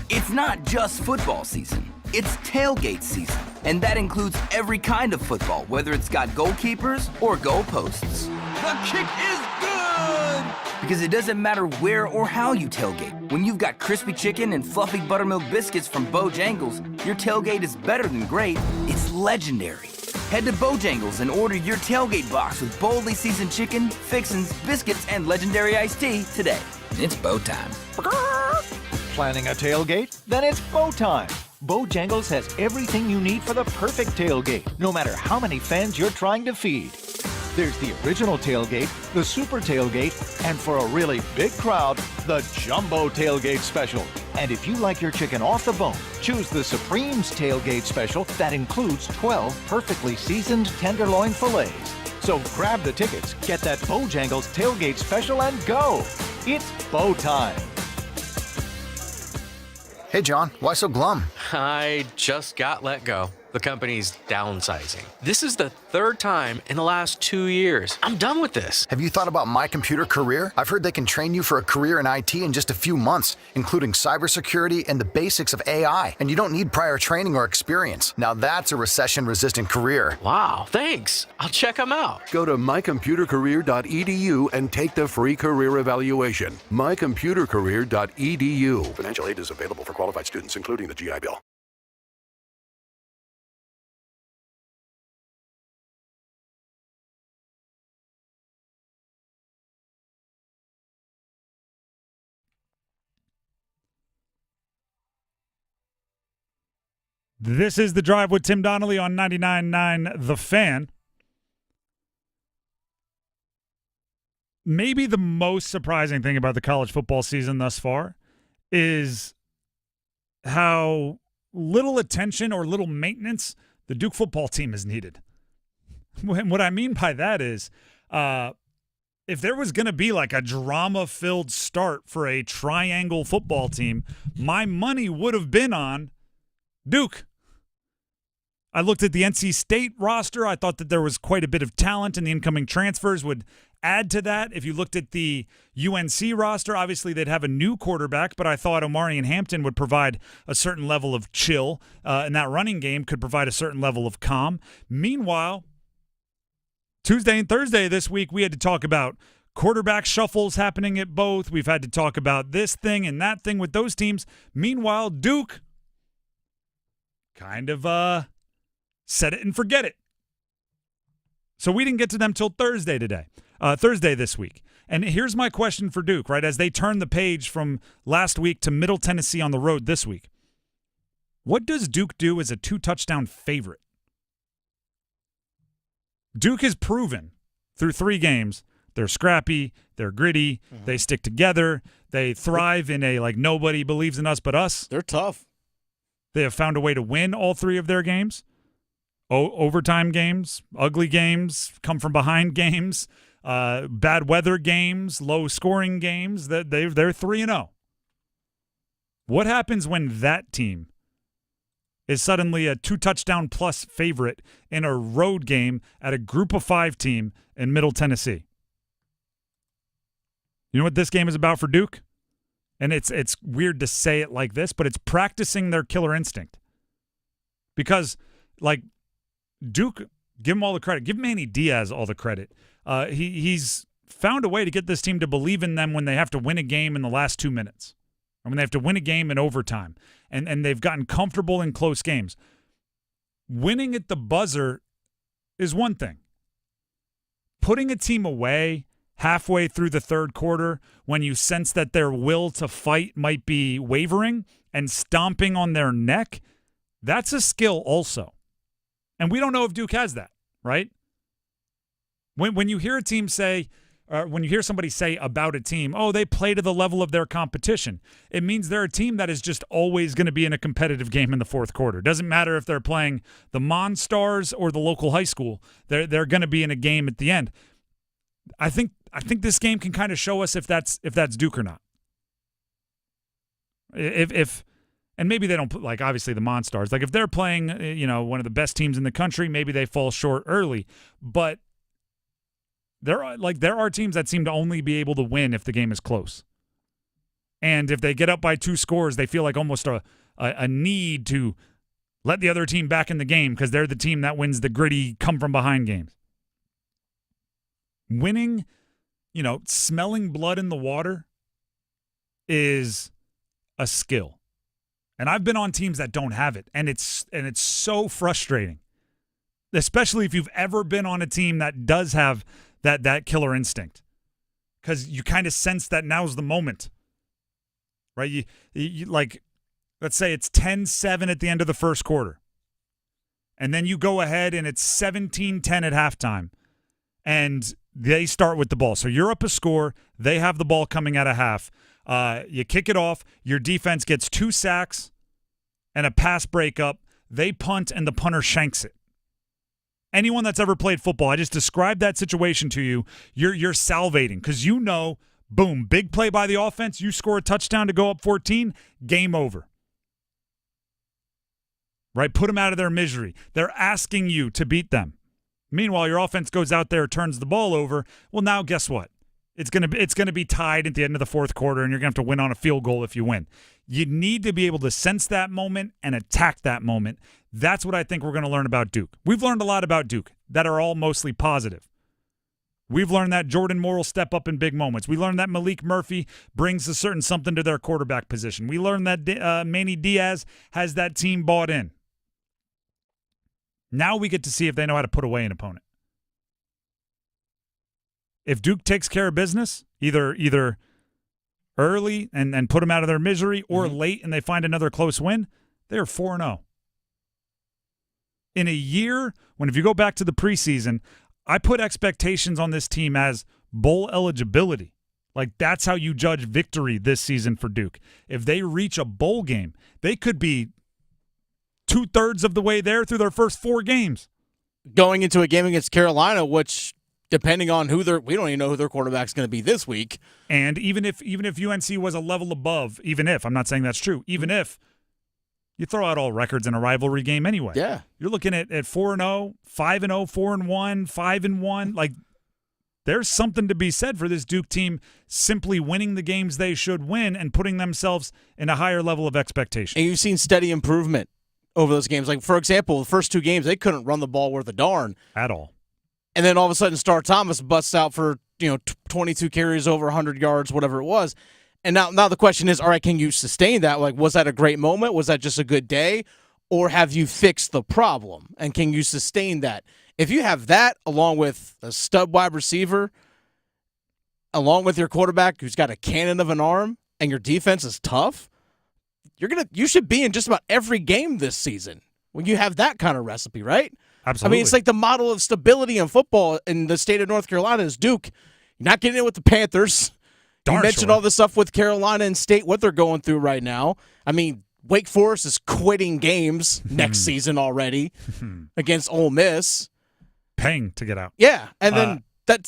[SPEAKER 16] It's not just football season. It's tailgate season. And that includes every kind of football, whether it's got goalkeepers or goalposts. The kick is good! Because it doesn't matter where or how you tailgate. When you've got crispy chicken and fluffy buttermilk biscuits from Bojangles, your tailgate is better than great. It's legendary. Head to Bojangles and order your tailgate box with boldly seasoned chicken, fixins, biscuits, and legendary iced tea today. It's bow time.
[SPEAKER 17] Planning a tailgate? Then it's bow time. Bojangles has everything you need for the perfect tailgate, no matter how many fans you're trying to feed. There's the original tailgate, the super tailgate, and for a really big crowd, the jumbo tailgate special. And if you like your chicken off the bone, choose the Supreme's tailgate special that includes 12 perfectly seasoned tenderloin fillets. So grab the tickets, get that Bojangles tailgate special, and go. It's bow time.
[SPEAKER 18] Hey, John, why so glum?
[SPEAKER 19] I just got let go. The company's downsizing. This is the third time in the last 2 years. I'm done with this.
[SPEAKER 18] Have you thought about My Computer Career? I've heard they can train you for a career in IT in just a few months, including cybersecurity and the basics of AI. And you don't need prior training or experience. Now that's a recession-resistant career.
[SPEAKER 19] Wow, thanks. I'll check them out.
[SPEAKER 22] Go to mycomputercareer.edu and take the free career evaluation. mycomputercareer.edu.
[SPEAKER 20] Financial aid is available for qualified students, including the GI Bill.
[SPEAKER 8] This is The Drive with Tim Donnelly on 99.9 The Fan. Maybe the most surprising thing about the college football season thus far is how little attention or little maintenance the Duke football team has needed. What I mean by that is if there was going to be like a drama-filled start for a triangle football team, my money would have been on Duke. I looked at the NC State roster. I thought that there was quite a bit of talent, and the incoming transfers would add to that. If you looked at the UNC roster, obviously they'd have a new quarterback, but I thought Omarion Hampton would provide a certain level of chill, and that running game could provide a certain level of calm. Meanwhile, Tuesday and Thursday this week, we had to talk about quarterback shuffles happening at both. We've had to talk about this thing and that thing with those teams. Meanwhile, Duke kind of set it and forget it. So we didn't get to them till Thursday this week. And here's my question for Duke, right? As they turn the page from last week to Middle Tennessee on the road this week, what does Duke do as a 2-touchdown favorite? Duke has proven through 3 games they're scrappy, they're gritty, they stick together, they thrive in a like nobody believes in us but us.
[SPEAKER 4] They're tough.
[SPEAKER 8] They have found a way to win all 3 of their games. Overtime games, ugly games, come from behind games, bad weather games, low scoring games. They're 3-0. What happens when that team is suddenly a 2-touchdown plus favorite in a road game at a group of 5 team in Middle Tennessee? You know what this game is about for Duke? And it's weird to say it like this, but it's practicing their killer instinct. Because, like, Duke, give him all the credit. Give Manny Diaz all the credit. He's found a way to get this team to believe in them when they have to win a game in the last 2 minutes. Or when they have to win a game in overtime. And they've gotten comfortable in close games. Winning at the buzzer is one thing. Putting a team away halfway through the third quarter when you sense that their will to fight might be wavering and stomping on their neck, that's a skill also. And we don't know if Duke has that, right? When you hear a team say, when you hear somebody say about a team, oh, they play to the level of their competition, it means they're a team that is just always going to be in a competitive game in the fourth quarter. Doesn't matter if they're playing the Monstars or the local high school. They're going to be in a game at the end. I think this game can kind of show us if that's Duke or not. If and maybe they don't put, like, obviously the Monstars. Like, if they're playing, one of the best teams in the country, maybe they fall short early. But there are teams that seem to only be able to win if the game is close. And if they get up by 2 scores, they feel like almost a need to let the other team back in the game because they're the team that wins the gritty come-from-behind games. Winning, smelling blood in the water is a skill. And I've been on teams that don't have it, and it's so frustrating. Especially if you've ever been on a team that does have that killer instinct. Cuz you kind of sense that now's the moment. Right? You like, let's say it's 10-7 at the end of the first quarter. And then you go ahead and it's 17-10 at halftime. And they start with the ball. So you're up a score. They have the ball coming out of half. You kick it off. Your defense gets 2 sacks and a pass breakup. They punt, and the punter shanks it. Anyone that's ever played football, I just described that situation to you. You're salivating because boom, big play by the offense. You score a touchdown to go up 14, game over. Right? Put them out of their misery. They're asking you to beat them. Meanwhile, your offense goes out there, turns the ball over. Well, now guess what? It's gonna be tied at the end of the fourth quarter, and you're gonna have to win on a field goal if you win. You need to be able to sense that moment and attack that moment. That's what I think we're gonna learn about Duke. We've learned a lot about Duke that are all mostly positive. We've learned that Jordan Moore will step up in big moments. We learned that Malik Murphy brings a certain something to their quarterback position. We learned that Manny Diaz has that team bought in. Now we get to see if they know how to put away an opponent. If Duke takes care of business, either early and put them out of their misery or late and they find another close win, they are 4-0. In a year, if you go back to the preseason, I put expectations on this team as bowl eligibility. Like, that's how you judge victory this season for Duke. If they reach a bowl game, they could be 2/3 of the way there through their first 4 games.
[SPEAKER 4] Going into a game against Carolina, which, depending on we don't even know who their quarterback's going to be this week.
[SPEAKER 8] And even if UNC was a level above, I'm not saying that's true, even if you throw out all records in a rivalry game anyway.
[SPEAKER 4] Yeah.
[SPEAKER 8] You're looking at 4-0, 5-0, 4-1, 5-1. Like, there's something to be said for this Duke team simply winning the games they should win and putting themselves in a higher level of expectation.
[SPEAKER 4] And you've seen steady improvement over those games. Like, for example, the first 2 games, they couldn't run the ball worth a darn.
[SPEAKER 8] At all.
[SPEAKER 4] And then all of a sudden, Star Thomas busts out for 22 carries, over 100 yards, whatever it was. And now the question is, all right, can you sustain that? Like, was that a great moment? Was that just a good day? Or have you fixed the problem? And can you sustain that? If you have that, along with a stud wide receiver, along with your quarterback who's got a cannon of an arm, and your defense is tough, you should be in just about every game this season when you have that kind of recipe, right?
[SPEAKER 8] Absolutely.
[SPEAKER 4] I mean, it's like the model of stability in football in the state of North Carolina is Duke. You're not getting it with the Panthers. You mentioned all the stuff with Carolina and State, what they're going through right now. I mean, Wake Forest is quitting games next season already against Ole Miss.
[SPEAKER 8] Paying to get out.
[SPEAKER 4] Yeah, and then they're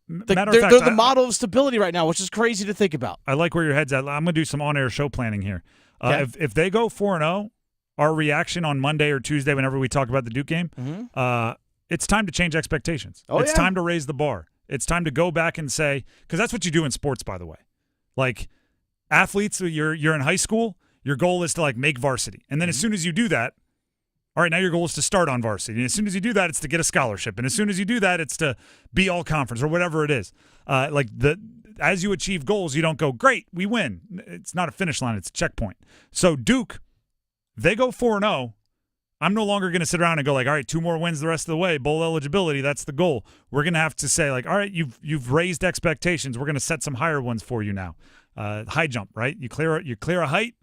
[SPEAKER 4] the model of stability right now, which is crazy to think about.
[SPEAKER 8] I like where your head's at. I'm going to do some on-air show planning here.
[SPEAKER 4] Okay.
[SPEAKER 8] If they go 4-0, our reaction on Monday or Tuesday whenever we talk about the Duke game, it's time to change expectations. It's time to raise the bar. It's time to go back and say, because that's what you do in sports, by the way. Like athletes, you're in high school, your goal is to like make varsity. And then as soon as you do that, all right, now your goal is to start on varsity. And as soon as you do that, it's to get a scholarship. And as soon as you do that, it's to be all conference or whatever it is. As you achieve goals, you don't go, great, we win. It's not a finish line, it's a checkpoint. So Duke, they go 4-0. I'm no longer going to sit around and go like, all right, 2 more wins the rest of the way, bowl eligibility, that's the goal. We're going to have to say like, all right, you've raised expectations. We're going to set some higher ones for you now. High jump, right? You clear a height,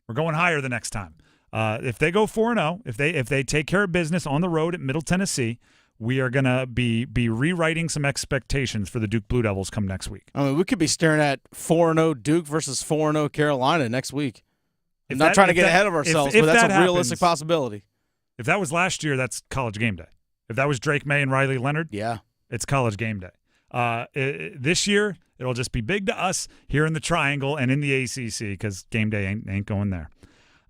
[SPEAKER 8] we're going higher the next time. If they go 4-0, if they take care of business on the road at Middle Tennessee, we are going to be rewriting some expectations for the Duke Blue Devils come next week.
[SPEAKER 4] I mean, we could be staring at 4-0 Duke versus 4-0 Carolina next week. I'm not trying to get ahead of ourselves, but that's a realistic possibility.
[SPEAKER 8] If that was last year, that's College game day. If that was Drake May and Riley Leonard, it's College game day. This year, it'll just be big to us here in the Triangle and in the ACC because game day ain't going there.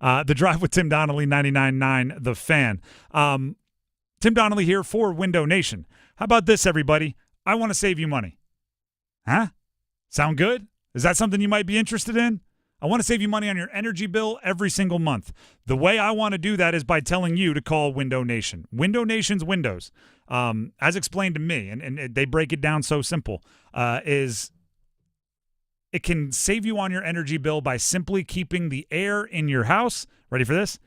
[SPEAKER 8] The Drive with Tim Donnelly, 99.9 The Fan. Tim Donnelly here for Window Nation. How about this, everybody? I want to save you money. Huh? Sound good? Is that something you might be interested in? I want to save you money on your energy bill every single month. The way I want to do that is by telling you to call Window Nation. Window Nation's windows, as explained to me, and they break it down so simple, is it can save you on your energy bill by simply keeping the air in your house. Ready for this?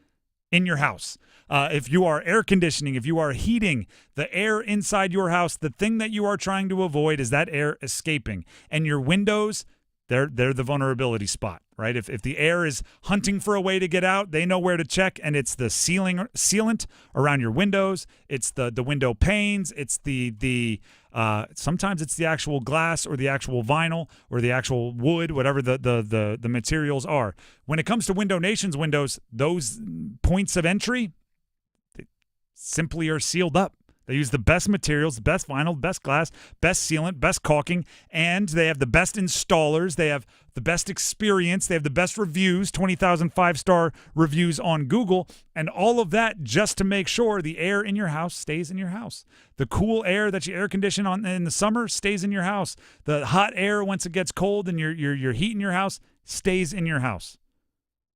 [SPEAKER 8] In your house. If you are air conditioning, if you are heating the air inside your house, the thing that you are trying to avoid is that air escaping. And your windows, they're the vulnerability spot, right? If the air is hunting for a way to get out, they know where to check, and it's the sealant around your windows. It's the window panes. It's the sometimes it's the actual glass or the actual vinyl or the actual wood, whatever the materials are. When it comes to Window Nation's windows, those points of entry they simply are sealed up. They use the best materials, the best vinyl, the best glass, best sealant, best caulking, and they have the best installers. They have the best experience. They have the best reviews, 20,000 5-star reviews on Google, and all of that just to make sure the air in your house stays in your house. The cool air that you air condition on in the summer stays in your house. The hot air, once it gets cold and you're heating your house, stays in your house.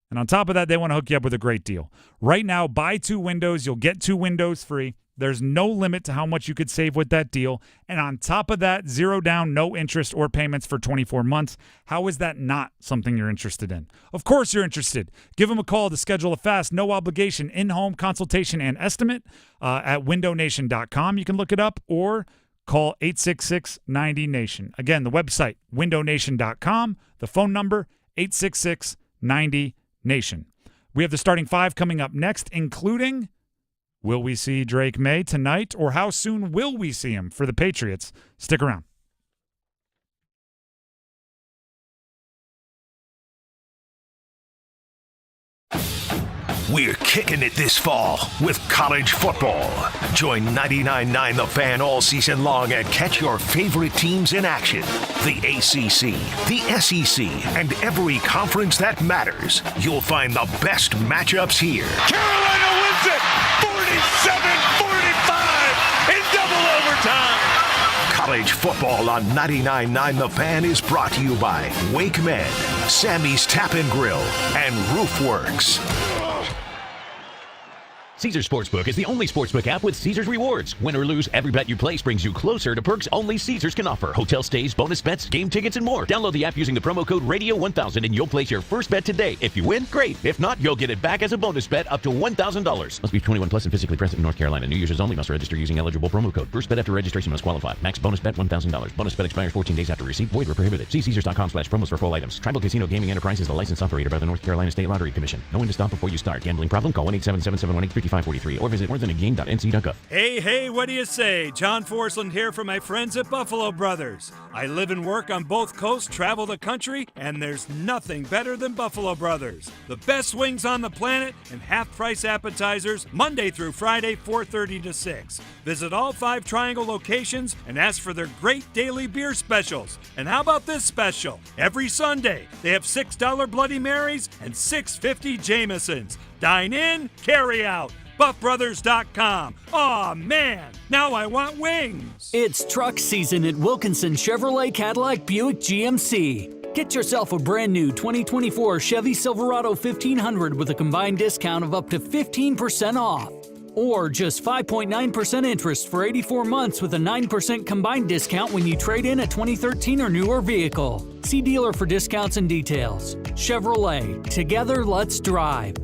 [SPEAKER 8] And on top of that, they want to hook you up with a great deal. Right now, buy 2 windows, you'll get 2 windows free. There's no limit to how much you could save with that deal. And on top of that, 0 down, no interest or payments for 24 months. How is that not something you're interested in? Of course you're interested. Give them a call to schedule a fast, no obligation, in-home consultation and estimate at windownation.com. You can look it up or call 866-90-NATION. Again, the website, windownation.com. The phone number, 866-90-NATION. We have the starting 5 coming up next, including... will we see Drake May tonight, or how soon will we see him for the Patriots? Stick around.
[SPEAKER 5] We're kicking it this fall with college football. Join 99.9 The Fan all season long and catch your favorite teams in action. The ACC, the SEC, and every conference that matters. You'll find the best matchups here.
[SPEAKER 7] Carolina wins it! 47-45 in double overtime!
[SPEAKER 5] College football on 99.9 The Fan is brought to you by Wake Med, Sammy's Tap and Grill, and Roofworks.
[SPEAKER 21] Caesars Sportsbook is the only sportsbook app with Caesars rewards. Win or lose, every bet you place brings you closer to perks only Caesars can offer. Hotel stays, bonus bets, game tickets, and more. Download the app using the promo code Radio1000 and you'll place your first bet today. If you win, great. If not, you'll get it back as a bonus bet up to $1,000. Must be 21 plus and physically present in North Carolina. New users only must register using eligible promo code. First bet after registration must qualify. Max bonus bet $1,000. Bonus bet expires 14 days after receipt. Void where prohibited. See Caesars.com/promos for full items. Tribal Casino Gaming Enterprise is the licensed operator by the North Carolina State Lottery Commission. Know when to stop before you start. Gambling problem? Call 1-877-718-55 8543 or visit morethanagame.nc.gov.
[SPEAKER 9] Hey, what do you say? John Forsland here from my friends at Buffalo Brothers. I live and work on both coasts, travel the country, and there's nothing better than Buffalo Brothers. The best wings on the planet and half-price appetizers Monday through Friday, 4:30 to 6. Visit all 5 Triangle locations and ask for their great daily beer specials. And how about this special? Every Sunday, they have $6 Bloody Marys and $6.50 Jamesons. Dine in, carry out. BuffBrothers.com. Aw, man, now I want wings.
[SPEAKER 10] It's truck season at Wilkinson Chevrolet Cadillac Buick GMC. Get yourself a brand new 2024 Chevy Silverado 1500 with a combined discount of up to 15% off. Or just 5.9% interest for 84 months with a 9% combined discount when you trade in a 2013 or newer vehicle. See dealer for discounts and details. Chevrolet, together let's drive.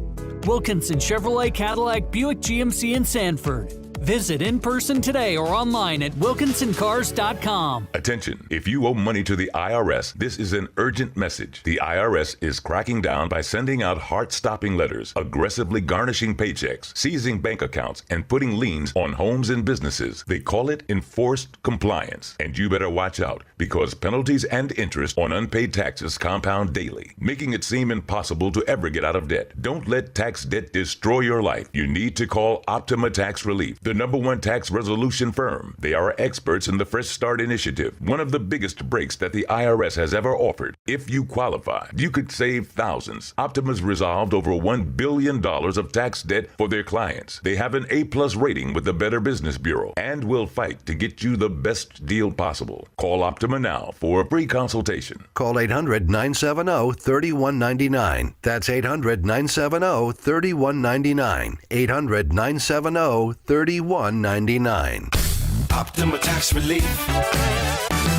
[SPEAKER 10] Wilkinson Chevrolet Cadillac Buick GMC in Sanford. Visit in person today or online at wilkinsoncars.com.
[SPEAKER 11] Attention, if you owe money to the IRS, this is an urgent message. The IRS is cracking down by sending out heart-stopping letters, aggressively garnishing paychecks, seizing bank accounts, and putting liens on homes and businesses. They call it enforced compliance. And you better watch out, because penalties and interest on unpaid taxes compound daily, making it seem impossible to ever get out of debt. Don't let tax debt destroy your life. You need to call Optima Tax Relief, the #1 tax resolution firm. They are experts in the Fresh Start Initiative, one of the biggest breaks that the IRS has ever offered. If you qualify, you could save thousands. Optima's resolved over $1 billion of tax debt for their clients. They have an A+ rating with the Better Business Bureau and will fight to get you the best deal possible. Call Optima now for a free consultation.
[SPEAKER 12] Call 800-970-3199. That's 800-970-3199. 800-970-3199.
[SPEAKER 20] Optima Tax Relief.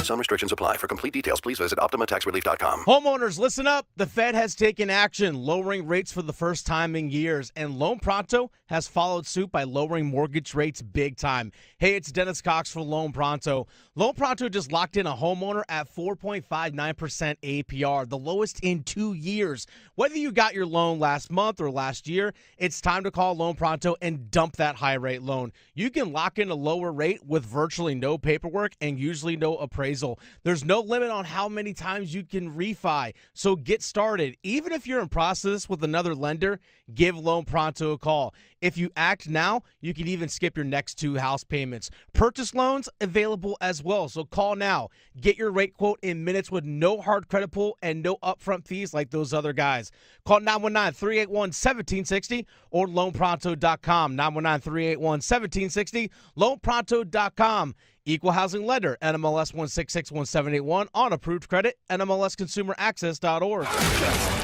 [SPEAKER 20] Some restrictions apply. For complete details, please visit OptimaTaxRelief.com.
[SPEAKER 4] Homeowners, listen up. The Fed has taken action, lowering rates for the first time in years, and Loan Pronto has followed suit by lowering mortgage rates big time. Hey, it's Dennis Cox for Loan Pronto. Loan Pronto just locked in a homeowner at 4.59% APR, the lowest in 2 years. Whether you got your loan last month or last year, it's time to call Loan Pronto and dump that high-rate loan. You can lock in a lower rate with virtually no paperwork and usually no appraisal. There's no limit on how many times you can refi, so get started. Even if you're in process with another lender, give Loan Pronto a call. If you act now, you can even skip your next 2 house payments. Purchase loans available as well, so call now. Get your rate quote in minutes with no hard credit pull and no upfront fees like those other guys. Call 919-381-1760 or loanpronto.com. 919-381-1760, loanpronto.com. Equal housing lender, NMLS 1661781, on approved credit, NMLSconsumeraccess.org.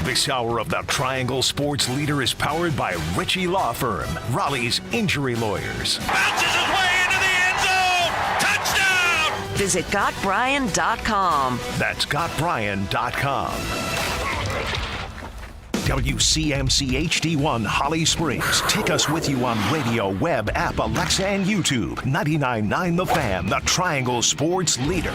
[SPEAKER 5] This hour of the Triangle Sports Leader is powered by Ritchie Law Firm, Raleigh's injury lawyers.
[SPEAKER 7] Bounces his way into the end zone. Touchdown!
[SPEAKER 23] Visit GotBrian.com.
[SPEAKER 5] That's GotBrian.com. WCMC HD1 Holly Springs. Take us with you on radio, web, app, Alexa, and YouTube. 99.9 The Fan, the Triangle Sports Leader.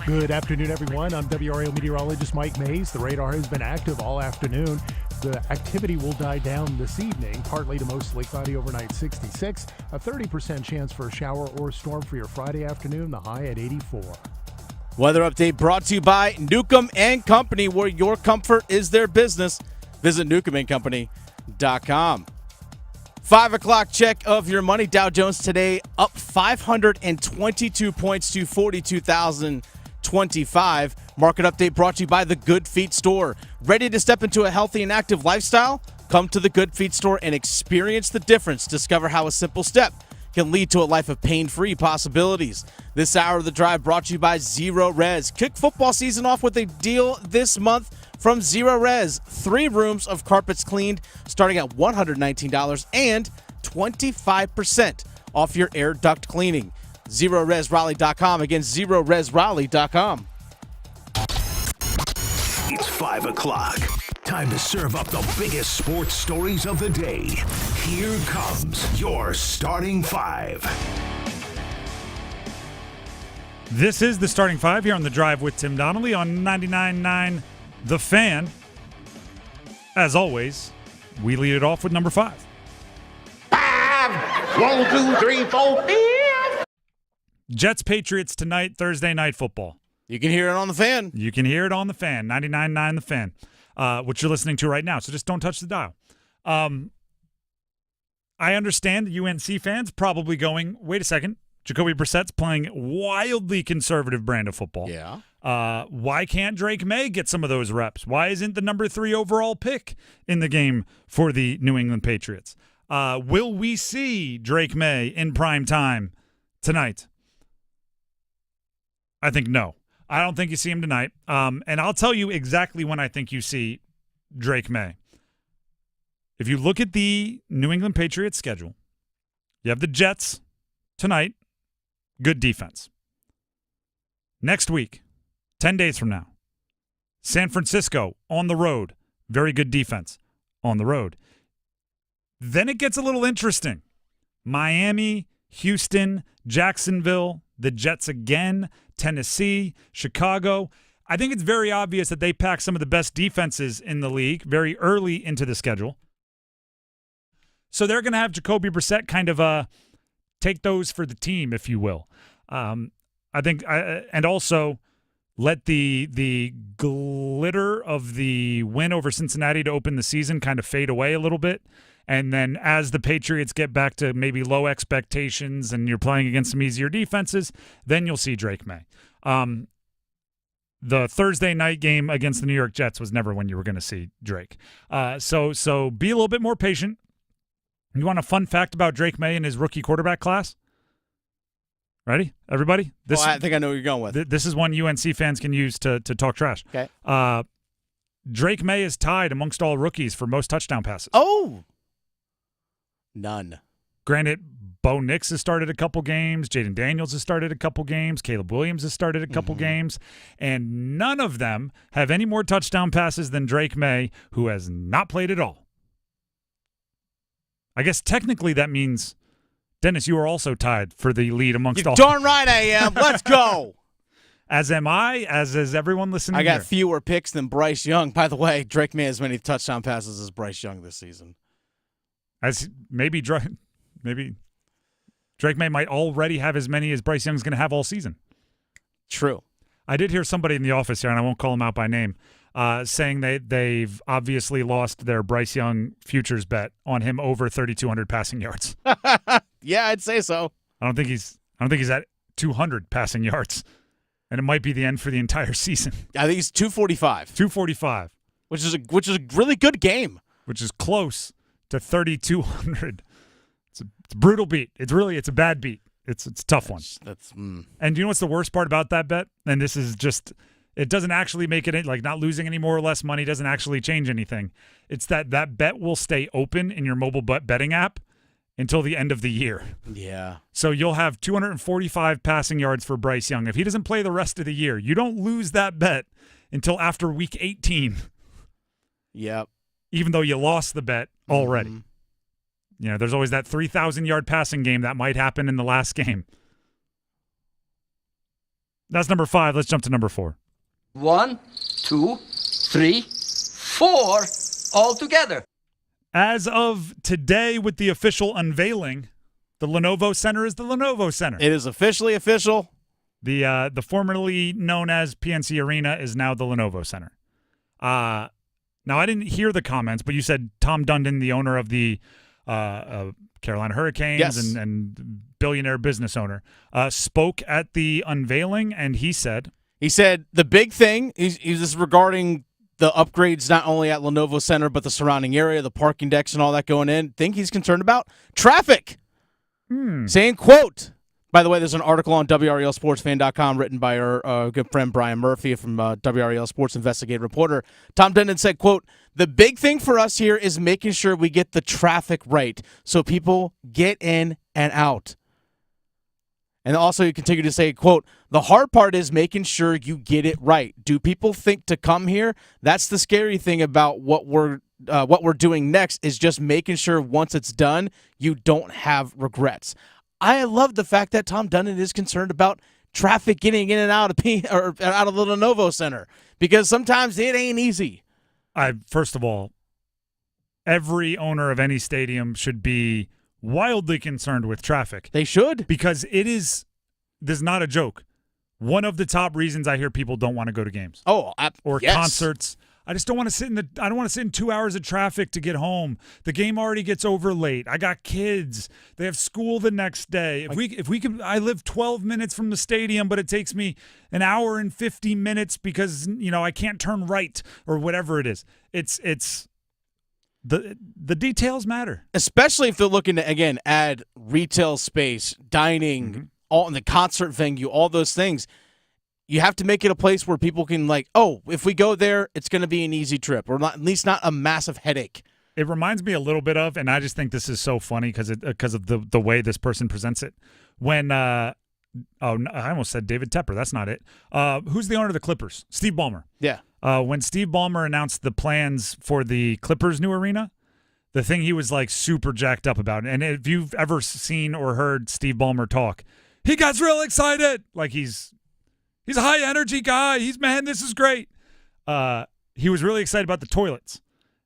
[SPEAKER 24] Good afternoon, everyone. I'm WRAL meteorologist Mike Mays. The radar has been active all afternoon. The activity will die down this evening, partly to mostly cloudy overnight 66. A 30% chance for a shower or storm for your Friday afternoon, the high at 84.
[SPEAKER 4] Weather update brought to you by Newcomb & Company, where your comfort is their business. Visit newcombandcompany.com. 5 o'clock check of your money. Dow Jones today up 522 points to 42,025. Market update brought to you by the Good Feet Store. Ready to step into a healthy and active lifestyle? Come to the Good Feet Store and experience the difference. Discover how a simple step can lead to a life of pain-free possibilities. This hour of the drive brought to you by Zero Res. Kick football season off with a deal this month from Zero Res. 3 rooms of carpets cleaned starting at $119 and 25% off your air duct cleaning. ZeroResRaleigh.com. Again, ZeroResRaleigh.com.
[SPEAKER 5] It's 5 o'clock. Time to serve up the biggest sports stories of the day. Here comes your starting 5.
[SPEAKER 8] This is the starting 5 here on The Drive with Tim Donnelly on 99.9 The Fan. As always, we lead it off with number 5.
[SPEAKER 1] 1, 2, 3, 4, 5.
[SPEAKER 8] Jets-Patriots tonight, Thursday Night Football.
[SPEAKER 4] You can hear it on the fan.
[SPEAKER 8] You can hear it on the fan, 99.9 The Fan, which you're listening to right now. So just don't touch the dial. I understand UNC fans probably going, wait a second, Jacoby Brissett's playing wildly conservative brand of football.
[SPEAKER 4] Yeah.
[SPEAKER 8] Why can't Drake May get some of those reps? Why isn't the number 3 overall pick in the game for the New England Patriots? Will we see Drake May in prime time tonight? I think no. I don't think you see him tonight. And I'll tell you exactly when I think you see Drake May. If you look at the New England Patriots schedule, you have the Jets tonight, good defense. Next week, 10 days from now, San Francisco on the road, very good defense on the road. Then it gets a little interesting. Miami, Houston, Jacksonville, the Jets again, Tennessee, Chicago. I think it's very obvious that they pack some of the best defenses in the league very early into the schedule. So they're going to have Jacoby Brissett kind of take those for the team, if you will. I think, and also let the glitter of the win over Cincinnati to open the season kind of fade away a little bit. And then as the Patriots get back to maybe low expectations and you're playing against some easier defenses, then you'll see Drake May. The Thursday night game against the New York Jets was never when you were going to see Drake. So be a little bit more patient. You want a fun fact about Drake May and his rookie quarterback class? Ready, everybody?
[SPEAKER 4] I think I know what you're going with.
[SPEAKER 8] This is one UNC fans can use to talk trash.
[SPEAKER 4] Okay.
[SPEAKER 8] Drake May is tied amongst all rookies for most touchdown passes.
[SPEAKER 4] Oh! None.
[SPEAKER 8] Granted, Bo Nix has started a couple games. Jaden Daniels has started a couple games. Caleb Williams has started a couple games. And none of them have any more touchdown passes than Drake May, who has not played at all. I guess technically that means, Dennis, you are also tied for the lead amongst all.
[SPEAKER 4] Darn right I am. Let's go.
[SPEAKER 8] As am I, as is everyone listening
[SPEAKER 4] I got
[SPEAKER 8] here.
[SPEAKER 4] fewer picks than Bryce Young. By the way, Drake May has as many touchdown passes as Bryce Young this season.
[SPEAKER 8] As maybe Drake May might already have as many as Bryce Young's going to have all season.
[SPEAKER 4] True.
[SPEAKER 8] I did hear somebody in the office here, and I won't call him out by name, saying they've obviously lost their Bryce Young futures bet on him over 3,200 passing yards.
[SPEAKER 4] Yeah, I'd say so.
[SPEAKER 8] I don't think he's at 200 passing yards, and it might be the end for the entire season.
[SPEAKER 4] I think he's 245.
[SPEAKER 8] 245,
[SPEAKER 4] which is a really good game.
[SPEAKER 8] Which is close to 3,200. It's a brutal beat. It's a bad beat. It's a tough one. And you know what's the worst part about that bet? And this is just, it doesn't actually make it, like not losing any more or less money doesn't actually change anything. It's that bet will stay open in your mobile betting app until the end of the year.
[SPEAKER 4] Yeah.
[SPEAKER 8] So you'll have 245 passing yards for Bryce Young. If he doesn't play the rest of the year, you don't lose that bet until after week 18.
[SPEAKER 4] Yep.
[SPEAKER 8] Even though you lost the bet already. You know, there's always that 3,000-yard passing game that might happen in the last game. That's number 5. Let's jump to number 4.
[SPEAKER 13] 1, 2, 3, 4, all together.
[SPEAKER 8] As of today, with the official unveiling, the Lenovo Center is the Lenovo Center.
[SPEAKER 4] It is officially official.
[SPEAKER 8] The formerly known as PNC Arena is now the Lenovo Center. Now, I didn't hear the comments, but you said Tom Dundon, the owner of the Carolina Hurricanes,
[SPEAKER 4] yes,
[SPEAKER 8] and billionaire business owner, spoke at the unveiling, and he said
[SPEAKER 4] the big thing is regarding the upgrades not only at Lenovo Center but the surrounding area, the parking decks and all that going in. Thing he's concerned about traffic. Saying, quote. By the way, there's an article on WRELSportsFan.com written by our good friend Brian Murphy from WREL Sports Investigative Reporter. Tom Dundon said, quote, "The big thing for us here is making sure we get the traffic right so people get in and out." And also he continued to say, quote, "The hard part is making sure you get it right. Do people think to come here? That's the scary thing about what we're doing next is just making sure once it's done, you don't have regrets." I love the fact that Tom Dundon is concerned about traffic getting in and out of the Lenovo Center because sometimes it ain't easy.
[SPEAKER 8] First of all, every owner of any stadium should be wildly concerned with traffic.
[SPEAKER 4] They should.
[SPEAKER 8] Because this is not a joke. One of the top reasons I hear people don't want to go to games.
[SPEAKER 4] Or yes.
[SPEAKER 8] Concerts. I just don't want to I don't want to sit in 2 hours of traffic to get home. The game already gets over late. I got kids. They have school the next day. If we could, I live 12 minutes from the stadium, but it takes me an hour and 50 minutes because, I can't turn right or whatever it is. It's the details matter.
[SPEAKER 4] Especially if they're looking to, again, add retail space, dining, all in the concert venue, all those things. You have to make it a place where people can if we go there, it's going to be an easy trip, or at least not a massive headache.
[SPEAKER 8] It reminds me a little bit of, and I just think this is so funny because of the way this person presents it. When I almost said David Tepper. That's not it. Who's the owner of the Clippers? Steve Ballmer.
[SPEAKER 4] Yeah.
[SPEAKER 8] When Steve Ballmer announced the plans for the Clippers' new arena, the thing he was super jacked up about, and if you've ever seen or heard Steve Ballmer talk, he gets real excited. He's a high-energy guy. This is great. He was really excited about the toilets.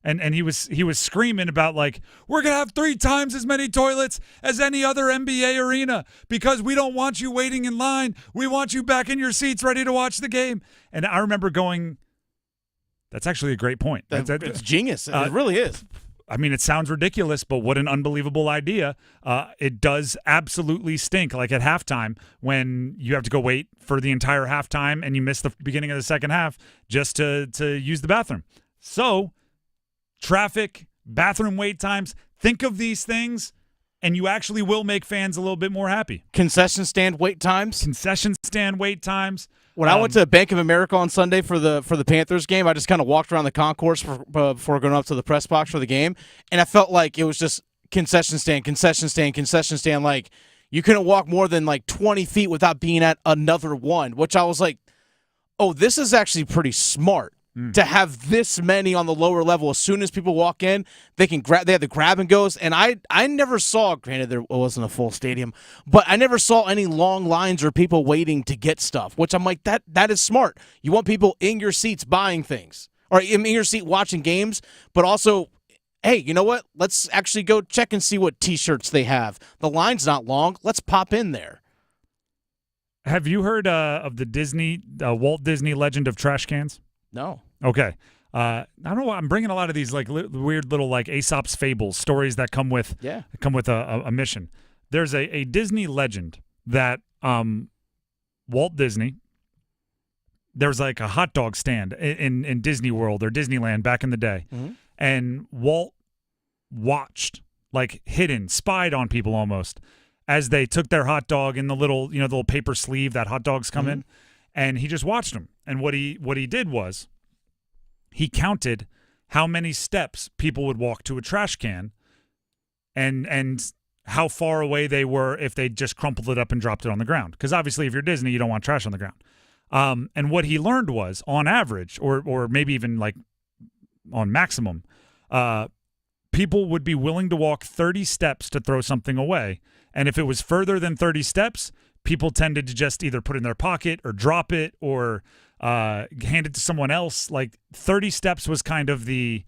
[SPEAKER 8] And he was screaming about, we're going to have 3 times as many toilets as any other NBA arena because we don't want you waiting in line. We want you back in your seats ready to watch the game. And I remember going, that's actually a great point.
[SPEAKER 4] It's genius. It really is.
[SPEAKER 8] I mean, it sounds ridiculous, but what an unbelievable idea. It does absolutely stink, at halftime when you have to go wait for the entire halftime and you miss the beginning of the second half just to use the bathroom. So, traffic, bathroom wait times, think of these things, and you actually will make fans a little bit more happy.
[SPEAKER 4] Concession stand wait times. When I went to Bank of America on Sunday for the Panthers game, I just kind of walked around the concourse before going up to the press box for the game, and I felt like it was just concession stand. Like, you couldn't walk more than 20 feet without being at another one, which I was like, oh, this is actually pretty smart. To have this many on the lower level, as soon as people walk in, they have the grab and goes. And I never saw, granted there wasn't a full stadium, but I never saw any long lines or people waiting to get stuff, which I'm like, that is smart. You want people in your seats buying things, or in your seat watching games, but also, hey, you know what? Let's actually go check and see what T-shirts they have. The line's not long. Let's pop in there.
[SPEAKER 8] Have you heard of the Walt Disney legend of trash cans?
[SPEAKER 4] No.
[SPEAKER 8] Okay. I don't know why I'm bringing a lot of these weird little Aesop's fables, stories that come with a mission. There's a Disney legend that Walt Disney, there was a hot dog stand in Disney World or Disneyland back in the day. Mm-hmm. And Walt watched, hidden, spied on people almost as they took their hot dog in the little paper sleeve that hot dogs come in. And he just watched them. And what he did was he counted how many steps people would walk to a trash can and how far away they were if they just crumpled it up and dropped it on the ground. Because obviously if you're Disney, you don't want trash on the ground. And what he learned was, on average, or maybe even on maximum, people would be willing to walk 30 steps to throw something away. And if it was further than 30 steps, people tended to just either put it in their pocket or drop it or hand it to someone else. 30 steps was kind of the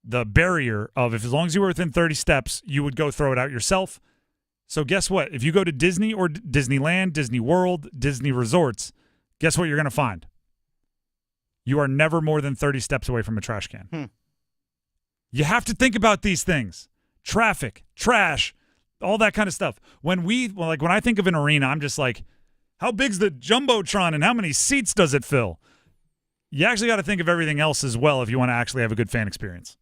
[SPEAKER 8] barrier of, if as long as you were within 30 steps, you would go throw it out yourself. So guess what? If you go to Disney or Disneyland, Disney World, Disney Resorts, guess what you're going to find? You are never more than 30 steps away from a trash can. You have to think about these things. Traffic, trash, all that kind of stuff. When I think of an arena, I'm just like, how big's the Jumbotron and how many seats does it fill? You actually got to think of everything else as well if you want to actually have a good fan experience.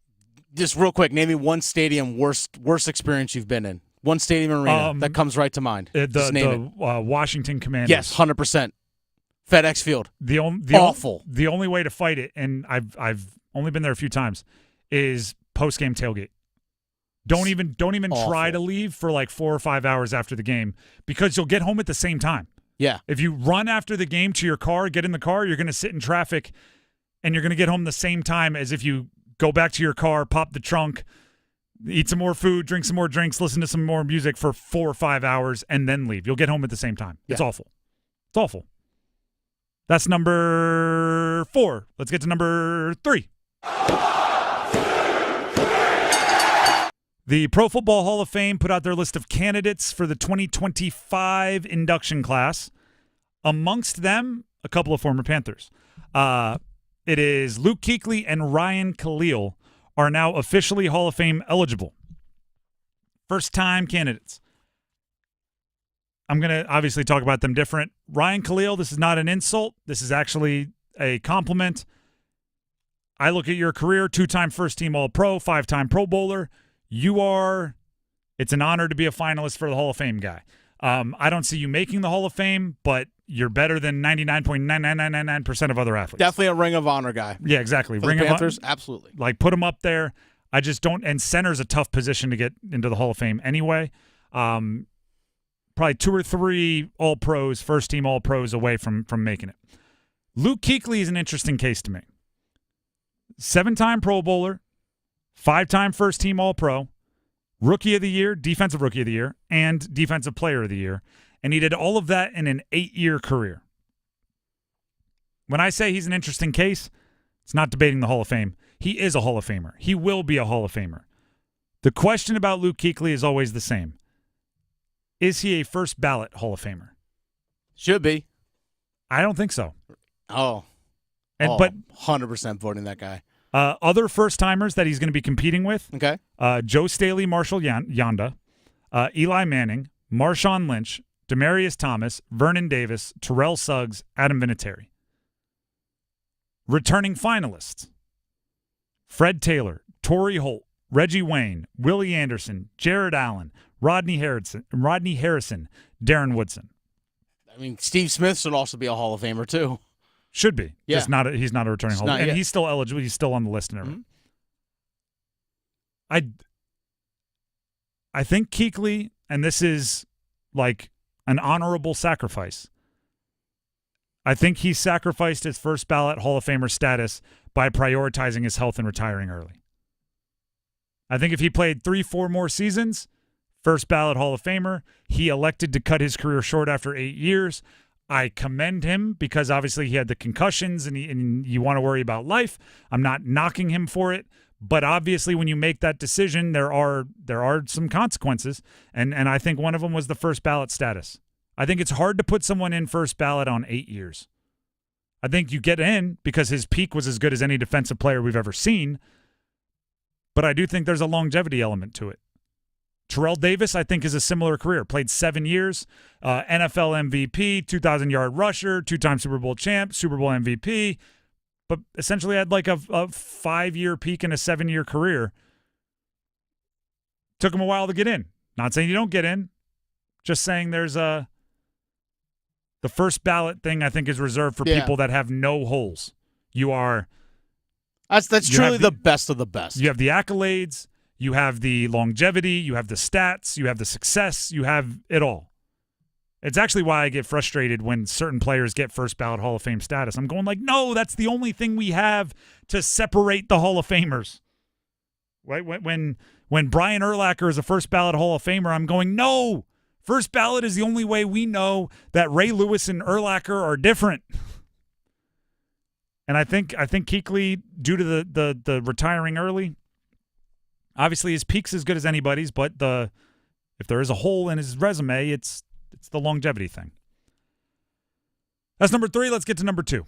[SPEAKER 4] Just real quick, name me one stadium worst experience you've been in. One stadium arena that comes right to mind.
[SPEAKER 8] The Washington Commanders.
[SPEAKER 4] Yes, 100%. FedEx Field.
[SPEAKER 8] Awful. The only way to fight it, and I've only been there a few times, is post-game tailgate. Don't even try to leave for 4 or 5 hours after the game because you'll get home at the same time.
[SPEAKER 4] Yeah.
[SPEAKER 8] If you run after the game to your car, get in the car, you're going to sit in traffic and you're going to get home the same time as if you go back to your car, pop the trunk, eat some more food, drink some more drinks, listen to some more music for 4 or 5 hours, and then leave. You'll get home at the same time. Yeah. It's awful. It's awful. That's number 4. Let's get to number 3. The Pro Football Hall of Fame put out their list of candidates for the 2025 induction class. Amongst them, a couple of former Panthers. It is Luke Kuechly and Ryan Khalil are now officially Hall of Fame eligible. First-time candidates. I'm going to obviously talk about them different. Ryan Khalil, this is not an insult. This is actually a compliment. I look at your career, 2-time first-team All-Pro, 5-time Pro Bowler. It's an honor to be a finalist for the Hall of Fame guy. I don't see you making the Hall of Fame, but you're better than 99.99999% of other athletes.
[SPEAKER 4] Definitely a Ring of Honor guy.
[SPEAKER 8] Yeah, exactly.
[SPEAKER 4] For
[SPEAKER 8] Ring
[SPEAKER 4] the
[SPEAKER 8] of
[SPEAKER 4] Panthers,
[SPEAKER 8] Honor.
[SPEAKER 4] absolutely.
[SPEAKER 8] Like, put him up there. I just don't – and center's a tough position to get into the Hall of Fame anyway. Probably 2 or 3 All-Pros, first-team All-Pros away from making it. Luke Kuechly is an interesting case to me. 7-time Pro Bowler, 5-time first-team All-Pro, Rookie of the Year, Defensive Rookie of the Year, and Defensive Player of the Year. And he did all of that in an 8-year career. When I say he's an interesting case, it's not debating the Hall of Fame. He is a Hall of Famer. He will be a Hall of Famer. The question about Luke Kuechly is always the same. Is he a first ballot Hall of Famer?
[SPEAKER 4] Should be.
[SPEAKER 8] I don't think so.
[SPEAKER 4] But 100% voting that guy.
[SPEAKER 8] Other first-timers that he's going to be competing with,
[SPEAKER 4] okay.
[SPEAKER 8] Joe Staley, Marshall Yanda, Eli Manning, Marshawn Lynch, Demaryius Thomas, Vernon Davis, Terrell Suggs, Adam Vinatieri. Returning finalists, Fred Taylor, Torrey Holt, Reggie Wayne, Willie Anderson, Jared Allen, Rodney Harrison, Darren Woodson.
[SPEAKER 4] I mean, Steve Smith should also be a Hall of Famer, too.
[SPEAKER 8] Should be.
[SPEAKER 4] Yeah.
[SPEAKER 8] He's not a returning Hall of Famer. And he's still eligible. He's still on the list and everything. Mm-hmm. I think Kuechly, and this is like an honorable sacrifice, I think he sacrificed his first ballot Hall of Famer status by prioritizing his health and retiring early. I think if he played 3-4 more seasons, first ballot Hall of Famer, he elected to cut his career short after 8 years. I commend him because obviously he had the concussions and you want to worry about life. I'm not knocking him for it, but obviously when you make that decision, there are some consequences, and I think one of them was the first ballot status. I think it's hard to put someone in first ballot on 8 years. I think you get in because his peak was as good as any defensive player we've ever seen, but I do think there's a longevity element to it. Terrell Davis, I think, is a similar career. Played 7 years, NFL MVP, 2,000-yard rusher, 2-time Super Bowl champ, Super Bowl MVP, but essentially had like a 5-year peak in a 7-year career. Took him a while to get in. Not saying you don't get in, just saying there's the first ballot thing I think is reserved for people that have no holes.
[SPEAKER 4] That's truly the best of the best.
[SPEAKER 8] You have the accolades. You have the longevity, you have the stats, you have the success, you have it all. It's actually why I get frustrated when certain players get first ballot Hall of Fame status. I'm going like, no, that's the only thing we have to separate the Hall of Famers. Right? When Brian Urlacher is a first ballot Hall of Famer, I'm going, no, first ballot is the only way we know that Ray Lewis and Urlacher are different. And I think Kuechly, due to the retiring early, obviously, his peak's as good as anybody's, but if there is a hole in his resume, it's the longevity thing. That's number 3. Let's get to number 2.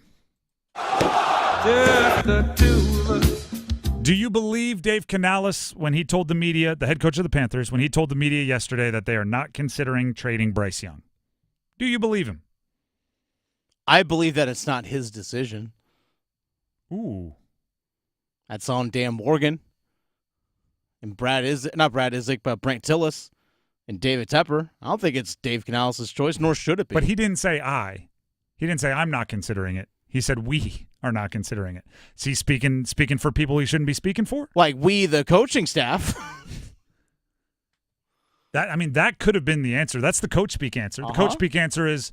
[SPEAKER 8] Do you believe Dave Canales when he told the media, the head coach of the Panthers, when he told the media yesterday that they are not considering trading Bryce Young? Do you believe him?
[SPEAKER 4] I believe that it's not his decision.
[SPEAKER 8] Ooh.
[SPEAKER 4] That's on Dan Morgan. And Brent Tillis and David Tepper. I don't think it's Dave Canales' choice, nor should it be.
[SPEAKER 8] But he didn't say I. He didn't say I'm not considering it. He said we are not considering it. Is he speaking for people he shouldn't be speaking for?
[SPEAKER 4] Like we, the coaching staff.
[SPEAKER 8] That could have been the answer. That's the coach speak answer. The coach speak answer is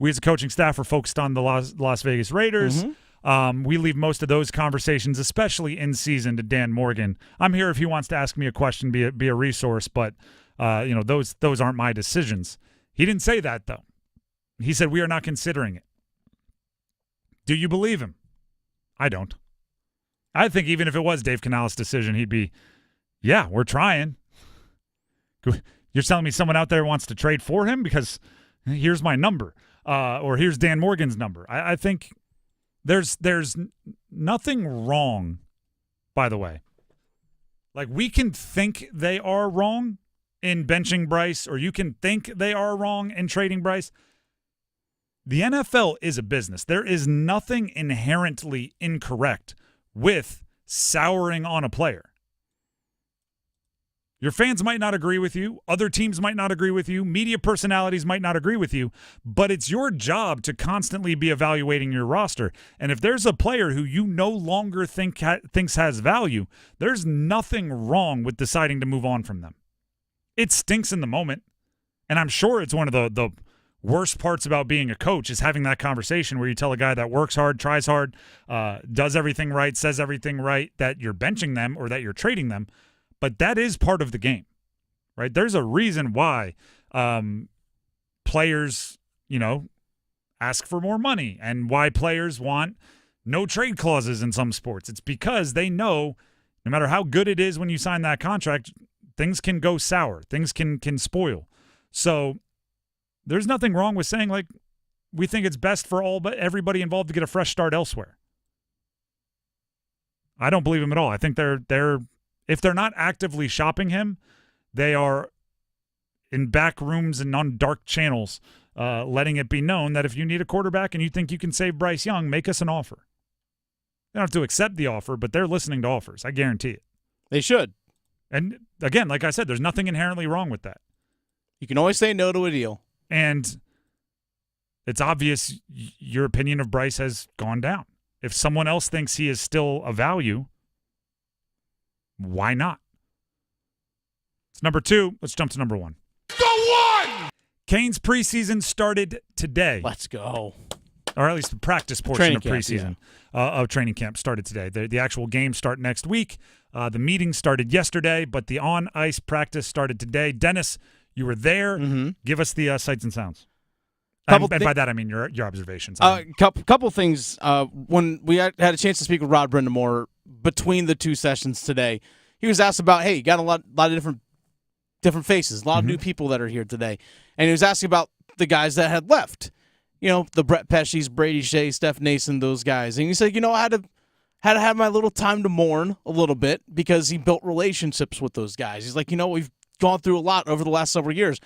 [SPEAKER 8] we as a coaching staff are focused on the Las Vegas Raiders. Mm-hmm. We leave most of those conversations, especially in season, to Dan Morgan. I'm here if he wants to ask me a question, be a resource, but those aren't my decisions. He didn't say that though. He said we are not considering it. Do you believe him? I don't. I think even if it was Dave Canales' decision, he'd be, yeah, we're trying. You're telling me someone out there wants to trade for him because here's my number, or here's Dan Morgan's number. I think there's nothing wrong, by the way. Like, we can think they are wrong in benching Bryce, or you can think they are wrong in trading Bryce. The NFL is a business. There is nothing inherently incorrect with souring on a player. Your fans might not agree with you. Other teams might not agree with you. Media personalities might not agree with you. But it's your job to constantly be evaluating your roster. And if there's a player who you no longer thinks has value, there's nothing wrong with deciding to move on from them. It stinks in the moment. And I'm sure it's one of the worst parts about being a coach is having that conversation where you tell a guy that works hard, tries hard, does everything right, says everything right, that you're benching them or that you're trading them. But that is part of the game, right? There's a reason why players, ask for more money and why players want no trade clauses in some sports. It's because they know no matter how good it is when you sign that contract, things can go sour. Things can spoil. So there's nothing wrong with saying, like, we think it's best for everybody involved to get a fresh start elsewhere. I don't believe him at all. I think they're if they're not actively shopping him, they are in back rooms and on dark channels letting it be known that if you need a quarterback and you think you can save Bryce Young, make us an offer. They don't have to accept the offer, but they're listening to offers. I guarantee it.
[SPEAKER 4] They should.
[SPEAKER 8] And again, like I said, there's nothing inherently wrong with that.
[SPEAKER 4] You can always say no to a deal.
[SPEAKER 8] And it's obvious your opinion of Bryce has gone down. If someone else thinks he is still a value, why not? It's number 2. Let's jump to number 1.
[SPEAKER 1] Go one!
[SPEAKER 8] Canes preseason started today.
[SPEAKER 4] Let's go.
[SPEAKER 8] Or at least the practice portion of
[SPEAKER 4] Training
[SPEAKER 8] preseason of training camp started today. The actual games start next week. The meetings started yesterday, but the on-ice practice started today. Dennis, you were there.
[SPEAKER 4] Mm-hmm.
[SPEAKER 8] Give us the sights and sounds. And by that, I mean your observations.
[SPEAKER 4] Couple things. When we had a chance to speak with Rod Brindamore between the two sessions today, he was asked about, hey, you got a lot of different faces, a lot of new people that are here today. And he was asking about the guys that had left. The Brett Pesci's, Brady Shea, Steph Nason, those guys. And he said, I had to have my little time to mourn a little bit because he built relationships with those guys. He's like, we've gone through a lot over the last several years.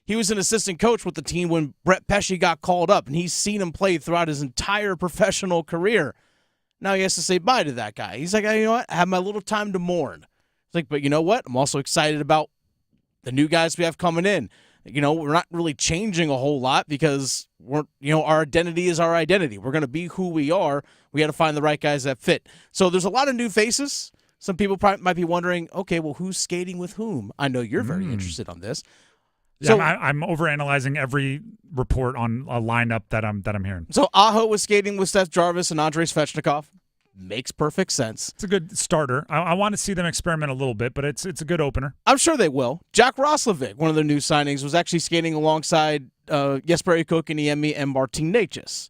[SPEAKER 4] He was an assistant coach with the team when Brett Pesci got called up, and he's seen him play throughout his entire professional career. Now he has to say bye to that guy. He's like, you know what? I have my little time to mourn. It's like, but you know what? I'm also excited about the new guys we have coming in. We're not really changing a whole lot because our identity is our identity. We're going to be who we are. We got to find the right guys that fit. So there's a lot of new faces. Some people probably might be wondering, okay, well, who's skating with whom? I know you're very interested on this.
[SPEAKER 8] Yeah, so, I'm overanalyzing every report on a lineup that I'm hearing.
[SPEAKER 4] So Aho was skating with Seth Jarvis and Andrei Svechnikov. Makes perfect sense.
[SPEAKER 8] It's a good starter. I want to see them experiment a little bit, but it's a good opener.
[SPEAKER 4] I'm sure they will. Jack Roslovic, one of their new signings, was actually skating alongside Jesperi Kotkaniemi and Martin Necas.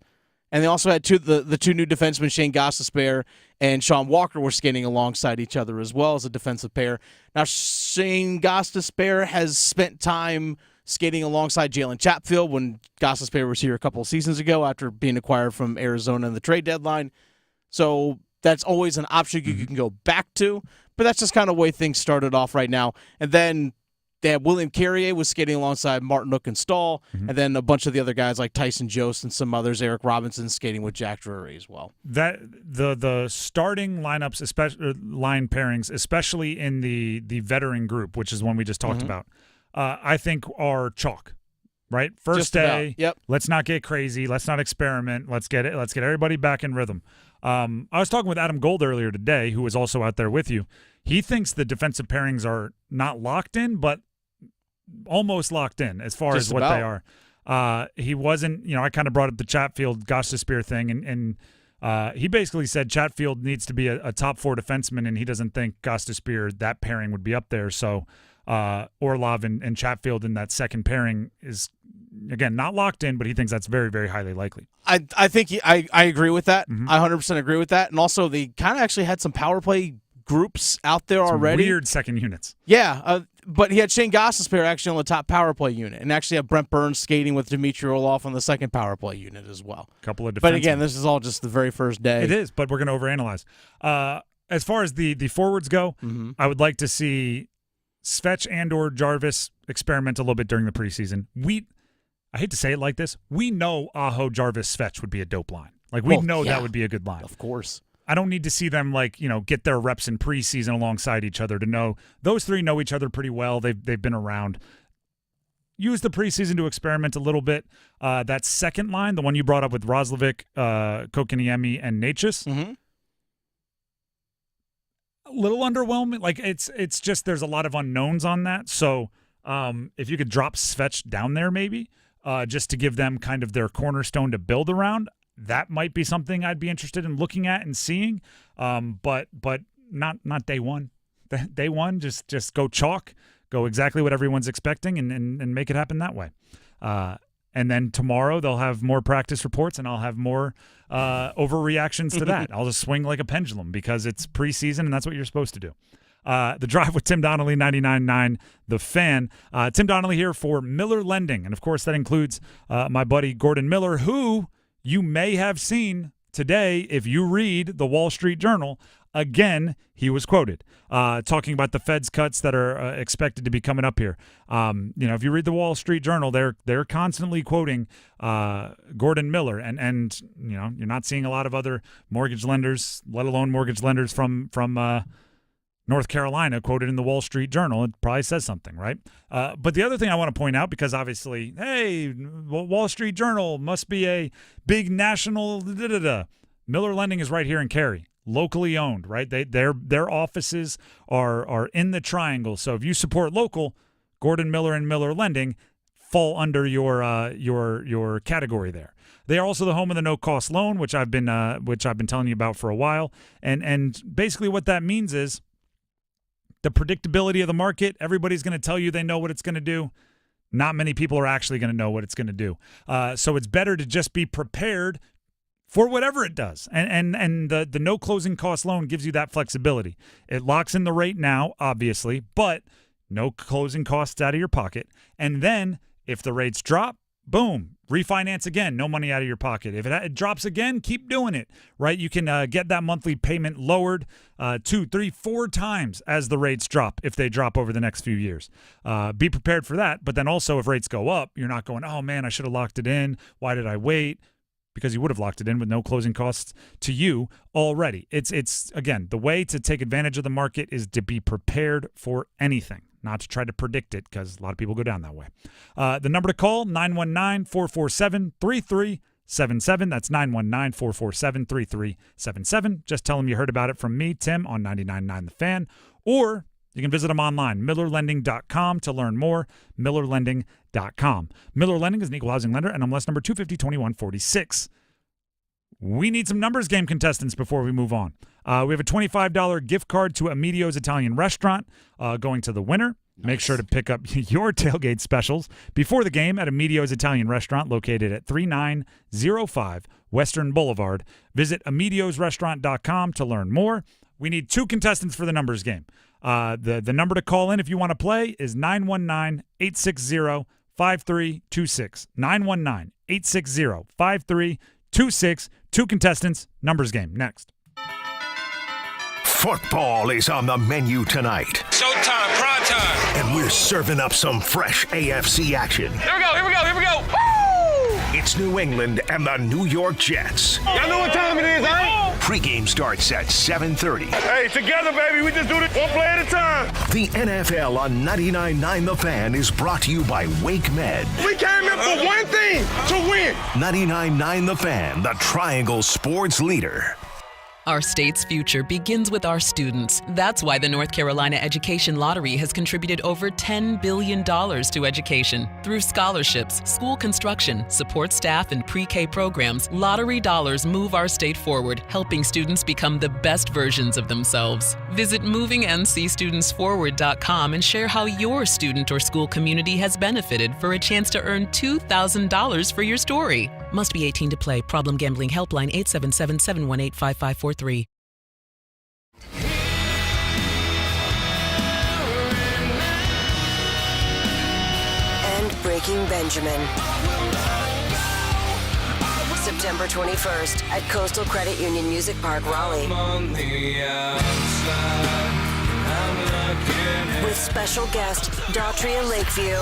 [SPEAKER 4] And they also had the two new defensemen, Shane Gostisbehere and Sean Walker, were skating alongside each other as well as a defensive pair. Now, Shane Gostisbehere has spent time skating alongside Jalen Chatfield when Gostisbehere was here a couple of seasons ago after being acquired from Arizona in the trade deadline. So that's always an option you can go back to, but that's just kind of the way things started off right now. And then they had William Carrier was skating alongside Martin Nook and Stahl, and then a bunch of the other guys like Tyson Jost and some others, Eric Robinson skating with Jack Drury as well.
[SPEAKER 8] That the starting lineups, especially line pairings, especially in the veteran group, which is one we just talked about, I think are chalk. Right, first day.
[SPEAKER 4] Yep.
[SPEAKER 8] Let's not get crazy. Let's not experiment. Let's get everybody back in rhythm. I was talking with Adam Gold earlier today, who was also out there with you. He thinks the defensive pairings are not locked in, but almost locked in as far as what they are. He wasn't, I kind of brought up the Chatfield Gostisbehere thing, and he basically said Chatfield needs to be a top 4 defenseman, and he doesn't think Gostisbehere, that pairing would be up there. So Orlov and Chatfield in that second pairing is, again, not locked in, but he thinks that's very, very highly likely.
[SPEAKER 4] I think I agree with that. I 100% agree with that. And also, they kind of actually had some power play groups out there
[SPEAKER 8] Some
[SPEAKER 4] already.
[SPEAKER 8] Weird second units.
[SPEAKER 4] Yeah, but he had Shane Gostisbehere actually on the top power play unit, and actually had Brent Burns skating with Dmitry Orlov on the second power play unit as well.
[SPEAKER 8] Couple of defensemen.
[SPEAKER 4] But again, this is all just the very first day.
[SPEAKER 8] It is, but we're going to overanalyze. As far as the forwards go, I would like to see Svech and or Jarvis experiment a little bit during the preseason. I hate to say it like this, we know Aho, Jarvis, Svech would be a dope line. Like, we know that would be a good line.
[SPEAKER 4] Of course.
[SPEAKER 8] I don't need to see them, get their reps in preseason alongside each other to know. Those three know each other pretty well. They've been around. Use the preseason to experiment a little bit. That second line, the one you brought up with Roslovic, Kokiniemi, and Necas, a little underwhelming. Like, it's just there's a lot of unknowns on that. So if you could drop Svech down there maybe, just to give them kind of their cornerstone to build around, that might be something I'd be interested in looking at and seeing. But not day one. Day one, just go chalk, go exactly what everyone's expecting, and make it happen that way. And then tomorrow they'll have more practice reports, and I'll have more overreactions to that. I'll just swing like a pendulum because it's preseason, and that's what you're supposed to do. The Drive with Tim Donnelly, 99.9 The Fan. Tim Donnelly here for Miller Lending, and of course that includes my buddy Gordon Miller, who you may have seen today if you read the Wall Street Journal. Again, he was quoted talking about the Fed's cuts that are expected to be coming up here. If you read the Wall Street Journal, they're constantly quoting Gordon Miller, and you're not seeing a lot of other mortgage lenders, let alone mortgage lenders from North Carolina, quoted in the Wall Street Journal. It probably says something, right? But the other thing I want to point out, because obviously, hey, Wall Street Journal must be a big national Miller Lending is right here in Cary, locally owned, right? Their offices are in the Triangle. So if you support local, Gordon Miller and Miller Lending fall under your category there. They are also the home of the no-cost loan, which I've been telling you about for a while. And basically what that means is the predictability of the market. Everybody's going to tell you they know what it's going to do. Not many people are actually going to know what it's going to do. So it's better to just be prepared for whatever it does. And the no closing cost loan gives you that flexibility. It locks in the rate now, obviously, but no closing costs out of your pocket. And then if the rates drop, boom, refinance again, no money out of your pocket. If it drops again, keep doing it, right? You can get that monthly payment lowered 2, 3, 4 times as the rates drop, if they drop over the next few years. Be prepared for that. But then also if rates go up, you're not going, oh man, I should have locked it in. Why did I wait? Because you would have locked it in with no closing costs to you already. It's again, the way to take advantage of the market is to be prepared for anything, not to try to predict it, because a lot of people go down that way. The number to call, 919-447-3377. That's 919-447-3377. Just tell them you heard about it from me, Tim, on 99.9 The Fan. Or you can visit them online, millerlending.com, to learn more, millerlending.com. Miller Lending is an equal housing lender, and MLS number 250-2146. We need some numbers game contestants before we move on. We have a $25 gift card to Emilio's Italian Restaurant going to the winner. Nice. Make sure to pick up your tailgate specials before the game at Emilio's Italian Restaurant, located at 3905 Western Boulevard. Visit emiliosrestaurant.com to learn more. We need 2 contestants for the numbers game. The number to call in if you want to play is 919-860-5326. 919-860-5326. 2 contestants, numbers game. Next.
[SPEAKER 5] Football is on the menu tonight.
[SPEAKER 7] Showtime, prime time.
[SPEAKER 5] And we're serving up some fresh AFC action.
[SPEAKER 7] Here we go. Woo!
[SPEAKER 5] It's New England and the New York Jets.
[SPEAKER 7] Y'all know what time it is, right?
[SPEAKER 5] Pre-game starts at 7:30.
[SPEAKER 7] Hey, together, baby. We just do this one play at a time.
[SPEAKER 5] The NFL on 99.9 The Fan is brought to you by Wake Med.
[SPEAKER 7] We came here for one thing, to win.
[SPEAKER 5] 99.9 The Fan, the Triangle sports leader.
[SPEAKER 2] Our state's future begins with our students. That's why the North Carolina Education Lottery has contributed over $10 billion to education. Through scholarships, school construction, support staff, and pre-K programs, lottery dollars move our state forward, helping students become the best versions of themselves. Visit movingncstudentsforward.com and share how your student or school community has benefited for a chance to earn $2,000 for your story. Must be 18 to play. Problem Gambling Helpline 877-718-5543.
[SPEAKER 23] Breaking Benjamin. September 21st at Coastal Credit Union Music Park, Raleigh. With special guest Daughtry and Lakeview.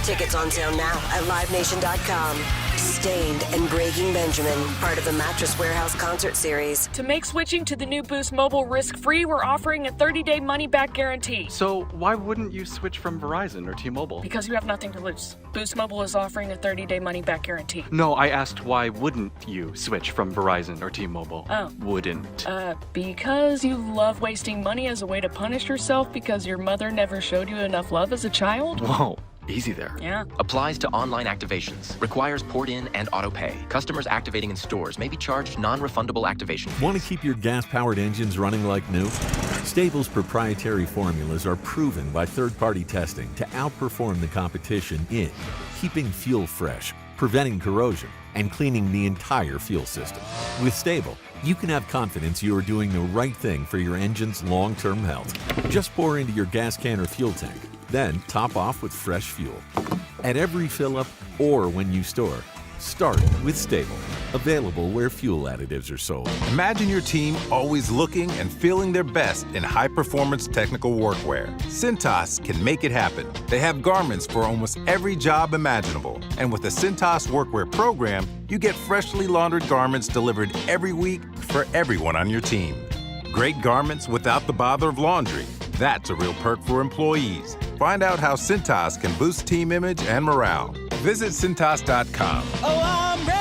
[SPEAKER 23] Tickets on sale now at livenation.com. Stained and Breaking Benjamin, part of the Mattress Warehouse concert series.
[SPEAKER 3] To make switching to the new Boost Mobile risk-free, we're offering a 30-day money-back guarantee.
[SPEAKER 6] So why wouldn't you switch from Verizon or T-Mobile?
[SPEAKER 3] Because you have nothing to lose. Boost Mobile is offering a 30-day money-back guarantee.
[SPEAKER 6] No, I asked why wouldn't you switch from Verizon or T-Mobile?
[SPEAKER 3] Oh.
[SPEAKER 6] Wouldn't.
[SPEAKER 3] Because you love wasting money as a way to punish yourself because your mother never showed you enough love as a child?
[SPEAKER 6] Whoa. Easy there.
[SPEAKER 3] Yeah.
[SPEAKER 14] Applies to online activations. Requires port in and auto pay. Customers activating in stores may be charged non-refundable activation fees.
[SPEAKER 15] Want to keep your gas-powered engines running like new? Stable's proprietary formulas are proven by third-party testing to outperform the competition in keeping fuel fresh, preventing corrosion, and cleaning the entire fuel system. With Stable, you can have confidence you are doing the right thing for your engine's long-term health. Just pour into your gas can or fuel tank, then top off with fresh fuel. At every fill-up or when you store, start with Stable. Available where fuel additives are sold.
[SPEAKER 25] Imagine your team always looking and feeling their best in high-performance technical workwear. Cintas can make it happen. They have garments for almost every job imaginable. And with the Cintas Workwear program, you get freshly laundered garments delivered every week for everyone on your team. Great garments without the bother of laundry. That's a real perk for employees. Find out how Cintas can boost team image and morale. Visit Cintas.com.
[SPEAKER 26] Oh, I'm ready!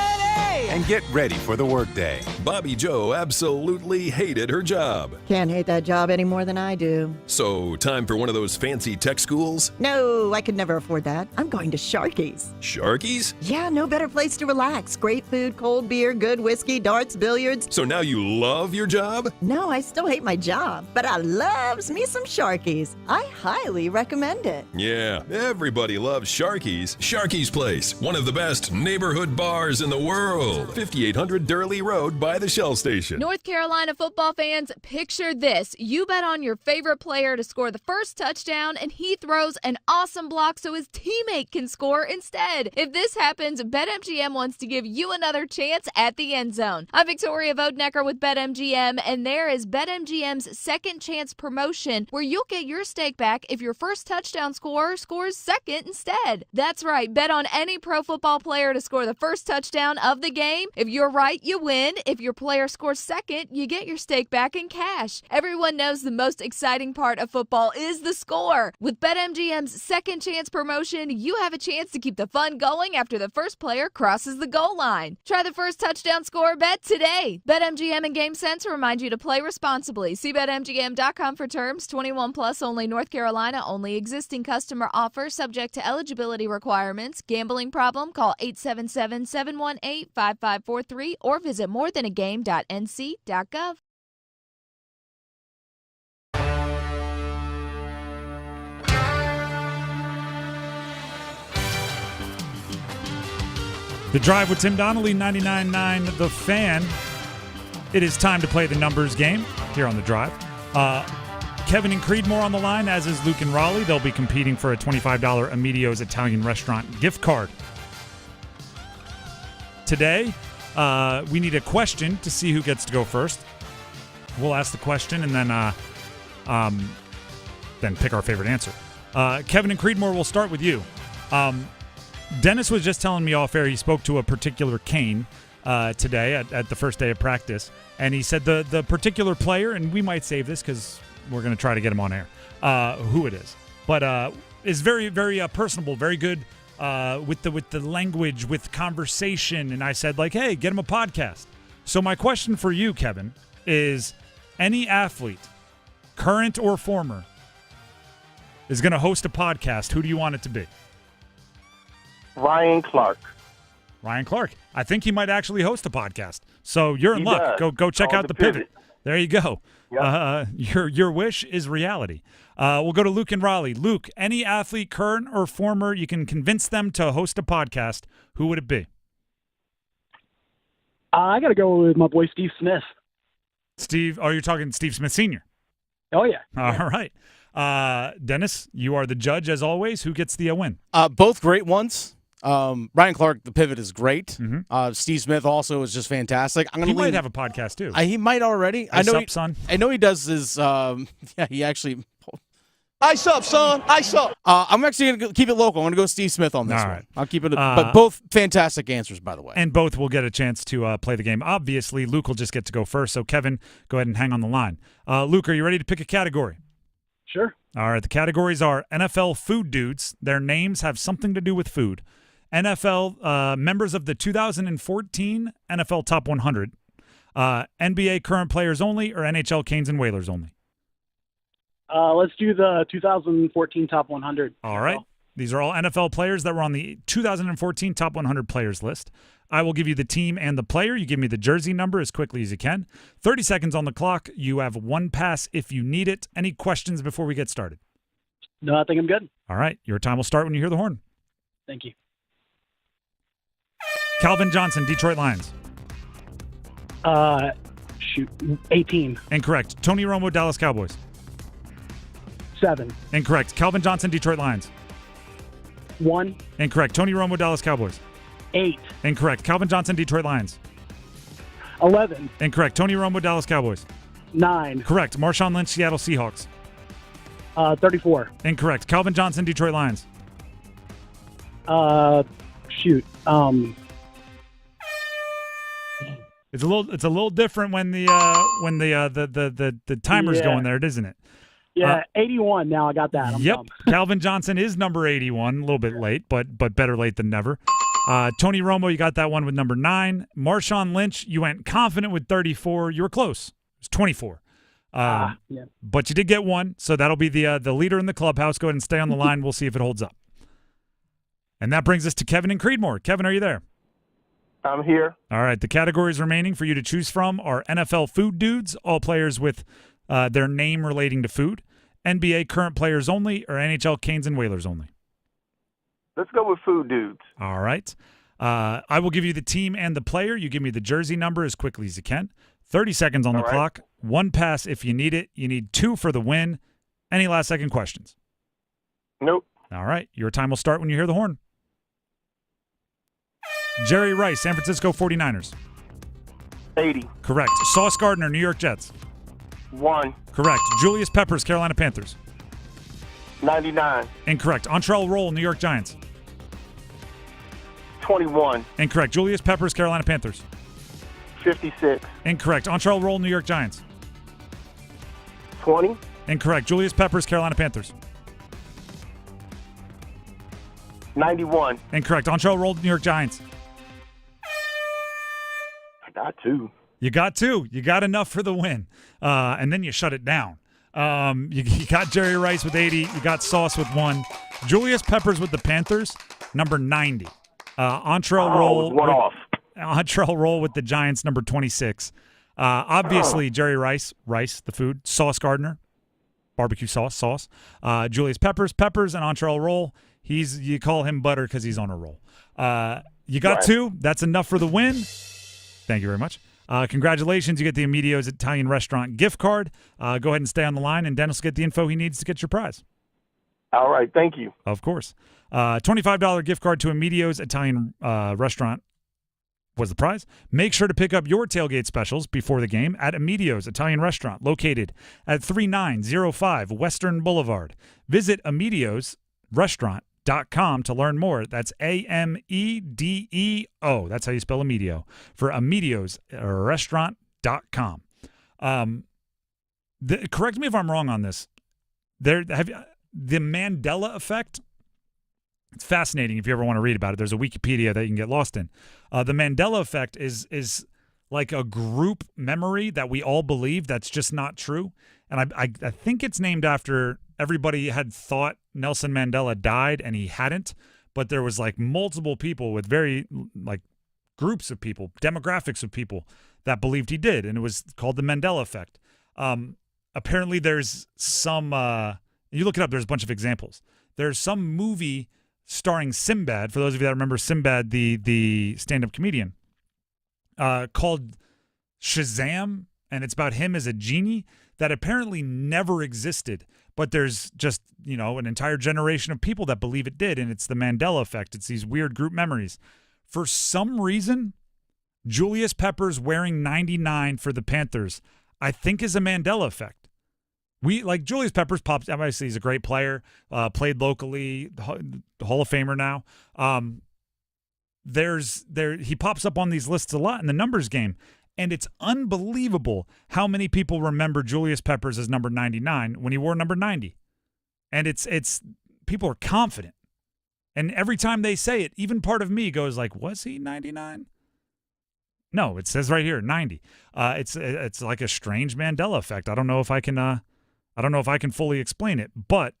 [SPEAKER 25] And get ready for the workday.
[SPEAKER 27] Bobby Joe absolutely hated her job.
[SPEAKER 28] Can't hate that job any more than I do.
[SPEAKER 27] So, time for one of those fancy tech schools?
[SPEAKER 28] No, I could never afford that. I'm going to Sharky's.
[SPEAKER 27] Sharky's?
[SPEAKER 28] Yeah, no better place to relax. Great food, cold beer, good whiskey, darts, billiards.
[SPEAKER 27] So now you love your job?
[SPEAKER 28] No, I still hate my job, but I loves me some Sharky's. I highly recommend it.
[SPEAKER 27] Yeah, everybody loves Sharky's. Sharky's Place, one of the best neighborhood bars in the world. 5800 Durley Road by the Shell Station.
[SPEAKER 29] North Carolina football fans, picture this. You bet on your favorite player to score the first touchdown, and he throws an awesome block so his teammate can score instead. If this happens, BetMGM wants to give you another chance at the end zone. I'm Victoria Vodnecker with BetMGM, and there is BetMGM's second chance promotion where you'll get your stake back if your first touchdown scorer scores second instead. That's right, bet on any pro football player to score the first touchdown of the game. If you're right, you win. If your player scores second, you get your stake back in cash. Everyone knows the most exciting part of football is the score. With BetMGM's second chance promotion, you have a chance to keep the fun going after the first player crosses the goal line. Try the first touchdown score bet today. BetMGM and GameSense remind you to play responsibly. See BetMGM.com for terms. 21 plus only, North Carolina only. Existing customer offer subject to eligibility requirements. Gambling problem? Call 877-718-5543 or visit morethanagame.nc.gov.
[SPEAKER 8] The Drive with Tim Donnelly, 99.9 The Fan. It is time to play the numbers game here on The Drive. Kevin and Creedmoor on the line, as is Luke and Raleigh. They'll be competing for a $25 Amedio's Italian Restaurant gift card. Today, we need a question to see who gets to go first. We'll ask the question and then pick our favorite answer. Kevin and Creedmoor, we'll start with you. Dennis was just telling me off air he spoke to a particular Cane today at the first day of practice, and he said the particular player, and we might save this because we're going to try to get him on air, who it is, but is very, very personable, very good with the language, with conversation, and I said, like, hey, get him a podcast. So my question for you, Kevin, is any athlete, current or former, is going to host a podcast. Who do you want it to be?
[SPEAKER 30] Ryan Clark.
[SPEAKER 8] Ryan Clark. I think he might actually host a podcast. So you're in luck. Go check out the pivot. There you go. Yep. Your wish is reality. We'll go to Luke and Raleigh. Luke, any athlete, current or former, you can convince them to host a podcast. Who would it be?
[SPEAKER 31] I got to go with my boy Steve Smith.
[SPEAKER 8] Steve, you're talking Steve Smith Sr.?
[SPEAKER 31] Oh, yeah.
[SPEAKER 8] All right. Dennis, you are the judge as always. Who gets the win?
[SPEAKER 4] Both great ones. Ryan Clark, the pivot is great.
[SPEAKER 8] Mm-hmm.
[SPEAKER 4] Steve Smith also is just fantastic.
[SPEAKER 8] He might have a podcast too.
[SPEAKER 4] He might already.
[SPEAKER 8] Ice up, son.
[SPEAKER 4] I know he does his. He actually.
[SPEAKER 1] Ice up, son. Ice up.
[SPEAKER 4] I'm actually going to keep it local. I'm going to go Steve Smith on this
[SPEAKER 8] All
[SPEAKER 4] one.
[SPEAKER 8] right.
[SPEAKER 4] I'll keep it. But both fantastic answers, by the way.
[SPEAKER 8] And both will get a chance to play the game. Obviously, Luke will just get to go first. So, Kevin, go ahead and hang on the line. Luke, are you ready to pick a category?
[SPEAKER 31] Sure.
[SPEAKER 8] All right. The categories are NFL food dudes. Their names have something to do with food. NFL members of the 2014 NFL Top 100. NBA current players only, or NHL Canes and Whalers only.
[SPEAKER 31] Let's do the 2014 Top 100.
[SPEAKER 8] All right. These are all NFL players that were on the 2014 Top 100 players list. I will give you the team and the player. You give me the jersey number as quickly as you can. 30 seconds on the clock. You have one pass if you need it. Any questions before we get started?
[SPEAKER 31] No, I think I'm good.
[SPEAKER 8] All right. Your time will start when you hear the horn.
[SPEAKER 31] Thank you.
[SPEAKER 8] Calvin Johnson, Detroit Lions.
[SPEAKER 31] 18.
[SPEAKER 8] Incorrect. Tony Romo, Dallas Cowboys.
[SPEAKER 31] 7.
[SPEAKER 8] Incorrect. Calvin Johnson, Detroit Lions.
[SPEAKER 31] 1.
[SPEAKER 8] Incorrect. Tony Romo, Dallas Cowboys.
[SPEAKER 31] 8.
[SPEAKER 8] Incorrect. Calvin Johnson, Detroit Lions.
[SPEAKER 31] 11.
[SPEAKER 8] Incorrect. Tony Romo, Dallas Cowboys.
[SPEAKER 31] 9.
[SPEAKER 8] Correct. Marshawn Lynch, Seattle Seahawks.
[SPEAKER 31] 34.
[SPEAKER 8] Incorrect. Calvin Johnson, Detroit Lions. It's a little different when the timer's going there, isn't it?
[SPEAKER 31] Yeah, 81 now. I got that. I'm
[SPEAKER 8] yep.
[SPEAKER 31] dumb.
[SPEAKER 8] Calvin Johnson is number 81, a little bit late, but better late than never. Tony Romo, you got that one with number 9. Marshawn Lynch, you went confident with 34. You were close. It was 24.
[SPEAKER 31] Yeah.
[SPEAKER 8] But you did get one, so that'll be the leader in the clubhouse. Go ahead and stay on the line. We'll see if it holds up. And that brings us to Kevin and Creedmoor. Kevin, are you there?
[SPEAKER 30] I'm here.
[SPEAKER 8] All right. The categories remaining for you to choose from are NFL food dudes, all players with their name relating to food, NBA current players only, or NHL Canes and Whalers only.
[SPEAKER 30] Let's go with food dudes.
[SPEAKER 8] All right. I will give you the team and the player. You give me the jersey number as quickly as you can. 30 seconds on the clock. One pass if you need it. You need 2 for the win. Any last-second questions?
[SPEAKER 30] Nope.
[SPEAKER 8] All right. Your time will start when you hear the horn. Jerry Rice, San Francisco 49ers.
[SPEAKER 30] 80.
[SPEAKER 8] Correct. Sauce Gardner, New York Jets.
[SPEAKER 30] 1.
[SPEAKER 8] Correct. Julius Peppers, Carolina Panthers.
[SPEAKER 30] 99.
[SPEAKER 8] Incorrect. Entrell Roll, New York Giants.
[SPEAKER 30] 21.
[SPEAKER 8] Incorrect. Julius Peppers, Carolina Panthers.
[SPEAKER 30] 56.
[SPEAKER 8] Incorrect. Entrell Roll, New York Giants.
[SPEAKER 30] 20.
[SPEAKER 8] Incorrect. Julius Peppers, Carolina Panthers.
[SPEAKER 30] 91.
[SPEAKER 8] Incorrect. Entrell Roll, New York Giants.
[SPEAKER 30] I got 2.
[SPEAKER 8] You got 2. You got enough for the win. And then you shut it down. You got Jerry Rice with 80. You got Sauce with 1. Julius Peppers with the Panthers, number 90. Entrell Roll.
[SPEAKER 30] One off.
[SPEAKER 8] Entrell Roll with the Giants, number 26. Obviously, Jerry Rice, the food. Sauce Gardner, barbecue sauce. Julius Peppers, and Entrell Roll. You call him butter because he's on a roll. You got 2. That's enough for the win. Thank you very much. Congratulations. You get the Amedio's Italian Restaurant gift card. Go ahead and stay on the line, and Dennis will get the info he needs to get your prize.
[SPEAKER 30] All right. Thank you.
[SPEAKER 8] Of course. $25 gift card to Amedio's Italian Restaurant was the prize. Make sure to pick up your tailgate specials before the game at Amedio's Italian Restaurant, located at 3905 Western Boulevard. Visit Amedio'sRestaurant.com to learn more. That's AMEDEO. That's how you spell Amedio. For Amedio'sRestaurant.com. Correct me if I'm wrong on this. The Mandela effect. It's fascinating if you ever want to read about it. There's a Wikipedia that you can get lost in. The Mandela effect is like a group memory that we all believe that's just not true. And I think it's named after everybody had thought Nelson Mandela died and he hadn't, but there was like multiple people with very like groups of people, demographics of people that believed he did. And it was called the Mandela effect. Apparently there's some, you look it up, there's a bunch of examples. There's some movie starring Sinbad, for those of you that remember Sinbad, the stand-up comedian, called Shazam, and it's about him as a genie that apparently never existed, but there's just, an entire generation of people that believe it did, and it's the Mandela effect. It's these weird group memories. For some reason, Julius Peppers wearing 99 for the Panthers, I think, is a Mandela effect. Julius Peppers pops. Obviously, he's a great player. Played locally, Hall of Famer now. He pops up on these lists a lot in the numbers game, and it's unbelievable how many people remember Julius Peppers as number 99 when he wore number 90. And it's people are confident, and every time they say it, even part of me goes like, "Was he 99?" No, it says right here 90. It's like a strange Mandela effect. I don't know if I can fully explain it, but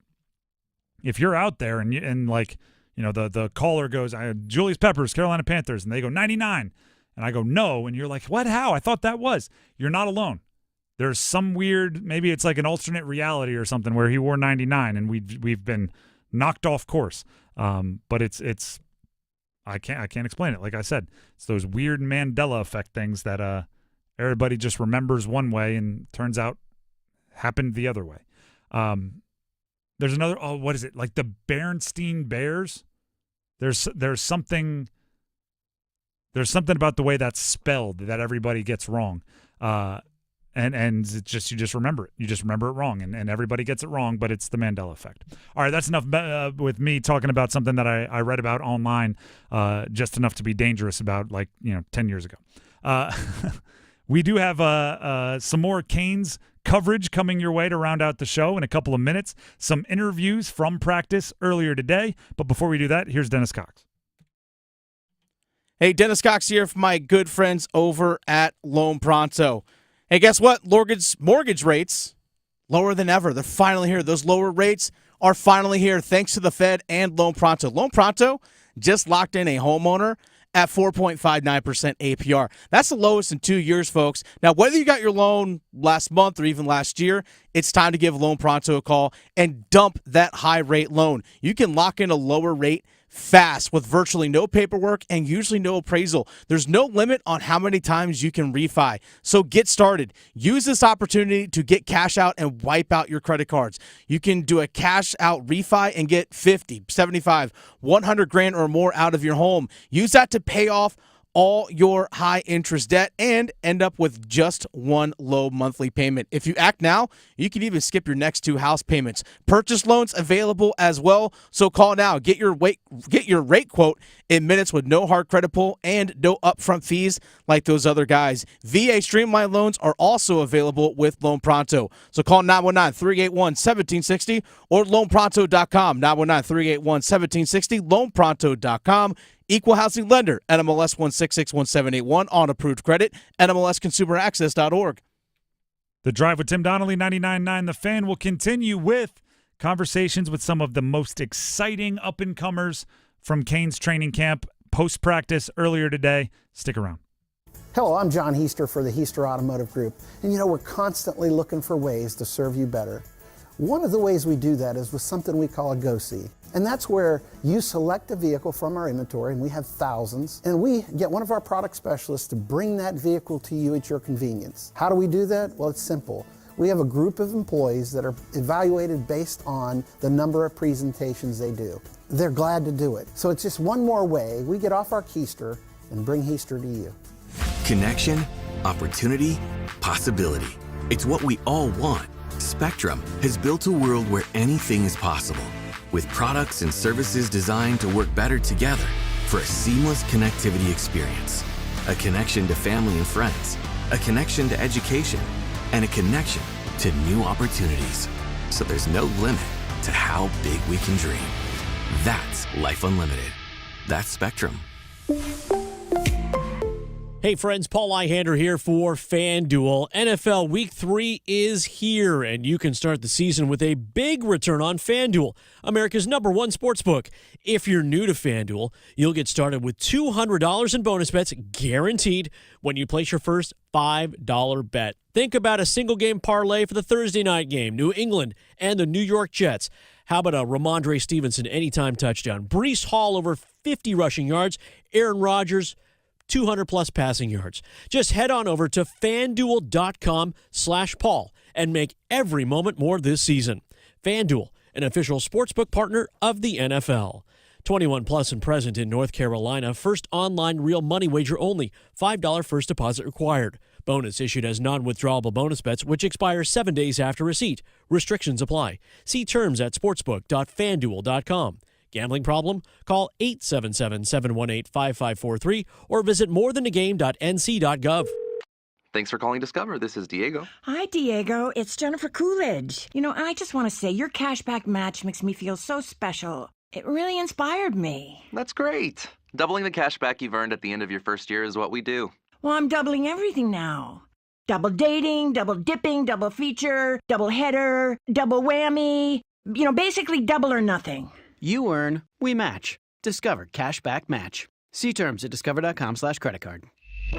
[SPEAKER 8] if you're out there and the caller goes, Julius Peppers, Carolina Panthers, and they go 99, and I go no, and you're like, what? How? I thought that was. You're not alone. There's some weird, maybe it's like an alternate reality or something where he wore 99 and we've been knocked off course. But it's I can't explain it. Like I said, it's those weird Mandela effect things that everybody just remembers one way and turns out happened the other way. There's another. Oh, what is it? Like the Berenstain Bears. There's something about the way that's spelled that everybody gets wrong. And it's just you just remember it. You just remember it wrong, and everybody gets it wrong, but it's the Mandela effect. All right, that's enough with me talking about something that I read about online, just enough to be dangerous about 10 years ago. We do have some more Canes coverage coming your way to round out the show in a couple of minutes. Some interviews from practice earlier today, but before we do that, here's Dennis Cox.
[SPEAKER 4] Hey, Dennis Cox here from my good friends over at Loan Pronto. Hey, guess what? Mortgage rates, lower than ever. They're finally here. Those lower rates are finally here thanks to the Fed and Loan Pronto. Loan Pronto just locked in a homeowner at 4.59% APR. That's the lowest in 2 years, folks. Now, whether you got your loan last month or even last year, it's time to give Loan Pronto a call and dump that high-rate loan. You can lock in a lower rate fast with virtually no paperwork and usually no appraisal. There's no limit on how many times you can refi. So get started. Use this opportunity to get cash out and wipe out your credit cards. You can do a cash out refi and get 50, 75, 100 grand or more out of your home. Use that to pay off all your high-interest debt and end up with just one low monthly payment. If you act now, you can even skip your next 2 house payments. Purchase loans available as well, so call now. Get your rate quote in minutes with no hard credit pull and no upfront fees like those other guys. VA Streamline loans are also available with Loan Pronto. So call 919-381-1760 or loanpronto.com, 919-381-1760, loanpronto.com. Equal housing lender, NMLS 1661781 on approved credit, NMLSconsumeraccess.org.
[SPEAKER 8] The Drive with Tim Donnelly, 99.9 The Fan, will continue with conversations with some of the most exciting up-and-comers from Canes training camp post-practice earlier today. Stick around.
[SPEAKER 9] Hello, I'm John Heister for the Heister Automotive Group. And we're constantly looking for ways to serve you better. One of the ways we do that is with something we call a Go-See. And that's where you select a vehicle from our inventory, and we have thousands, and we get one of our product specialists to bring that vehicle to you at your convenience. How do we do that? Well, it's simple. We have a group of employees that are evaluated based on the number of presentations they do. They're glad to do it. So it's just one more way we get off our keister and bring Heister to you.
[SPEAKER 10] Connection, opportunity, possibility. It's what we all want. Spectrum has built a world where anything is possible, with products and services designed to work better together for a seamless connectivity experience. A connection to family and friends, a connection to education, and a connection to new opportunities. So there's no limit to how big we can dream. That's Life Unlimited. That's Spectrum.
[SPEAKER 11] Hey friends, Paul Eihander here for FanDuel. NFL Week 3 is here, and you can start the season with a big return on FanDuel, America's #1 sportsbook. If you're new to FanDuel, you'll get started with $200 in bonus bets guaranteed when you place your first $5 bet. Think about a single-game parlay for the Thursday night game, New England and the New York Jets. How about a Ramondre Stevenson anytime touchdown? Breece Hall over 50 rushing yards, Aaron Rodgers 200-plus passing yards. Just head on over to FanDuel.com/Paul and make every moment more this season. FanDuel, an official sportsbook partner of the NFL. 21 plus and present in North Carolina. First online real money wager only. $5 first deposit required. Bonus issued as non-withdrawable bonus bets, which expire 7 days after receipt. Restrictions apply. See terms at sportsbook.fanduel.com. Gambling problem? Call 877-718-5543 or visit morethanagame.nc.gov.
[SPEAKER 14] Thanks for calling Discover. This is Diego.
[SPEAKER 12] Hi, Diego. It's Jennifer Coolidge. I just want to say your cashback match makes me feel so special. It really inspired me.
[SPEAKER 14] That's great. Doubling the cash back you've earned at the end of your first year is what we do.
[SPEAKER 12] Well, I'm doubling everything now. Double dating, double dipping, double feature, double header, double whammy. Basically double or nothing.
[SPEAKER 13] You earn, we match. Discover Cashback Match. See terms at discover.com/creditcard.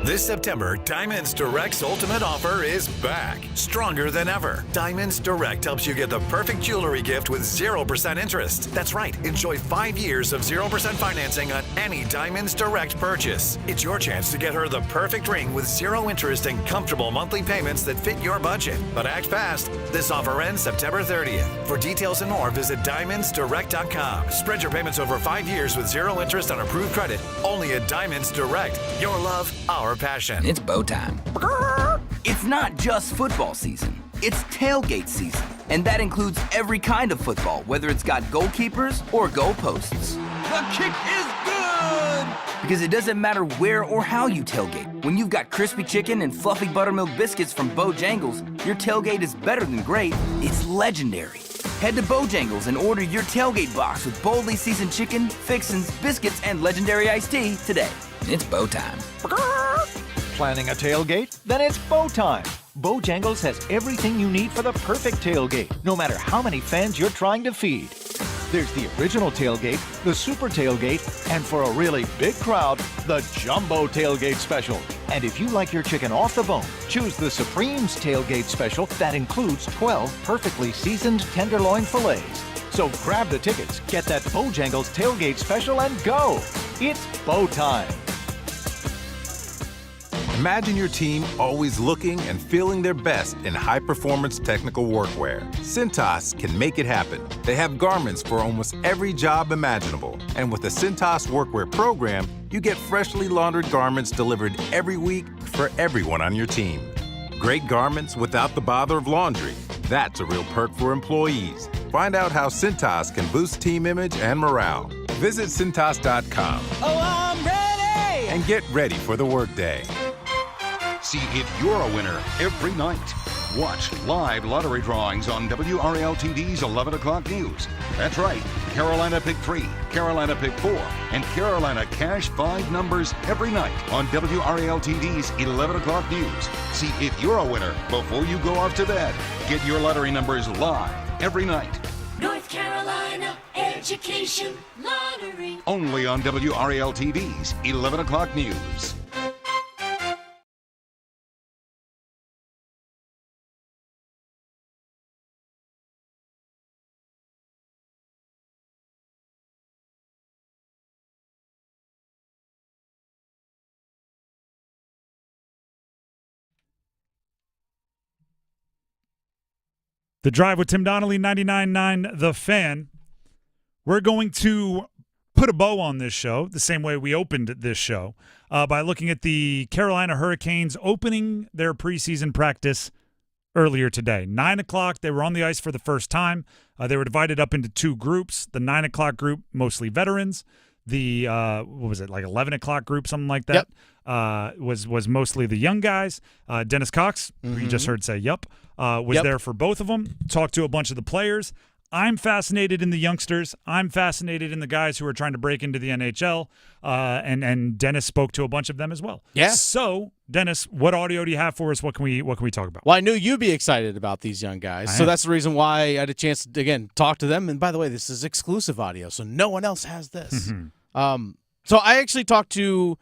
[SPEAKER 16] This September, Diamonds Direct's ultimate offer is back, stronger than ever. Diamonds Direct helps you get the perfect jewelry gift with 0% interest. That's right, enjoy 5 years of 0% financing on any Diamonds Direct purchase. It's your chance to get her the perfect ring with 0 interest and comfortable monthly payments that fit your budget. But act fast. This offer ends September 30th. For details and more, visit diamondsdirect.com. Spread your payments over 5 years with 0 interest on approved credit. Only at Diamonds Direct. Your love, our passion.
[SPEAKER 17] It's bow time. It's not just football season. It's tailgate season. And that includes every kind of football, whether it's got goalkeepers or goalposts.
[SPEAKER 7] The kick is good!
[SPEAKER 17] Because it doesn't matter where or how you tailgate. When you've got crispy chicken and fluffy buttermilk biscuits from Bojangles, your tailgate is better than great. It's legendary. Head to Bojangles and order your tailgate box with boldly seasoned chicken, fixins, biscuits, and legendary iced tea today. It's bow time.
[SPEAKER 18] Planning a tailgate? Then it's bow time. Bojangles has everything you need for the perfect tailgate, no matter how many fans you're trying to feed. There's the original tailgate, the super tailgate, and for a really big crowd, the jumbo tailgate special. And if you like your chicken off the bone, choose the Supreme's tailgate special that includes 12 perfectly seasoned tenderloin fillets. So grab the tickets, get that Bojangles tailgate special, and go. It's bow time.
[SPEAKER 25] Imagine your team always looking and feeling their best in high-performance technical workwear. Cintas can make it happen. They have garments for almost every job imaginable. And with the Cintas Workwear program, you get freshly laundered garments delivered every week for everyone on your team. Great garments without the bother of laundry. That's a real perk for employees. Find out how Cintas can boost team image and morale. Visit Cintas.com.
[SPEAKER 7] Oh, I'm ready!
[SPEAKER 25] And get ready for the workday.
[SPEAKER 19] See if you're a winner every night. Watch live lottery drawings on WRAL-TV's 11 o'clock news. That's right, Carolina Pick 3, Carolina Pick 4, and Carolina Cash 5 numbers every night on WRAL-TV's 11 o'clock news. See if you're a winner before you go off to bed. Get your lottery numbers live every night.
[SPEAKER 7] North Carolina Education Lottery.
[SPEAKER 19] Only on WRAL-TV's 11 o'clock news.
[SPEAKER 8] The Drive with Tim Donnelly, 99.9 The Fan. We're going to put a bow on this show, the same way we opened this show, by looking at the Carolina Hurricanes opening their preseason practice earlier today. 9 o'clock, they were on the ice for the first time. They were divided up into 2 groups. The 9 o'clock group, mostly veterans. The, 11 o'clock group, something like that, was mostly the young guys. Dennis Cox, who you just heard say, was there for both of them. Talked to a bunch of the players. I'm fascinated in the youngsters. I'm fascinated in the guys who are trying to break into the NHL. And Dennis spoke to a bunch of them as well.
[SPEAKER 4] Yeah.
[SPEAKER 8] So, Dennis, what audio do you have for us? What can we talk about?
[SPEAKER 4] Well, I knew you'd be excited about these young guys. So that's the reason why I had a chance to, again, talk to them. And by the way, this is exclusive audio, so no one else has this. So I actually talked to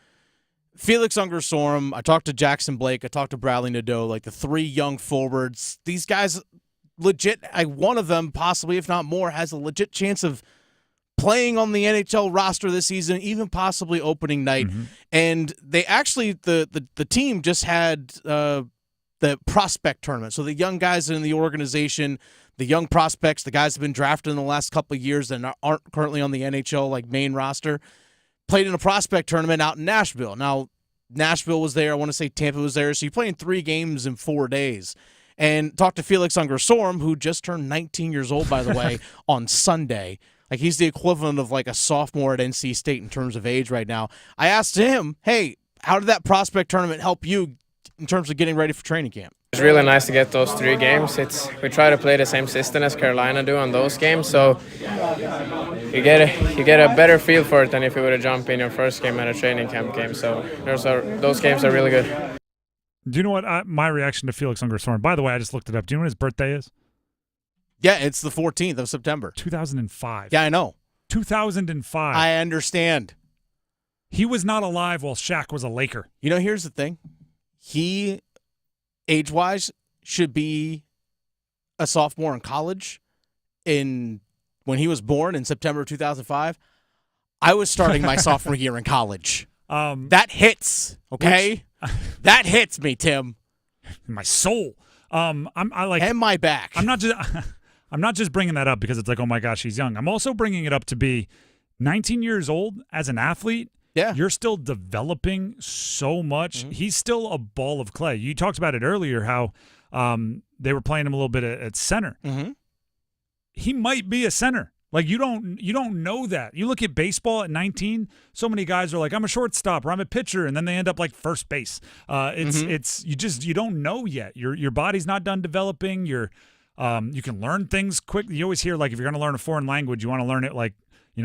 [SPEAKER 4] Felix Unger-Sorum. I talked to Jackson Blake. I talked to Bradley Nadeau, like the 3 young forwards. These guys, legit, one of them possibly, if not more, has a legit chance of playing on the NHL roster this season, even possibly opening night. And they actually, the team just had the prospect tournament. So the young guys in the organization, the young prospects, the guys have been drafted in the last couple of years and aren't currently on the NHL main roster, played in a prospect tournament out in Nashville. Now, Nashville was there. I want to say Tampa was there. So you play in 3 games in 4 days. And talked to Felix Unger-Sorum, who just turned 19 years old, by the way, on Sunday. He's the equivalent of a sophomore at NC State in terms of age right now. I asked him, hey, how did that prospect tournament help you in terms of getting ready for training camp?
[SPEAKER 2] It's really nice to get those 3 games. We try to play the same system as Carolina do on those games, so you get a better feel for it than if you were to jump in your first game at a training camp game. So those games are really good.
[SPEAKER 8] Do you know what my reaction to Felix Unger-Sorum? By the way, I just looked it up. Do you know when his birthday is?
[SPEAKER 4] Yeah, it's the 14th of September.
[SPEAKER 8] 2005.
[SPEAKER 4] Yeah, I know.
[SPEAKER 8] 2005.
[SPEAKER 4] I understand.
[SPEAKER 8] He was not alive while Shaq was a Laker.
[SPEAKER 4] Here's the thing. He, age-wise, should be a sophomore in college. When he was born in September of 2005, I was starting my sophomore year in college. That hits, okay? That hits me, Tim.
[SPEAKER 8] My soul. And
[SPEAKER 4] my back.
[SPEAKER 8] I'm not just bringing that up because it's oh my gosh, he's young. I'm also bringing it up to be 19 years old as an athlete.
[SPEAKER 4] Yeah.
[SPEAKER 8] You're still developing so much. He's still a ball of clay. You talked about it earlier, how they were playing him a little bit at center. He might be a center. You don't know that. You look at baseball at 19, so many guys are I'm a shortstop or I'm a pitcher, and then they end up first base. You don't know yet. Your body's not done developing. You can learn things quick. You always hear if you're going to learn a foreign language, you want to learn it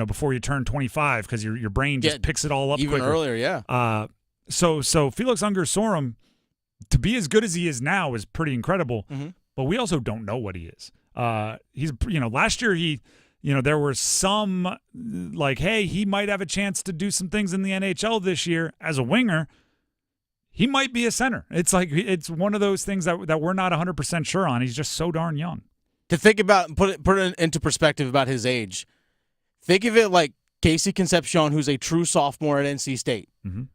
[SPEAKER 8] before you turn 25 because your brain just picks it all up
[SPEAKER 4] even
[SPEAKER 8] quicker.
[SPEAKER 4] Earlier, yeah.
[SPEAKER 8] So Felix Unger-Sorum, to be as good as he is now is pretty incredible. But we also don't know what he is. He's last year there were some hey, he might have a chance to do some things in the NHL this year as a winger. He might be a center. It's it's one of those things that we're not 100% sure on. He's just so darn young.
[SPEAKER 4] To think about, put it into perspective about his age, think of it like Casey Concepcion, who's a true sophomore at NC State. You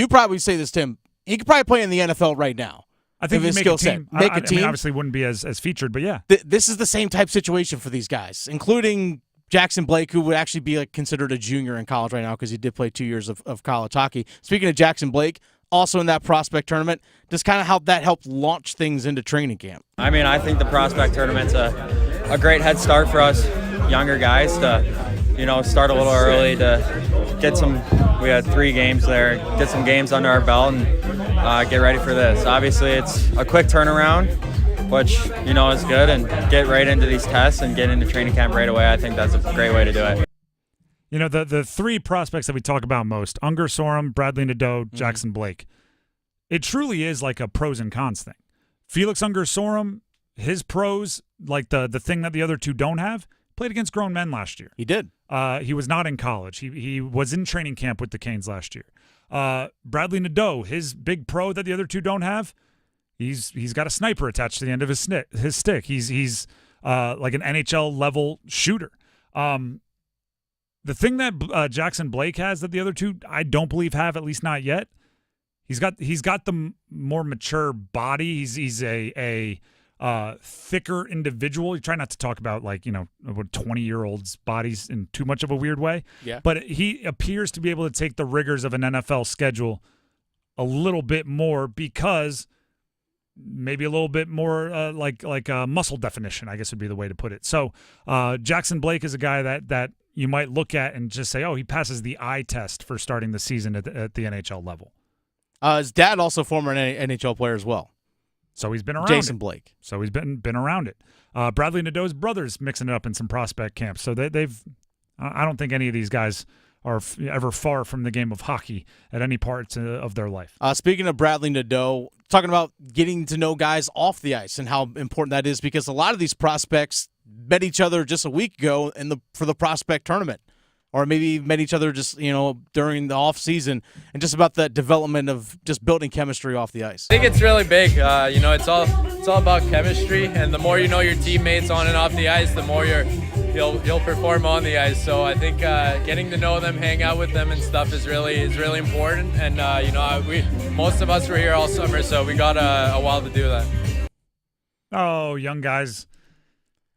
[SPEAKER 4] probably say this, Tim, he could probably play in the NFL right now.
[SPEAKER 8] I think
[SPEAKER 4] his
[SPEAKER 8] make
[SPEAKER 4] skill
[SPEAKER 8] a team.
[SPEAKER 4] set. Make a team.
[SPEAKER 8] I mean, obviously wouldn't be as featured, but yeah.
[SPEAKER 4] This is the same type situation for these guys, including Jackson Blake, who would actually be considered a junior in college right now because he did play 2 years of college hockey. Speaking of Jackson Blake, also in that prospect tournament, just kind of how that helped launch things into training camp.
[SPEAKER 3] I mean, I think the prospect tournament's a great head start for us younger guys to, start a little early to get some. We had 3 games there, get some games under our belt and get ready for this. Obviously, it's a quick turnaround, which, is good, and get right into these tests and get into training camp right away. I think that's a great way to do it.
[SPEAKER 8] The 3 prospects that we talk about most, Unger-Sorum, Bradley Nadeau, Jackson Blake, it truly is a pros and cons thing. Felix Unger-Sorum, his pros, the thing that the other 2 don't have, played against grown men last year.
[SPEAKER 4] He did.
[SPEAKER 8] He was not in college. He was in training camp with the Canes last year. Bradley Nadeau, his big pro that the other 2 don't have, he's got a sniper attached to the end of his stick. He's like an NHL level shooter. The thing that Jackson Blake has that the other 2 I don't believe have, at least not yet, he's got the more mature body. He's a thicker individual. You try not to talk about 20-year-olds' bodies in too much of a weird way.
[SPEAKER 4] Yeah.
[SPEAKER 8] But he appears to be able to take the rigors of an NFL schedule a little bit more because maybe a little bit more muscle definition, I guess would be the way to put it. So Jackson Blake is a guy that you might look at and just say, oh, he passes the eye test for starting the season at the NHL level.
[SPEAKER 4] His dad also former NHL player as well.
[SPEAKER 8] So he's been around
[SPEAKER 4] Jason
[SPEAKER 8] it.
[SPEAKER 4] Blake.
[SPEAKER 8] So he's been around it. Bradley Nadeau's brother's mixing it up in some prospect camps. So they've I don't think any of these guys are ever far from the game of hockey at any parts of their life.
[SPEAKER 4] Speaking of Bradley Nadeau, talking about getting to know guys off the ice and how important that is, because a lot of these prospects met each other just a week ago for the prospect tournament. Or maybe met each other just, during the off season, and just about the development of just building chemistry off the ice.
[SPEAKER 5] I think it's really big. It's all about chemistry, and the more you know your teammates on and off the ice, the more you're
[SPEAKER 2] he'll perform on the ice. So I think getting to know them, hang out with them and stuff is really important. And most of us were here all summer, so we got a while to do that.
[SPEAKER 8] Oh, young guys.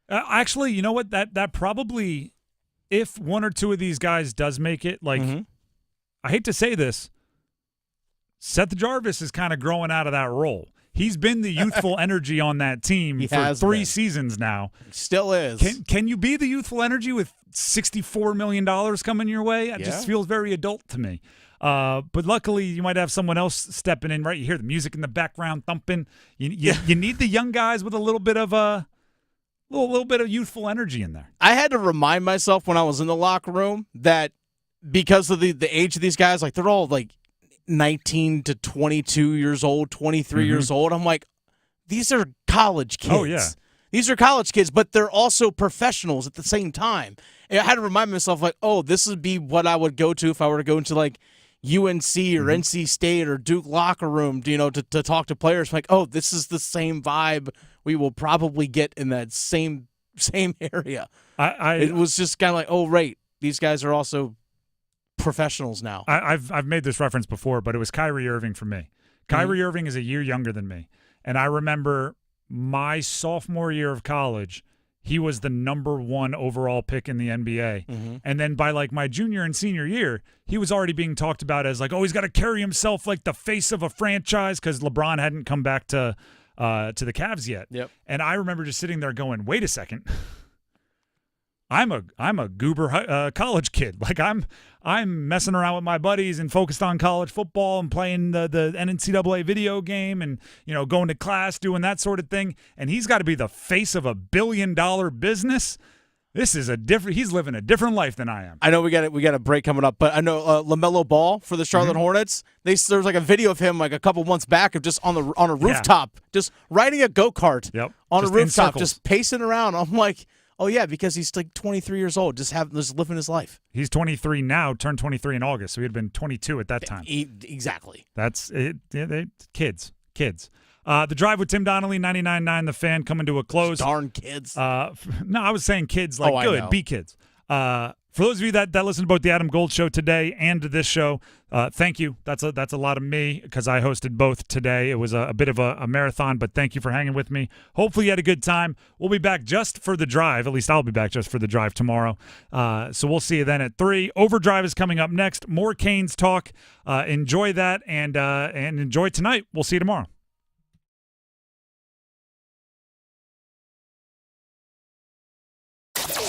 [SPEAKER 8] Actually, you know what? That probably, if one or two of these guys does make it, like, I hate to say this, Seth Jarvis is kind of growing out of that role. He's been the youthful energy on that team for 3 seasons now.
[SPEAKER 4] Still is.
[SPEAKER 8] Can you be the youthful energy with $64 million coming your way? It just feels very adult to me. But luckily, you might have someone else stepping in, right? You hear the music in the background thumping. You need the young guys with a little bit of little bit of youthful energy in there.
[SPEAKER 4] I had to remind myself when I was in the locker room that because of the age of these guys, like they're all like 19 to 22 years old, 23 years old. I'm like, these are college kids.
[SPEAKER 8] Oh, yeah.
[SPEAKER 4] These are college kids, but they're also professionals at the same time. And I had to remind myself, like, oh, this would be what I would go to if I were to go into, like, UNC or NC State or Duke locker room, to talk to players. Like, oh, this is the same vibe we will probably get in that same area. It was just kind of like, oh, right, these guys are also professionals now.
[SPEAKER 8] I've made this reference before, but it was Kyrie Irving for me. Kyrie Irving is a year younger than me, and I remember my sophomore year of college, he was the #1 overall pick in the NBA. And then by like my junior and senior year, he was already being talked about as like, oh, he's got to carry himself like the face of a franchise because LeBron hadn't come back to the Cavs yet.
[SPEAKER 4] Yep.
[SPEAKER 8] And I remember just sitting there going, wait a second. I'm a goober college kid. Like I'm messing around with my buddies and focused on college football and playing the NCAA video game and going to class, doing that sort of thing. And he's got to be the face of $1 billion business. This is he's living a different life than I am.
[SPEAKER 4] I know we got a break coming up, but I know LaMelo Ball for the Charlotte Hornets. There was like a video of him like a couple months back of just on a rooftop, just riding a go-kart on a rooftop, just pacing around. I'm like, oh, yeah, because he's like 23 years old, just living his life.
[SPEAKER 8] He's 23 now, turned 23 in August, so he had been 22 at that time.
[SPEAKER 4] Exactly.
[SPEAKER 8] That's it. Kids. The Drive with Tim Donnelly, 99.9 The Fan, coming to a close.
[SPEAKER 4] Darn kids.
[SPEAKER 8] No, I was saying kids like good. Be kids. For those of you that listen to both the Adam Gold Show today and this show, thank you. That's a lot of me because I hosted both today. It was a bit of a marathon, but thank you for hanging with me. Hopefully you had a good time. We'll be back just for the drive. At least I'll be back just for the drive tomorrow. So we'll see you then at 3. Overdrive is coming up next. More Canes talk. Enjoy that and enjoy tonight. We'll see you tomorrow.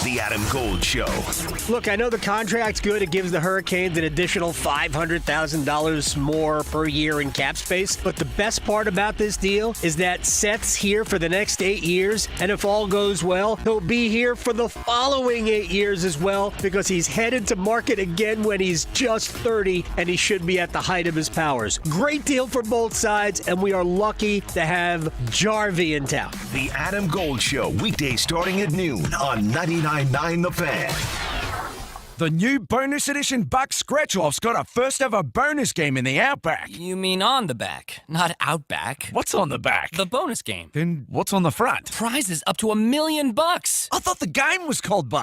[SPEAKER 7] The Adam Gold Show.
[SPEAKER 5] Look, I know the contract's good. It gives the Hurricanes an additional $500,000 more per year in cap space. But the best part about this deal is that Seth's here for the next 8 years. And if all goes well, he'll be here for the following 8 years as well because he's headed to market again when he's just 30 and he should be at the height of his powers. Great deal for both sides, and we are lucky to have Jarvie in town.
[SPEAKER 7] The Adam Gold Show, weekdays starting at noon on 99.9 The Fan.
[SPEAKER 6] The new bonus edition Buck Scratch-Off's got a first-ever bonus game in the Outback.
[SPEAKER 15] You mean on the back, not Outback.
[SPEAKER 6] What's on the back?
[SPEAKER 15] The bonus game.
[SPEAKER 6] Then what's on the front?
[SPEAKER 15] Prizes up to $1 million.
[SPEAKER 6] I thought the game was called Buck.